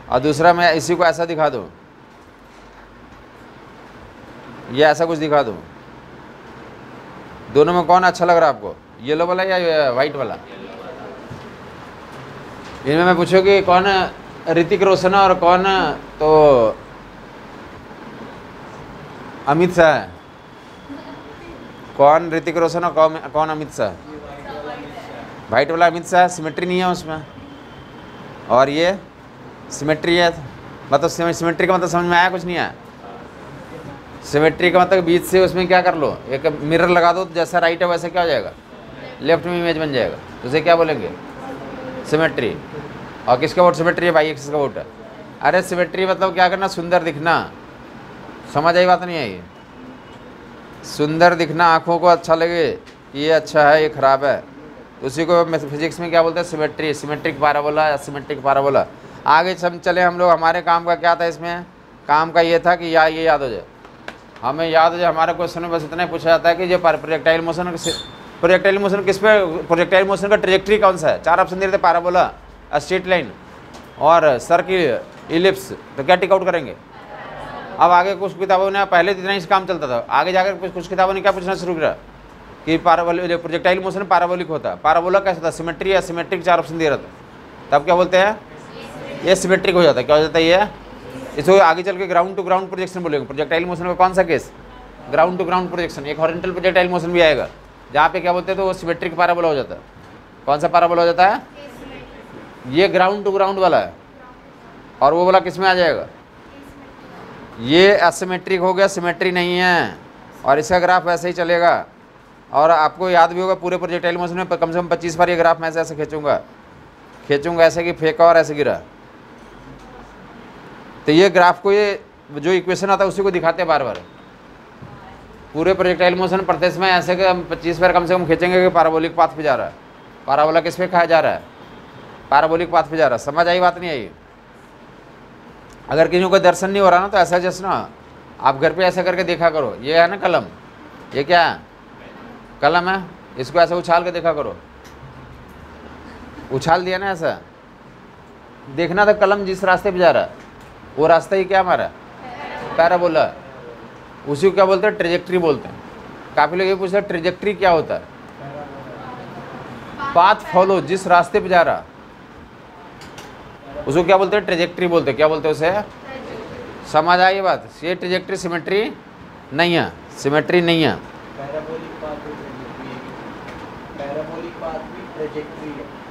और दूसरा मैं इसी को ऐसा दिखा दूँ, ये ऐसा कुछ दिखा दूँ, दोनों में कौन अच्छा लग रहा है आपको? येलो वाला या वाइट वाला? इनमें मैं पूछूँ कि कौन ऋतिक रोशन और कौन तो अमित शाह है? कौन ऋतिक रोशन और कौन अमित शाह? वाइट वाला अमित शाह, सिमेट्री नहीं है उसमें। और ये सिमेट्री है, मतलब सिमेट्री का मतलब समझ में आया? कुछ नहीं आया? सिमेट्री का मतलब बीच से उसमें क्या कर लो, एक मिरर लगा दो, तो जैसा राइट है वैसे क्या हो जाएगा, लेफ्ट में इमेज बन जाएगा, तो उसे क्या बोलेंगे, सिमेट्री। और किसका वोट सिमेट्री है, बाई एक्सिस का वोट है। अरे सिमेट्री मतलब क्या करना, सुंदर दिखना, समझ आई बात नहीं आई, सुंदर दिखना, आँखों को अच्छा लगे कि ये अच्छा है ये ख़राब है, तो उसी को फिजिक्स में क्या बोलते हैं, symmetry, symmetric parabola, asymmetric parabola. आगे सब चले हम लोग, हमारे काम का क्या था इसमें, काम का ये था कि ये याद हो जाए, हमें याद हो जाए। हमारे क्वेश्चन में बस इतना ही पूछा जाता है कि जो प्रोजेक्टाइल मोशन किस पे, प्रोजेक्टाइल मोशन का ट्रेजेक्टरी कौन सा है, 4 ऑप्शन दे रहे थे, पैराबोला, स्ट्रेट लाइन और सर्किल, इलिप्स, तो क्या टिक आउट करेंगे। अब आगे कुछ किताबों ने, पहले इतना ही काम चलता था, आगे जाकर कुछ किताबों ने क्या पूछना शुरू किया कि प्रोजेक्टाइल मोशन पैराबोलिक होता है। पैराबोला कैसा था, सिमेट्री या सिमेट्रिक, 4 ऑप्शन दे रहा था, तब क्या बोलते हैं, ये सिमेट्रिक हो जाता है। क्या हो जाता है ये, इसको आगे चल के ग्राउंड टू ग्राउंड प्रोजेक्शन बोलेंगे। प्रोजेक्टाइल मोशन का कौन सा केस, ग्राउंड टू ग्राउंड प्रोजेक्शन। एक हॉरिजॉन्टल प्रोजेक्टाइल मोशन भी आएगा, जहाँ पे क्या बोलते हैं, तो वो सिमेट्रिक पैराबोला हो जाता है। कौन सा पैराबोला हो जाता है, ये ग्राउंड टू ग्राउंड वाला है, और वो वाला किस में आ जाएगा, ये एसिमेट्रिक हो गया, सिमेट्री नहीं है, और इसका ग्राफ वैसे ही चलेगा। और आपको याद भी होगा, पूरे प्रोजेक्टाइल मोशन में कम से कम 25 बार ये ग्राफ मैं ऐसे खींचूंगा ऐसे कि फेंका और ऐसे गिरा, तो ये ग्राफ को, ये जो इक्वेशन आता है उसी को दिखाते हैं बार बार। पूरे प्रोजेक्टाइल मोशन पढ़ते समय ऐसे कि हम 25 बार कम से कम खींचेंगे कि पैराबोलिक पाथ पे जा रहा है, पैराबोला किस पे खाया जा रहा है, पैराबोलिक पाथ पे जा रहा है। समझ आई बात नहीं आई। अगर किसी को दर्शन नहीं हो रहा ना, तो ऐसा जैसे ना आप घर पे ऐसा करके देखा करो, ये है ना कलम, ये क्या है, कलम है, इसको ऐसा उछाल के देखा करो, उछाल दिया ना ऐसा, देखना था कलम जिस रास्ते पे जा रहा है वो रास्ता ही क्या हमारा, पैराबोला, उसी को क्या बोलते हैं, ट्रेजेक्ट्री बोलते हैं। काफ़ी लोग ये पूछते हैं ट्रेजेक्ट्री क्या होता है, पाथ फॉलो, जिस रास्ते पे जा रहा उसको क्या बोलते हैं, ट्रेजेक्ट्री बोलते हैं। क्या बोलते हैं उसे, समझ आई बात। ये ट्रेजेक्ट्री सिमेट्री नहीं है, सिमेट्री नहीं है।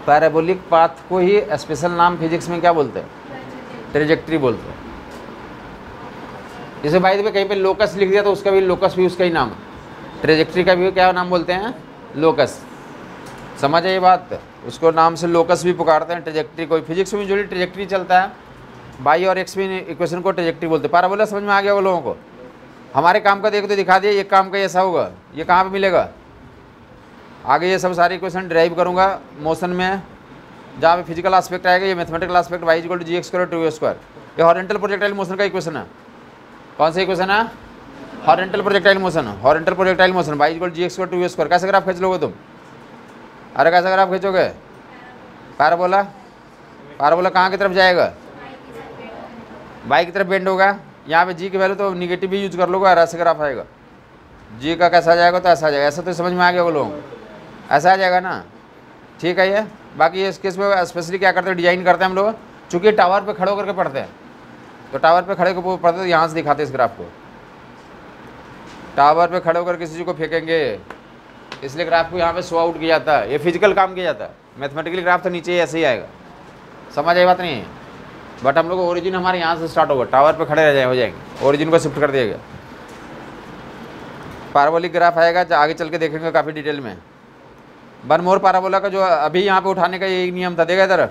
पैराबोलिक पाथ को ही स्पेशल नाम फिजिक्स में क्या बोलते हैं, ट्रेजेक्ट्री बोलते हैं। जैसे भाई कहीं पे लोकस लिख दिया तो उसका भी, लोकस भी उसका ही नाम है, ट्रेजेक्ट्री का भी क्या नाम बोलते हैं, लोकस। समझ आई बात, उसको नाम से लोकस भी पुकारते हैं, ट्रेजेक्ट्री को। फिजिक्स में जो ट्रेजेक्ट्री चलता है, बाई और एक्स में इक्वेशन को ट्रेजेक्ट्री बोलते हैं। पैराबोला समझ में आ गया वो लोगों को। हमारे काम का देख तो दिखा दिया, ये काम का ऐसा होगा, ये कहाँ पे मिलेगा, आगे ये सब सारी इक्वेशन ड्राइव करूँगा मोशन में, जहाँ पे फिजिकल एस्पेक्ट आएगा, ये mathematical aspect y = gx² 2a²। ये हॉरिजॉन्टल प्रोजेक्टाइल मोशन का इक्वेशन है। कौन सा इक्वेशन है, horizontal projectile motion, horizontal projectile motion y = gx² 2a²। कैसे ग्राफ खींच लोगे तुम, अरे कैसे ग्राफ खींचोगे, पैराबोला, पैराबोला कहाँ की तरफ जाएगा, y की तरफ बेंड होगा। यहाँ पे g की वैल्यू तो निगेटिव भी यूज कर लोगे और ऐसे ग्राफ आएगा, g का कैसा जाएगा, तो ऐसा आ जाएगा। ऐसा तो समझ में आ गया वो लोग, ऐसा आ जाएगा ना, ठीक है। ये बाकी ये केस में स्पेशली क्या करते हैं, डिजाइन करते हैं हम लोग, चूँकि टावर पे खड़े होकर के पढ़ते हैं, तो टावर पे खड़े होकर पढ़ते तो यहाँ से दिखाते हैं इस ग्राफ को। टावर पे खड़े होकर किसी चीज़ को फेंकेंगे, इसलिए ग्राफ को यहाँ पे शो आउट किया जाता है। ये फिजिकल काम किया जाता है, मैथमेटिकली ग्राफ तो नीचे ऐसे ही आएगा। समझ आई बात नहीं है, बट हम लोग ओरिजिन हमारे यहाँ से स्टार्ट होगा, टावर पे खड़े रह जाए हो जाएंगे, ओरिजिन को शिफ्ट कर दिया गया। पैराबोलिक ग्राफ आएगा, आगे चल के देखेंगे काफ़ी डिटेल में। वन मोर पैराबोला का जो अभी यहाँ पे उठाने का ये नियम था, देखा इधर,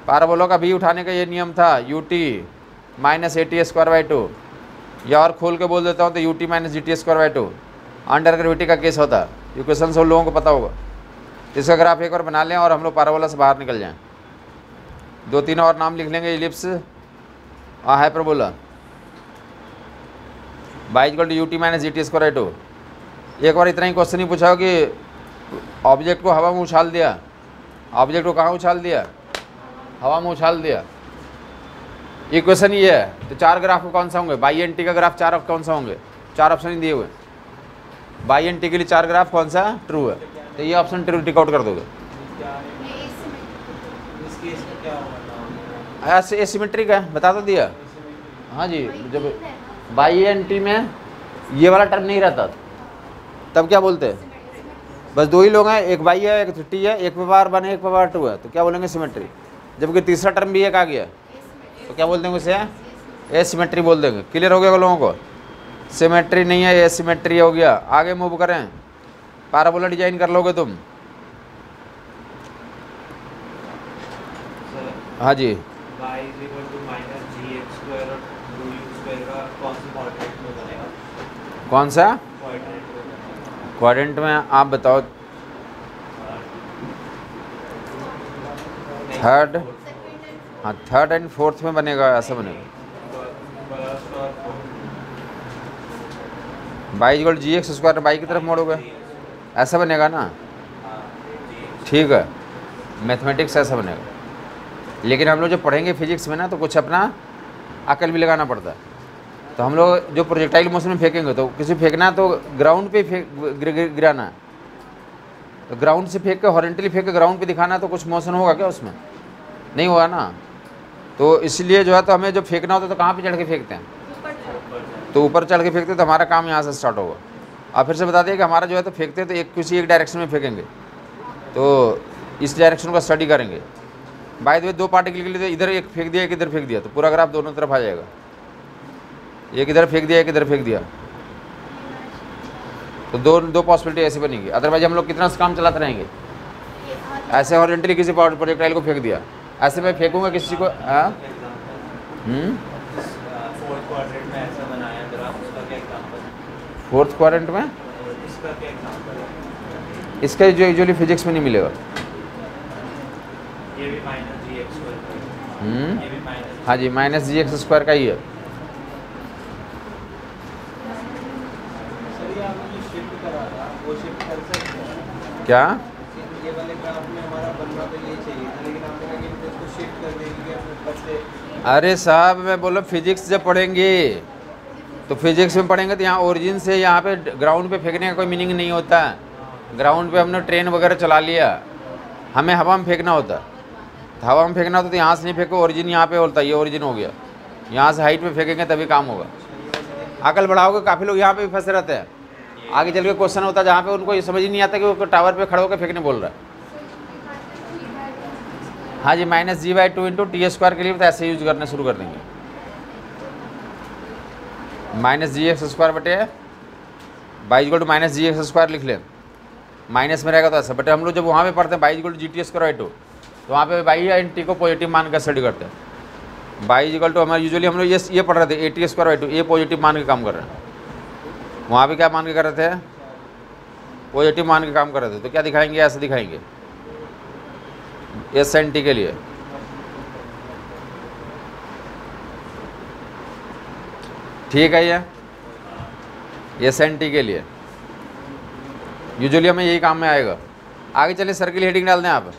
पैराबोला का अभी उठाने का ये नियम था, ut - AT²/2, या और खोल के बोल देता हूँ तो ut - GT²/2 अंडर ग्रेविटी का केस होता है। इक्वेशन सब लोगों को पता होगा। इसका ग्राफ एक बार बना लें और हम लोग पैराबोला से बाहर निकल जाएं। 2-3 और नाम लिख लेंगे, इलिप्स और हाइपरबोला। y = ut - GT²/2। एक बार इतना ही क्वेश्चन ही पूछा हो कि ऑब्जेक्ट को हवा में उछाल दिया, ऑब्जेक्ट को कहाँ उछाल दिया, हवा में उछाल दिया। इक्वेशन ये है, तो 4 ग्राफ कौन सा होंगे, बाई एन टी का ग्राफ 4 कौन सा होंगे, 4 ऑप्शन ही दिए हुए। बाई एन टी के लिए 4 ग्राफ कौन सा ट्रू है, तो ये ऑप्शन ट्रू टिक आउट कर दोगे। ऐसे एसिमेट्रिक है, बता तो दिया। हाँ जी, जब बाई एन टी में ये वाला टर्म नहीं रहता तब क्या बोलते हैं, बस 2 ही लोग हैं, एक बाई है एक टी है, एक पे पावर 1 है एक पे पावर 2 है, तो क्या बोलेंगे, सिमेट्री। जबकि तीसरा टर्म भी एक आ गया तो क्या बोल देंगे उसे, एसिमेट्री बोल देंगे। क्लियर हो गया लोगों को, सिमेट्री नहीं है, ये सिमेट्री हो गया। आगे मूव करें, पैराबोला डिजाइन कर लोगे तुम। हाँ जी, y is equal to minus gx square और 2u square का कौन सा क्वाड्रेंट में बनेगा? कौन सा क्वाड्रेंट में बनेगा। क्वाड्रेंट में? आप बताओ। थर्ड, हाँ थर्ड एंड फोर्थ में बनेगा, ऐसा बनेगा। फर्स्ट और y equal g x square, y की तरफ मोड़ोगे, ऐसा बनेगा ना। ठीक है, मैथमेटिक्स ऐसा बनेगा। लेकिन हम लोग जो पढ़ेंगे फिजिक्स में ना, तो कुछ अपना अकल भी लगाना पड़ता है। तो हम लोग जो प्रोजेक्टाइल मोशन में फेंकेंगे, तो किसी फेंकना तो ग्राउंड पे गिराना है। तो ग्राउंड से फेंक के, हॉरिजॉन्टली फेंक के ग्राउंड पे दिखाना, तो कुछ मोशन होगा क्या उसमें? नहीं होगा ना। तो इसलिए जो है, तो हमें जो फेंकना होता है तो कहाँ पे चढ़ के फेंकते हैं? तो ऊपर चढ़ के फेंकते हैं, तो हमारा काम यहाँ से स्टार्ट होगा। आप फिर से बता दिए कि हमारा जो है, तो फेंकते हैं तो किसी एक डायरेक्शन में फेंकेंगे, तो इस डायरेक्शन का स्टडी करेंगे। बाय द वे, दो पार्टिकल के लिए तो इधर एक फेंक दिया, एक इधर फेंक दिया, तो पूरा ग्राफ दोनों तरफ आ जाएगा। एक इधर फेंक दिया, एक इधर फेंक दिया, तो दो पॉसिबिलिटी ऐसी बनेगी। अदरवाइज हम लोग कितना काम चलाते रहेंगे। ऐसे हॉरिजॉन्टली किसी प्रोजेक्टाइल को फेंक दिया, ऐसे मैं फेंकूंगा किसी को। फोर्थ क्वाड्रेंट में ऐसा बनाया ग्राफ, उसका क्या एग्जांपल है? फोर्थ क्वाड्रेंट में इसका क्या एग्जांपल है? इसका जो यूजुअली फिजिक्स में नहीं मिलेगा। ये भी माइनस gx स्क्वायर का है। ये भी माइनस, हाँ जी, माइनस जी एक्स स्क्वायर का ही है। सर ये आपने जो शिफ्ट करा था, वो शिफ्ट कर सकते हैं? क्या? ये वाले ग्राफ में हमारा बनना तो ये चाहिए था, लेकिन आपने कहा कि मुझे इसको शिफ्ट कर देंगे अपने ऊपर से। अरे साहब, मैं बोला फिजिक्स जब पढ़ेंगे, तो फिजिक्स में पढ़ेंगे तो यहाँ ओरिजिन से यहाँ पे ग्राउंड पे फेंकने का कोई मीनिंग नहीं होता। ग्राउंड पे हमने ट्रेन वगैरह चला लिया, हमें हवा में फेंकना होता। तो हवा में फेंकना होता तो यहाँ से नहीं फेंको, ओरिजिन यहाँ पे होता। ये ओरिजिन हो गया, यहाँ से हाइट पे फेंकेंगे तभी काम होगा। अकल बढ़ाओगे, काफ़ी लोग यहाँ पे भी फंसे रहते हैं। आगे चल के क्वेश्चन होता है जहाँ पे उनको ये समझ ही नहीं आता कि वो टावर पे खड़े होकर फेंकने बोल रहा है। हाँ जी, minus G by 2 into T square के लिए तो ऐसे यूज करना शुरू कर देंगे। माइनस जी एक्स स्क्वायर बटे by equal to minus ji x square लिख लें। माइनस में रहेगा तो ऐसा, बटे हम लोग जब वहाँ पे पढ़ते हैं y equal to g t square by 2, तो वहाँ पे बाई या टी को पॉजिटिव मान कर स्टडी करते हैं। बाई इक्वल टू हमारे यूजुअली हम लोग ये पढ़ रहे थे, ए टी स्क्वायर बाई 2, ये पॉजिटिव मान के काम कर रहे हैं। वहाँ पे क्या मान के कर रहे थे? पॉजिटिव मान के काम कर रहे थे। तो क्या दिखाएंगे? ऐसे दिखाएंगे, एस एन टी के लिए। ठीक है, ये एस एन टी के लिए यूजुअली हमें यही काम में आएगा। आगे चलिए, सर्किल हेडिंग डाल दें आप।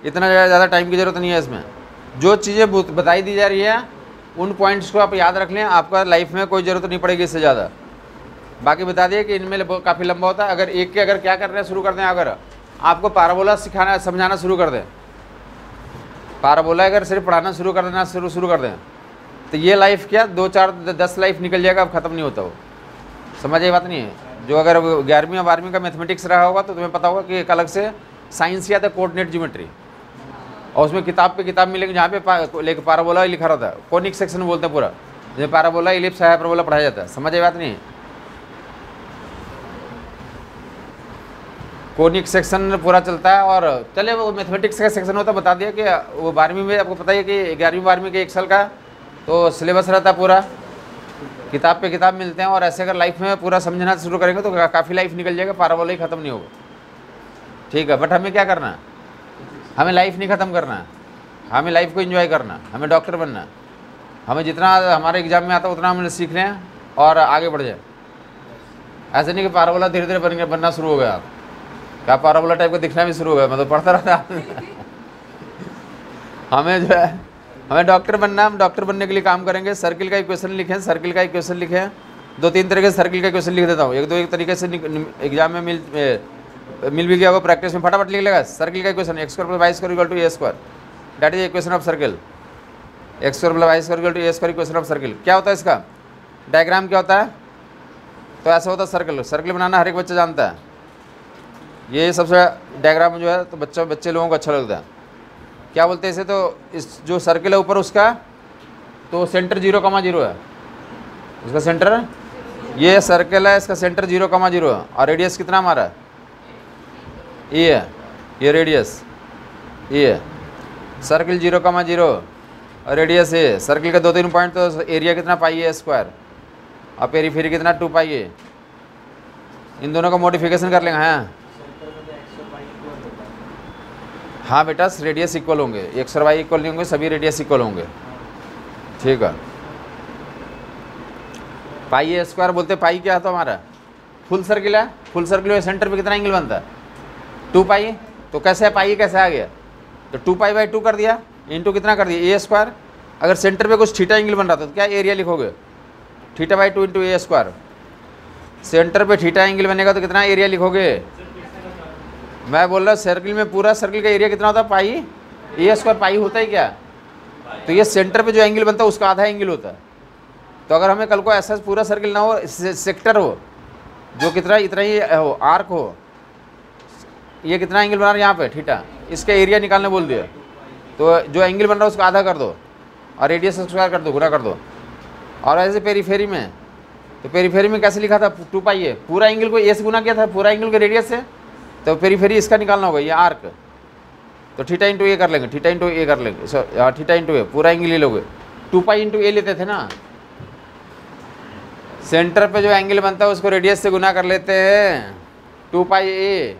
इतना ज़्यादा टाइम की ज़रूरत नहीं है इसमें। जो चीज़ें बताई दी जा रही है उन पॉइंट्स को आप याद रख लें, आपका लाइफ में कोई ज़रूरत नहीं पड़ेगी इससे ज़्यादा। बाकी बता दिए कि इनमें काफ़ी लंबा होता है। अगर एक के अगर क्या करना शुरू कर दें, अगर आपको पैराबोला सिखाना समझाना शुरू कर दें, पैराबोला अगर सिर्फ पढ़ाना शुरू कर देना शुरू कर दें, तो ये लाइफ क्या 2 4 10 लाइफ निकल जाएगा, अब ख़त्म नहीं होता वो। समझ ये बात नहीं है। जो अगर 11वीं या 12वीं का मैथमेटिक्स रहा होगा तो तुम्हें पता होगा कि एक अलग से साइंस किया था, कोऑर्डिनेट ज्योमेट्री, और उसमें किताब पे किताब मिलेगी जहाँ पे लेके पैराबोला लिखा रहता है। कोनिक सेक्शन बोलते हैं पूरा, जैसे पैराबोला, इलिप्स, हाइपरबोला पढ़ाया जाता है। समझ ये बात नहीं है। कोनिक सेक्शन पूरा चलता है। और चले वो मैथमेटिक्स का सेक्शन होता है, बता दिया कि वो 12वीं में आपको पता ही है कि 11वीं 12वीं के 1 साल का तो सिलेबस रहता है पूरा, किताब पे किताब मिलते हैं। और ऐसे अगर लाइफ में पूरा समझना शुरू करेंगे तो काफ़ी लाइफ निकल जाएगा, पैराबोला ही ख़त्म नहीं होगा। ठीक है, बट हमें क्या करना है? हमें लाइफ नहीं ख़त्म करना है, हमें लाइफ को एंजॉय करना है, हमें डॉक्टर बनना है। हमें जितना हमारे एग्जाम में आता है उतना हमें सीख लें और आगे बढ़ जाए। ऐसे नहीं कि पैराबोला धीरे धीरे बनना शुरू हो गया। आप क्या पैराबोला टाइप का दिखना भी शुरू हो गया? मतलब पढ़ता रहता हमें जो है, हमें डॉक्टर बनना है। हम डॉक्टर बनने के लिए काम करेंगे। सर्किल का इक्वेशन लिखें, सर्किल का इक्वेशन लिखें। 2-3 तरीके से सर्किल का इक्वेशन लिख देता हूँ। एक तरीके से एग्जाम में मिल भी गया होगा, प्रैक्टिस में फटाफट लिख लेगा। सर्किल का equation x square plus y square equal to a square, that is equation of circle. x square plus y square equal to a square equation of circle. क्या होता है इसका डायग्राम? क्या होता है? तो ऐसा होता है सर्किल। सर्किल बनाना हर एक बच्चा जानता है। ये सबसे डायग्राम जो है तो बच्चे लोगों को अच्छा लगता है। क्या बोलते हैं इसे? तो इस जो सर्किल है ऊपर उसका तो सेंटर 0,0 है, उसका सेंटर ये सर्कल है, इसका सेंटर 0,0 और रेडियस कितना हमारा ये है, ये रेडियस ये है। सर्कल 0,0 और रेडियस है। सर्कल के 2-3 पॉइंट तो एरिया कितना पाई है स्क्वायर और पेरीफेरी कितना 2 पाई है। इन दोनों का मॉडिफिकेशन कर लेंगे। हाँ हाँ बेटा, रेडियस इक्वल होंगे, एक्स और वाई इक्वल नहीं होंगे, सभी रेडियस इक्वल होंगे। ठीक है, पाई ए स्क्वायर बोलते। पाई क्या था हमारा, फुल सर्किल है। फुल सर्किल में सेंटर पे कितना एंगल बनता है 2 पाई। तो कैसे है पाई कैसे आ गया, तो 2 पाई बाई 2 कर दिया, इंटू कितना कर दिया ए स्क्वायर। अगर सेंटर पे कुछ थीटा एंगल बन रहा था तो क्या एरिया लिखोगे, theta by 2 into A square. Centre पे थीटा एंगल बनेगा तो कितना एरिया लिखोगे। मैं बोल रहा सर्किल में पूरा सर्किल का एरिया कितना होता है पाई ए स्क्वायर। पाई होता है क्या, तो ये सेंटर पे जो एंगल बनता है उसका आधा एंगल होता है। तो अगर हमें कल को ऐसा पूरा सर्किल ना हो, सेक्टर हो जो कितना इतना ही हो, आर्क हो, ये कितना एंगल बना रहा है यहाँ पे थीटा, इसका एरिया निकालने बोल दिया। तो जो एंगल बन रहा है उसका आधा कर दो और रेडियस स्क्वायर कर दो, गुना कर दो। और ऐसे पेरीफेरी में, तो पेरीफेरी में कैसे लिखा था 2 पाई है, पूरा एंगल को ए से गुना किया था, पूरा एंगल के रेडियस से। तो पेरीफेरी इसका निकालना होगा, ये आर्क। तो थीटा इंटू ए कर लेंगे, थीटा इंटू ए कर लेंगे, थीटा इंटू ए पूरा एंगल ले लोगे। 2 पाई इंटू ए लेते थे ना, सेंटर पे जो एंगल बनता है उसको रेडियस से गुना कर लेते हैं 2 पाई ए।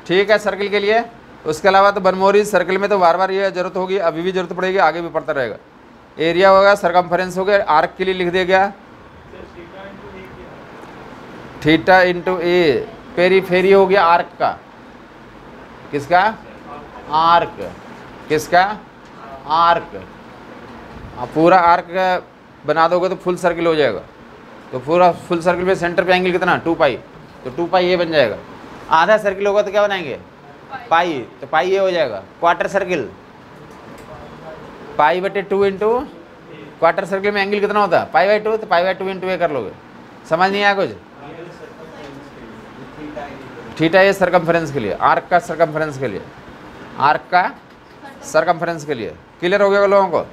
ठीक है सर्किल के लिए। उसके अलावा तो बनमोरी सर्किल में तो बार बार ये जरूरत होगी, अभी भी जरूरत पड़ेगी, आगे भी पड़ता रहेगा। एरिया होगा, सरकमफेरेंस हो गया, आर्क के लिए लिख दिया गया थीटा इंटू ए। पेरीफेरी हो गया आर्क का, किसका आर्क, किसका आर्क। पूरा आर्क बना दोगे तो फुल सर्किल हो जाएगा। तो पूरा फुल सर्किल में सेंटर पे एंगल कितना 2 पाई, तो 2 पाई ये बन जाएगा। आधा सर्किल होगा तो क्या बनाएंगे पाई, तो पाई ये हो जाएगा। क्वार्टर सर्किल पाई बटे 2 इंटू क्वार्टर सर्किल में एंगल कितना होता है पाई बाई 2, तो पाई बाई 2 इंटू ए कर लोगे। समझ नहीं आया कुछ। थीटा ये सरकमफेरेंस के लिए, आर्क का सरकमफेरेंस के लिए, आर्क का सरकमफेरेंस के लिए। क्लियर हो गया लोगों को।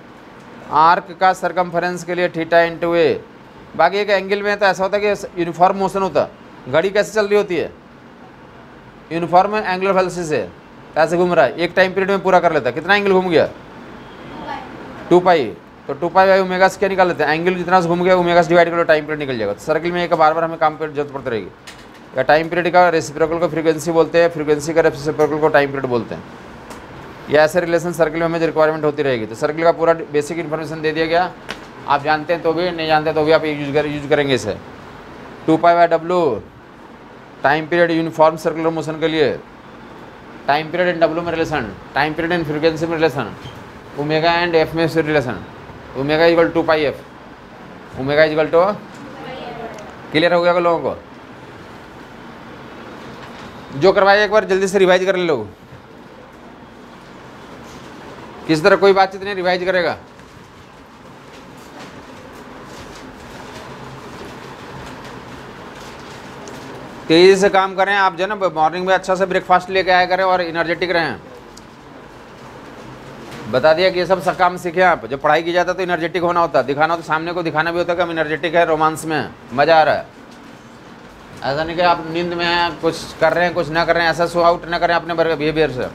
आर्क का सरकमफेरेंस के लिए थीटा इंटू ए। बाकी एक एंगल में तो ऐसा होता है कि यूनिफॉर्म मोशन होता है। घड़ी कैसे चल रही होती है, यूनिफॉर्म एंगुलर वेलोसिटी से ऐसे घूम रहा है, एक टाइम पीरियड में पूरा कर लेता है। कितना एंगल घूम गया 2 पाई, तो 2 पाई बाई ओमेगा से क्या निकाल लेते हैं, एंगल जितना घूम गया ओमेगा से डिवाइड करो, टाइम पीरियड निकल जाएगा। तो सर्किल में एक बार बार हमें काम पीरियड जरूरत पड़ती रहेगी। या टाइम पीरियड का रेसिप्रोकल को फ्रीक्वेंसी बोलते हैं, फ्रीक्वेंसी का रेसिप्रोकल को टाइम पीरियड बोलते हैं। या ऐसे रिलेशन सर्किल में हमें रिक्वायरमेंट होती रहेगी। तो सर्किल का पूरा बेसिक इन्फॉर्मेशन दे दिया गया। आप जानते हैं तो भी, नहीं जानते तो भी आप यूज करेंगे इसे। 2 पाई बाई डब्लू time period uniform circular motion के लिए, टाइम पीरियड एंड डब्लू में रिलेशन, टाइम पीरियड एंड फ्रीक्वेंसी में रिलेशन, ओमेगा एंड एफ में रिलेशन। Omega equal 2 pi f, omega equal to. Clear हो गया लोगों को। जो करवाया एक बार जल्दी से रिवाइज कर ले लोग। किस तरह कोई बातचीत नहीं, रिवाइज करेगा। तेजी से काम करें आप जो ना, मॉर्निंग में अच्छा से ब्रेकफास्ट लेके आया करें और एनर्जेटिक रहें। बता दिया कि ये सब काम सीखे आप। जब पढ़ाई की जाता है तो एनर्जेटिक होना होता है, दिखाना तो सामने को दिखाना भी होता है कि हम एनर्जेटिक है, रोमांस में मज़ा आ रहा है। ऐसा नहीं कि आप नींद में हैं, कुछ कर रहे हैं कुछ ना कर रहे हैं, ऐसा शो आउट ना करें अपने बिहेवियर से।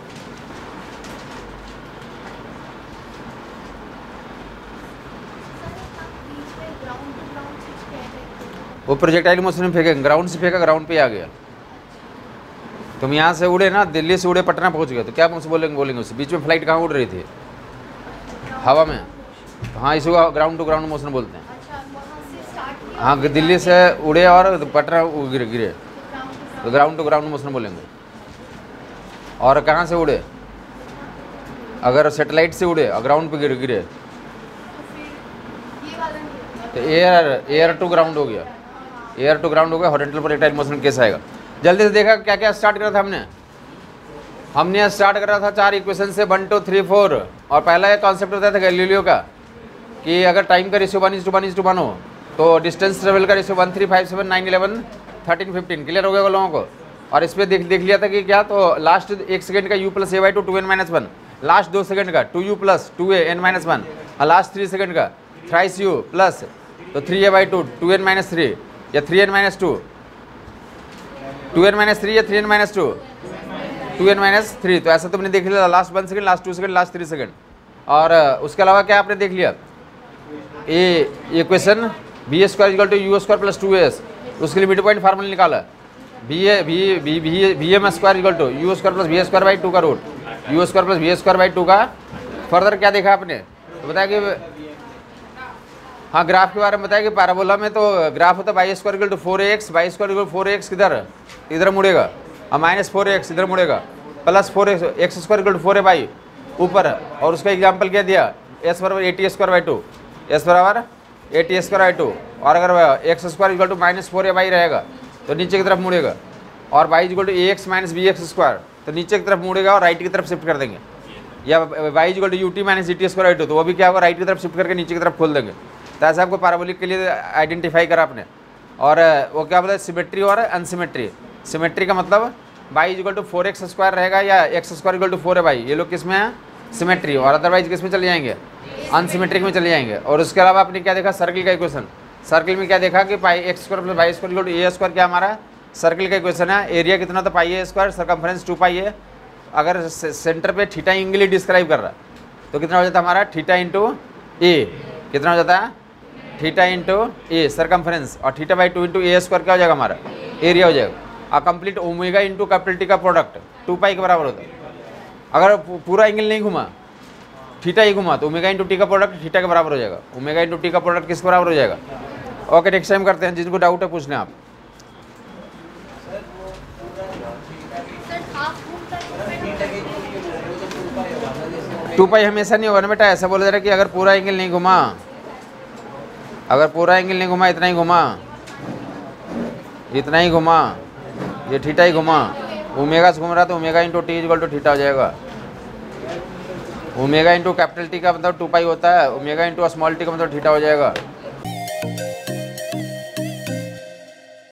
वो प्रोजेक्टाइल मोशन में फेंके, ग्राउंड से फेंका, ग्राउंड पे आ गया। तुम यहाँ से उड़े ना, दिल्ली से उड़े पटना पहुँच गए, तो क्या मुझसे बोलेंगे उससे। बीच में फ्लाइट कहाँ उड़ रही थी, हवा में। हाँ, इसी को ग्राउंड टू ग्राउंड मोशन बोलते हैं। हाँ, दिल्ली से उड़े और पटना गिरे तो ग्राउंड टू ग्राउंड मोशन बोलेंगे। और कहाँ से उड़े, अगर सैटेलाइट से उड़े और ग्राउंड पे गिरे तो एयर टू ग्राउंड हो गया, एयर टू ग्राउंड हो गया। हॉरिजॉन्टल प्रोजेक्टाइल मोशन कैसा आएगा। जल्दी से देखा क्या क्या स्टार्ट करा था हमने स्टार्ट करा था 4 इक्वेशन से 1 2 3 4। और पहला ये कॉन्सेप्ट होता था गैलीलियो का कि अगर टाइम का रेशियो 1:1 हो तो डिस्टेंस ट्रेवल का रेशियो 1 3 5 7 9 11 13 15। क्लियर हो गया लोगों को। और इस पर देख लिया था कि क्या, तो लास्ट 1 सेकंड का u plus a by 2 2n-1, last 2 second का 2u प्लस 2a n-1, और लास्ट 3 सेकंड का थ्राइस u प्लस, तो 3a/2, 2n-3 या 3n-2, 2n-3 या 3n-2, 2n-3। तो ऐसा तुमने देख लिया, last 1 second, last 2 second, last 3 second. और उसके अलावा क्या आपने देख लिया, ये क्वेश्चन b² = u² + 2as, उसके लिए मिड पॉइंट फार्मूला निकाला, bm² = u² + v²/2 का रूट, u² + v²/2 का। फर्दर क्या देखा आपने, तो बताया कि हाँ ग्राफ के बारे में बताया कि पैराबोला में तो ग्राफ होता है y² = 4ax, y² = 4ax इधर मुड़ेगा, और -4ax इधर मुड़ेगा, प्लस 4x, x² = 4ay ऊपर। और उसका एग्जाम्पल क्या दिया, s = 80²/2, s = 80²/2। और अगर x² = -4ay रहेगा तो नीचे की तरफ मुड़ेगा, और y = ax - bx², तो नीचे की तरफ मुड़ेगा और राइट की तरफ शिफ्ट कर देंगे। या y = ut - dt²/2, तो वो भी क्या होगा, राइट की तरफ शिफ्ट करके नीचे की तरफ खोल देंगे। तो ऐसे आपको पैराबोलिक के लिए आइडेंटिफाई करा आपने। और वो क्या बोलता है, सिमेट्री और अनसिमेट्री। सिमेट्री का मतलब y = 4x² रहेगा या x² = 4ay, ये लोग किस में है, सिमेट्री। और अदरवाइज किस में चले जाएंगे, अनसिमेट्रिक में चले जाएंगे। और उसके अलावा आपने क्या देखा, सर्किल का इक्वेशन। सर्किल में क्या देखा कि x² + y² = a² क्या हमारा सर्किल का इक्वेशन है। एरिया कितना था, πa², सर्कमफ्रेंस 2π है। अगर सेंटर पे थीटा एंगल ही डिस्क्राइब कर रहा तो कितना हो जाता हमारा, थीटा × a, कितना हो जाता है, थीटा × a सर्कमफ्रेंस, और θ/2 × a² क्या हो जाएगा हमारा, एरिया हो जाएगा। और कंप्लीट ओमेगा × कैपिटल T का प्रोडक्ट 2π के बराबर होता है। अगर पूरा एंगल नहीं घुमा, थीटा ही घुमा, तो ओमेगा × T का प्रोडक्ट थीटा के बराबर हो जाएगा। ओमेगा × T का प्रोडक्ट किसके बराबर हो जाएगा। ओके, नेक्स्ट टाइम करते हैं, जिनको डाउट है पूछ लें आप। सर हाफ मून तक 2π हमेशा नहीं होगा ना बेटा, ऐसा बोला जा रहा है कि अगर पूरा एंगल नहीं घुमा, अगर पूरा एंगल नहीं घुमा, इतना ही घुमा, इतना ही घुमा, ये थीटा ही घुमा, ओमेगा से घूम रहा तो ओमेगा × T = थीटा हो जाएगा। ओमेगा × कैपिटल T का मतलब 2π होता है, ओमेगा × स्मॉल t का मतलब थीटा हो जाएगा।